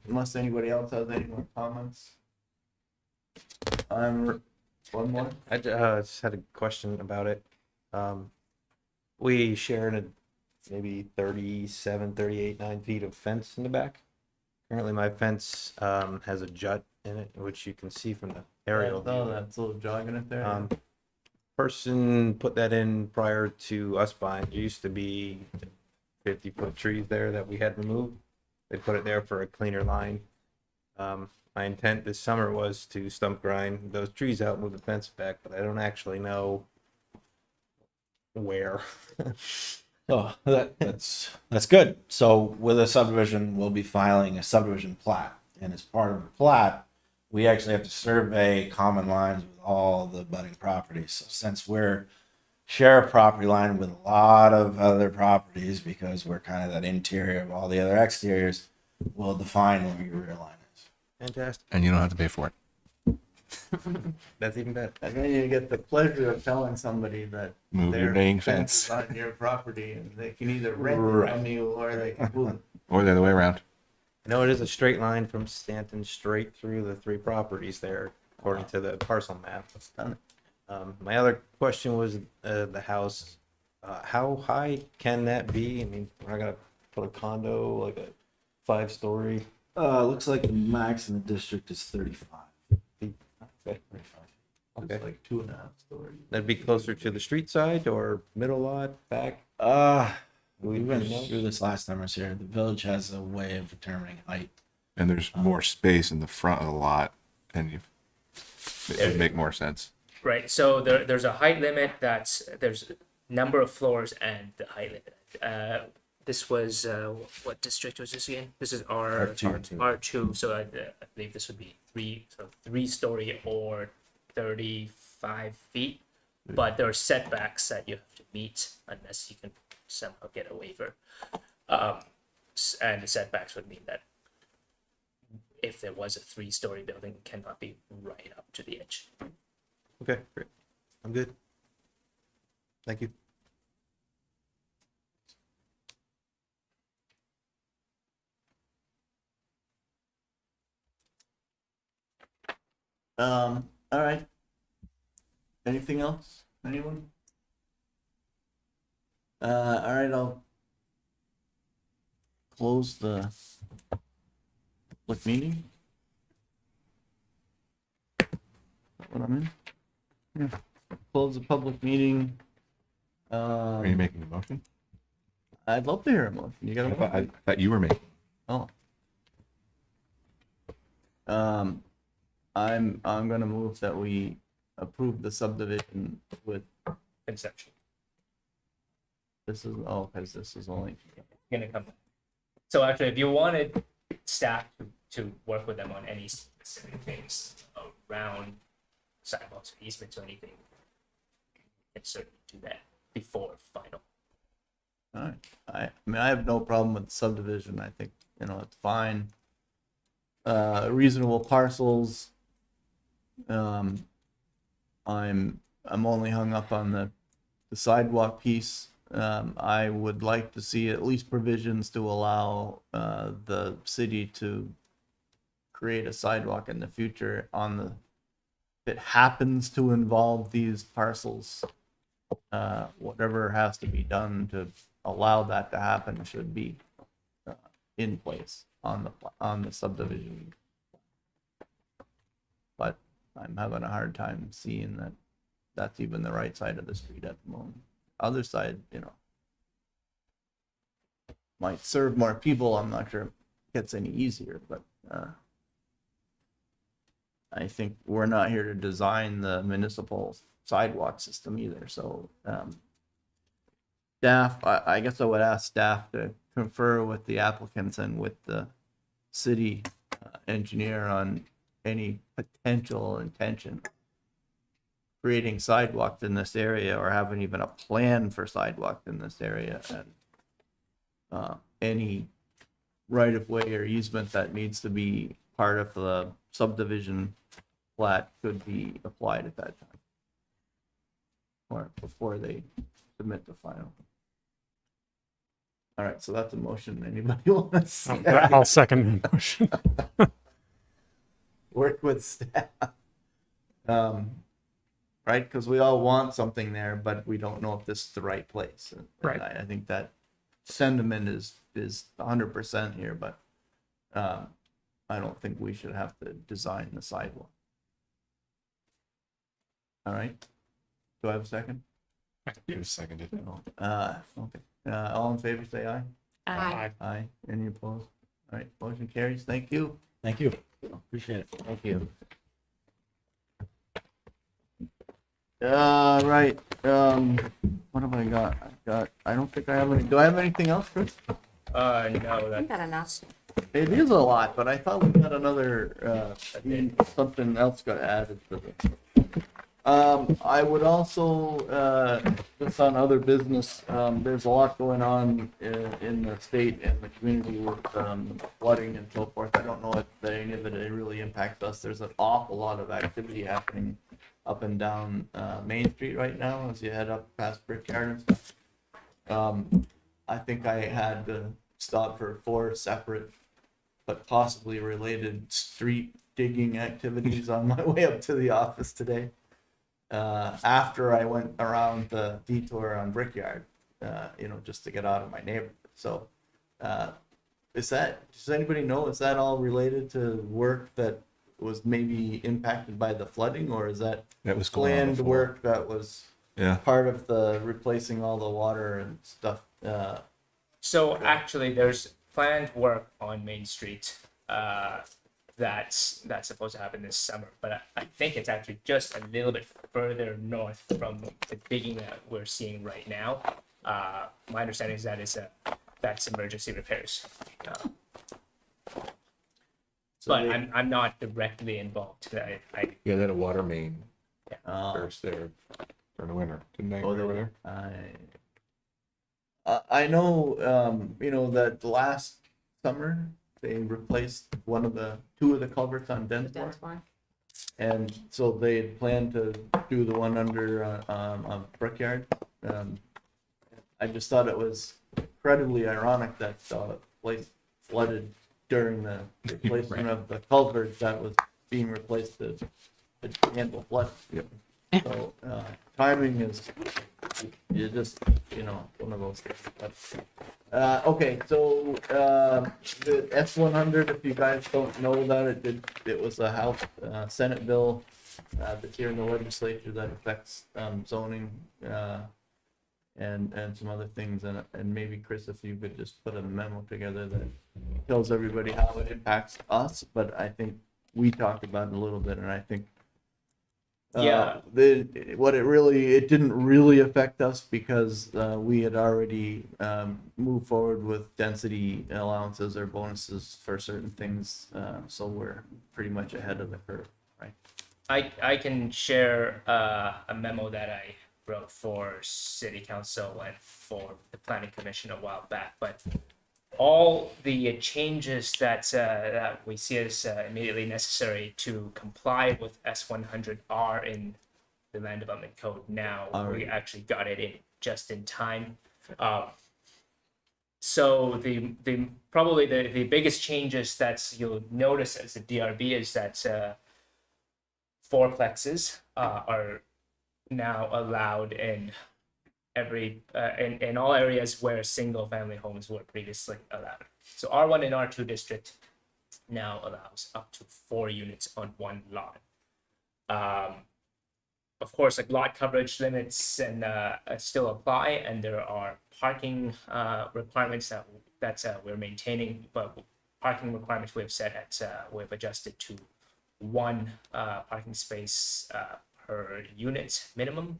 unless anybody else has any more comments. One more? I just had a question about it. We shared maybe 37, 38, 9 feet of fence in the back. Currently, my fence has a jut in it, which you can see from the aerial Oh, view. that's a little jogging it there. Person put that in prior to us buying. There used to be 50-foot trees there that we had removed. They put it there for a cleaner line. My intent this summer was to stump grind those trees out, move the fence back, but I don't actually know where. Oh, that's good. So with a subdivision, we'll be filing a subdivision plat. And as part of the plat, we actually have to survey common lines with all the budding properties. So since we're share a property line with a lot of other properties, because we're kind of that interior of all the other exteriors, we'll define where your rear line is. Fantastic. And you don't have to pay for it. That's even better. And then you get the pleasure of telling somebody that Move your their dang fence is fence. on your property, and they can either rent it Right. from you or they can move it. Or the other way around. I know it is a straight line from Stanton straight through the 3 properties there, according to the parcel map. Done. My other question was the house. How high can that be? I mean, we're not gonna put a condo like a 5-story. Looks like the max in the district is 35 feet. Okay. 35. Okay. It's like 2.5 stories. That'd be closer to the street side or middle lot back. We went through this last time I was here. The village has a way of determining height. And there's more space in the front of the lot, and it'd make more sense. Right, so there's a height limit there's number of floors and the height limit. This was, what district was this again? This is R2. R2, so I believe this would be 3-story or 35 feet. But there are setbacks that you have to meet unless you can somehow get a waiver. And the setbacks would mean that if there was a 3-story building, it cannot be right up to the edge. Okay, great. I'm good. Thank you. All right. Anything else? Anyone? All right, I'll close the public meeting. Is that what I'm in? Yeah. Close the public meeting. Are you making a motion? I'd love to hear a motion. You got a I motion? thought you were making. Oh. I'm gonna move that we approve the subdivision with Conception. because this is only. Gonna come back. So actually, if you wanted staff to work with them on any specific things around sidewalks, easements, or anything, you can certainly do that before final. All right. I mean, I have no problem with subdivision. I think, it's fine. Reasonable parcels. I'm only hung up on the sidewalk piece. I would like to see at least provisions to allow the city to create a sidewalk in the future if it happens to involve these parcels. Whatever has to be done to allow that to happen should be in place on the subdivision. But I'm having a hard time seeing that that's even the right side of the street at the moment. Other side, might serve more people. I'm not sure it gets any easier, but I think we're not here to design the municipal sidewalk system either. So staff, I guess I would ask staff to confer with the applicants and with the city engineer on any potential intention of creating sidewalks in this area or having even a plan for sidewalks in this area, and any right of way or easement that needs to be part of the subdivision plat could be applied at that time, or before they submit the final. All right, so that's a motion. Anybody want to see that? I'll second the motion. Work with staff. Right, because we all want something there, but we don't know if this is the right place. And Right. I think that sentiment is 100% here, but I don't think we should have to design the sidewalk. All right. Do I have a second? You seconded. Okay. All in favor, say aye. Aye. Aye. Any opposed? All right, motion carries. Thank you. Thank you. Appreciate it. Thank you. Right. What have I got? I don't think I have any. Do I have anything else, Chris? No, I think that enough. It is a lot, but I thought we got another, something else got added to this. I would also, just on other business, there's a lot going on in the state and the community with flooding and so forth. I don't know if any of it really impacts us. There's an awful lot of activity happening up and down Main Street right now as you head up past Brickyard and stuff. I think I had to stop for 4 separate but possibly related street digging activities on my way up to the office today. After I went around the detour on Brickyard, just to get out of my neighborhood. So, does anybody know, is that all related to work that was maybe impacted by the flooding, or is that was going on planned before. work that was part of the replacing all the water and stuff? So actually, there's planned work on Main Street that's supposed to happen this summer, but I think it's actually just a little bit further north from the digging that we're seeing right now. My understanding is that's emergency repairs. But I'm not directly involved. Yeah, they had a water main Oh. burst there during the winter, didn't they? Oh, over there? I know, that last summer they replaced two of the culverts on Densmore, and so they had planned to do the one under on Brickyard. I just thought it was incredibly ironic that the place flooded during the replacement of the culvert that was being replaced to handle flood. Yep. So timing is just one of those things. But, okay, so the S100, if you guys don't know that, it was a House Senate bill that's here in the legislature that affects zoning and some other things, and maybe Chris, if you could just put a memo together that tells everybody how it impacts us. But I think we talked about it a little bit, and I think it didn't really affect us because we had already moved forward with density allowances or bonuses for certain things, so we're pretty much ahead of the curve, right? I can share a memo that I wrote for City Council and for the Planning Commission a while back, but all the changes that we see as immediately necessary to comply with S100 are in the Land Development Code now. We actually got it in just in time. So the probably the biggest changes that you'll notice as the DRB is that fourplexes are now allowed in in all areas where single family homes were previously allowed. So R1 and R2 district now allows up to 4 units on one lot. Of course, like lot coverage limits and still apply, and there are parking requirements that we're maintaining, but parking requirements we've set we've adjusted to 1 parking space per unit minimum.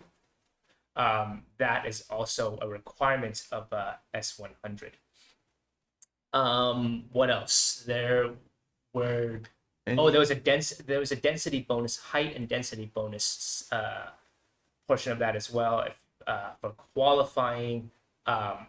That is also a requirement of S100. What else? There were Oh, there was a density bonus, height and density bonus portion of that as well. If for qualifying, I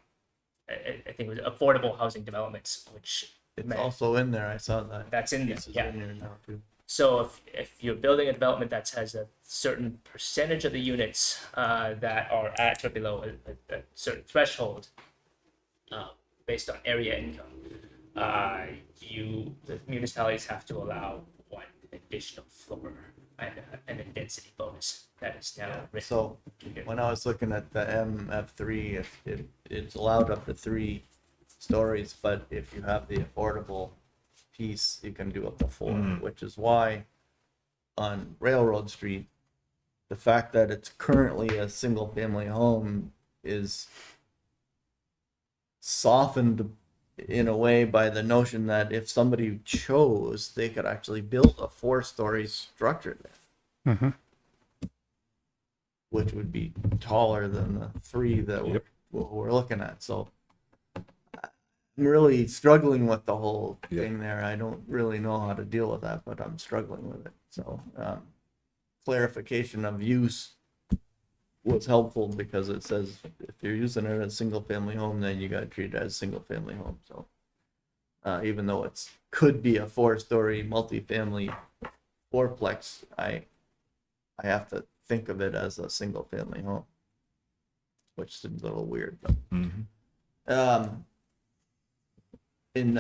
think it was affordable housing developments, which It's meant also in there. I saw that. that's in there. Piece is Yeah. in there now too. So if you're building a development that has a certain percentage of the units that are at or below a certain threshold, based on area income, the municipalities have to allow one additional floor and a density bonus that is now written. So when I was looking at the MF3, if it's allowed up to 3 stories, but if you have the affordable piece, you can do up to 4, which is why on Railroad Street, the fact that it's currently a single family home is softened in a way by the notion that if somebody chose, they could actually build a 4-story structure there, which would be taller than the 3 that we're looking at. So I'm really struggling with the whole thing there. I don't really know how to deal with that, but I'm struggling with it. So clarification of use was helpful because it says if you're using it as a single family home, then you got to treat it as a single family home. So even though it's could be a 4-story multifamily fourplex, I have to think of it as a single family home, which seems a little weird. But in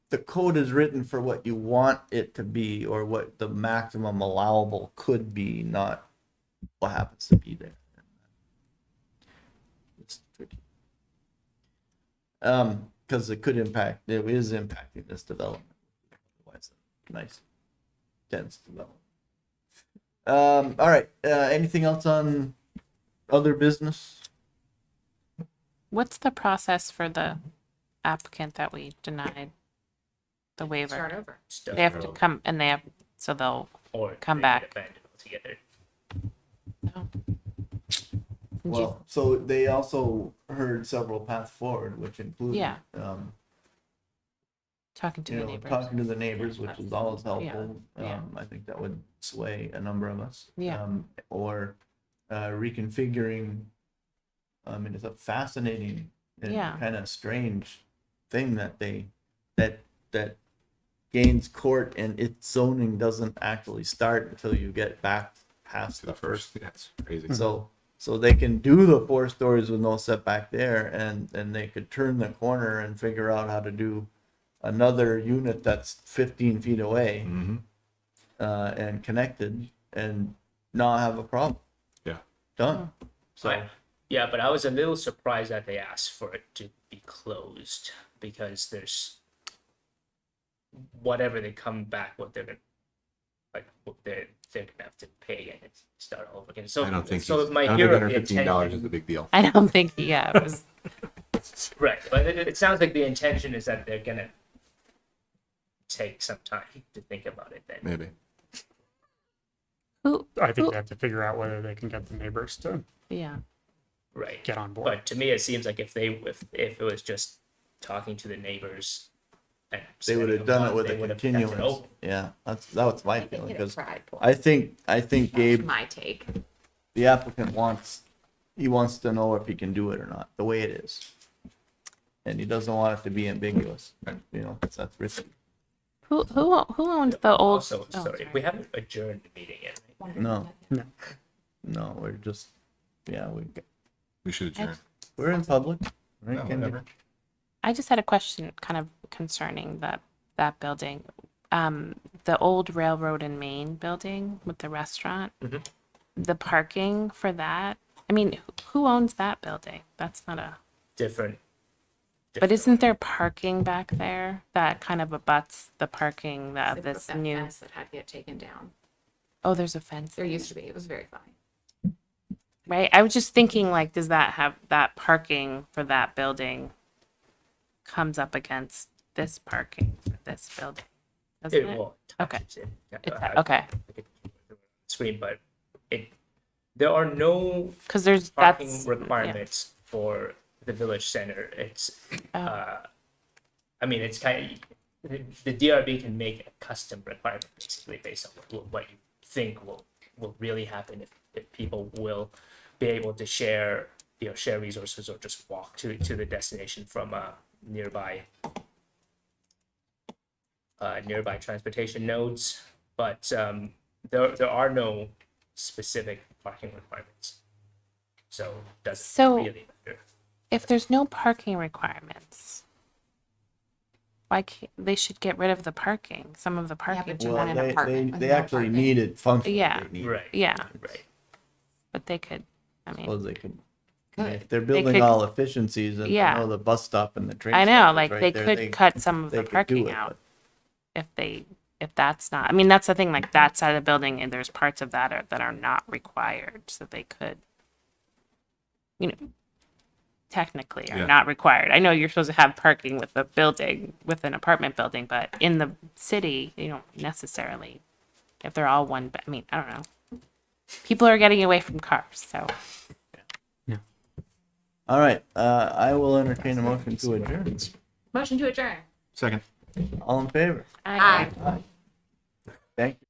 the code is written for what you want it to be or what the maximum allowable could be, not what happens to be there. It's tricky. Because it is impacting this development. Otherwise, a nice, dense development. All right. Anything else on other business? What's the process for the applicant that we denied the waiver? Start over. They have to come and so they'll come back. Together. Oh. Well, so they also heard several paths forward, which included talking to the neighbors. talking to the neighbors, which is always helpful. Yeah. I think that would sway a number of us. Yeah. Or reconfiguring. I mean, it's a fascinating and kind of strange thing that that Gaines Court and its zoning doesn't actually start until you get back past the first. That's crazy. So they can do the 4 stories with no setback there, and they could turn the corner and figure out how to do another unit that's 15 feet away and connected and not have a problem. Yeah. Done. So Yeah, but I was a little surprised that they asked for it to be closed because there's whatever they come back with, they're gonna have to pay and start all over again. So I don't think so. he's- My I don't hero think of the $115 intention, is a big deal. I don't think, it was. right? But it sounds like the intention is that they're gonna take some time to think about it. Then Maybe. I think they have to figure out whether they can get the neighbors to right get on board. But to me, it seems like if it was just talking to the neighbors, and they would have done it with a continuance. Yeah, that was my feeling because I think Gabe, My take. the applicant wants to know if he can do it or not, the way it is, and he doesn't want it to be ambiguous. You know, that's risky. Who owns the old? Also, sorry, we haven't adjourned the meeting yet. Right? No, we're just We should adjourn. we're in public. Right, No, Kendi? whatever. I just had a question kind of concerning that building. The old Railroad and Main building with the restaurant, the parking for that. I mean, who owns that building? That's not a Different. But isn't there parking back there that kind of abuts the parking They that put this that new? fence that had to get taken down. Oh, there's a fence. There used to be. It was very fine. Right. I was just thinking, like, does that have that parking for that building comes up against this parking for this building? Doesn't it? Well, Okay. It's Okay. Screen, but there are no Because there's parking that's requirements for the village center. It's I mean, it's kind of the DRB can make a custom requirement basically based on what you think will really happen if people will be able to share resources or just walk to the destination from nearby transportation nodes. But there are no specific parking requirements, so it doesn't So- really matter. If there's no parking requirements, why can't, they should get rid of the parking, some of the parking. but you Well, want an apartment with they no actually parking. need it functionally. Yeah. They need it. Right. Yeah, Right. but they could, I mean, Suppose they could. I mean, Good. if they're building could- all efficiencies and Yeah. I know the bus stop and the train. I know, stop is like right they there, could cut some of they the could do parking it, out if that's not, I mean, that's the thing, like that side of the building, and there's parts of that are not required, so they could, technically are Yeah. not required. I know you're supposed to have parking with a building, with an apartment building, but in the city, you don't necessarily, if they're all one, I mean, I don't know. People are getting away from cars, so. All right, I will entertain a motion to adjourn. Motion to adjourn. Second. All in favor? I Thank you.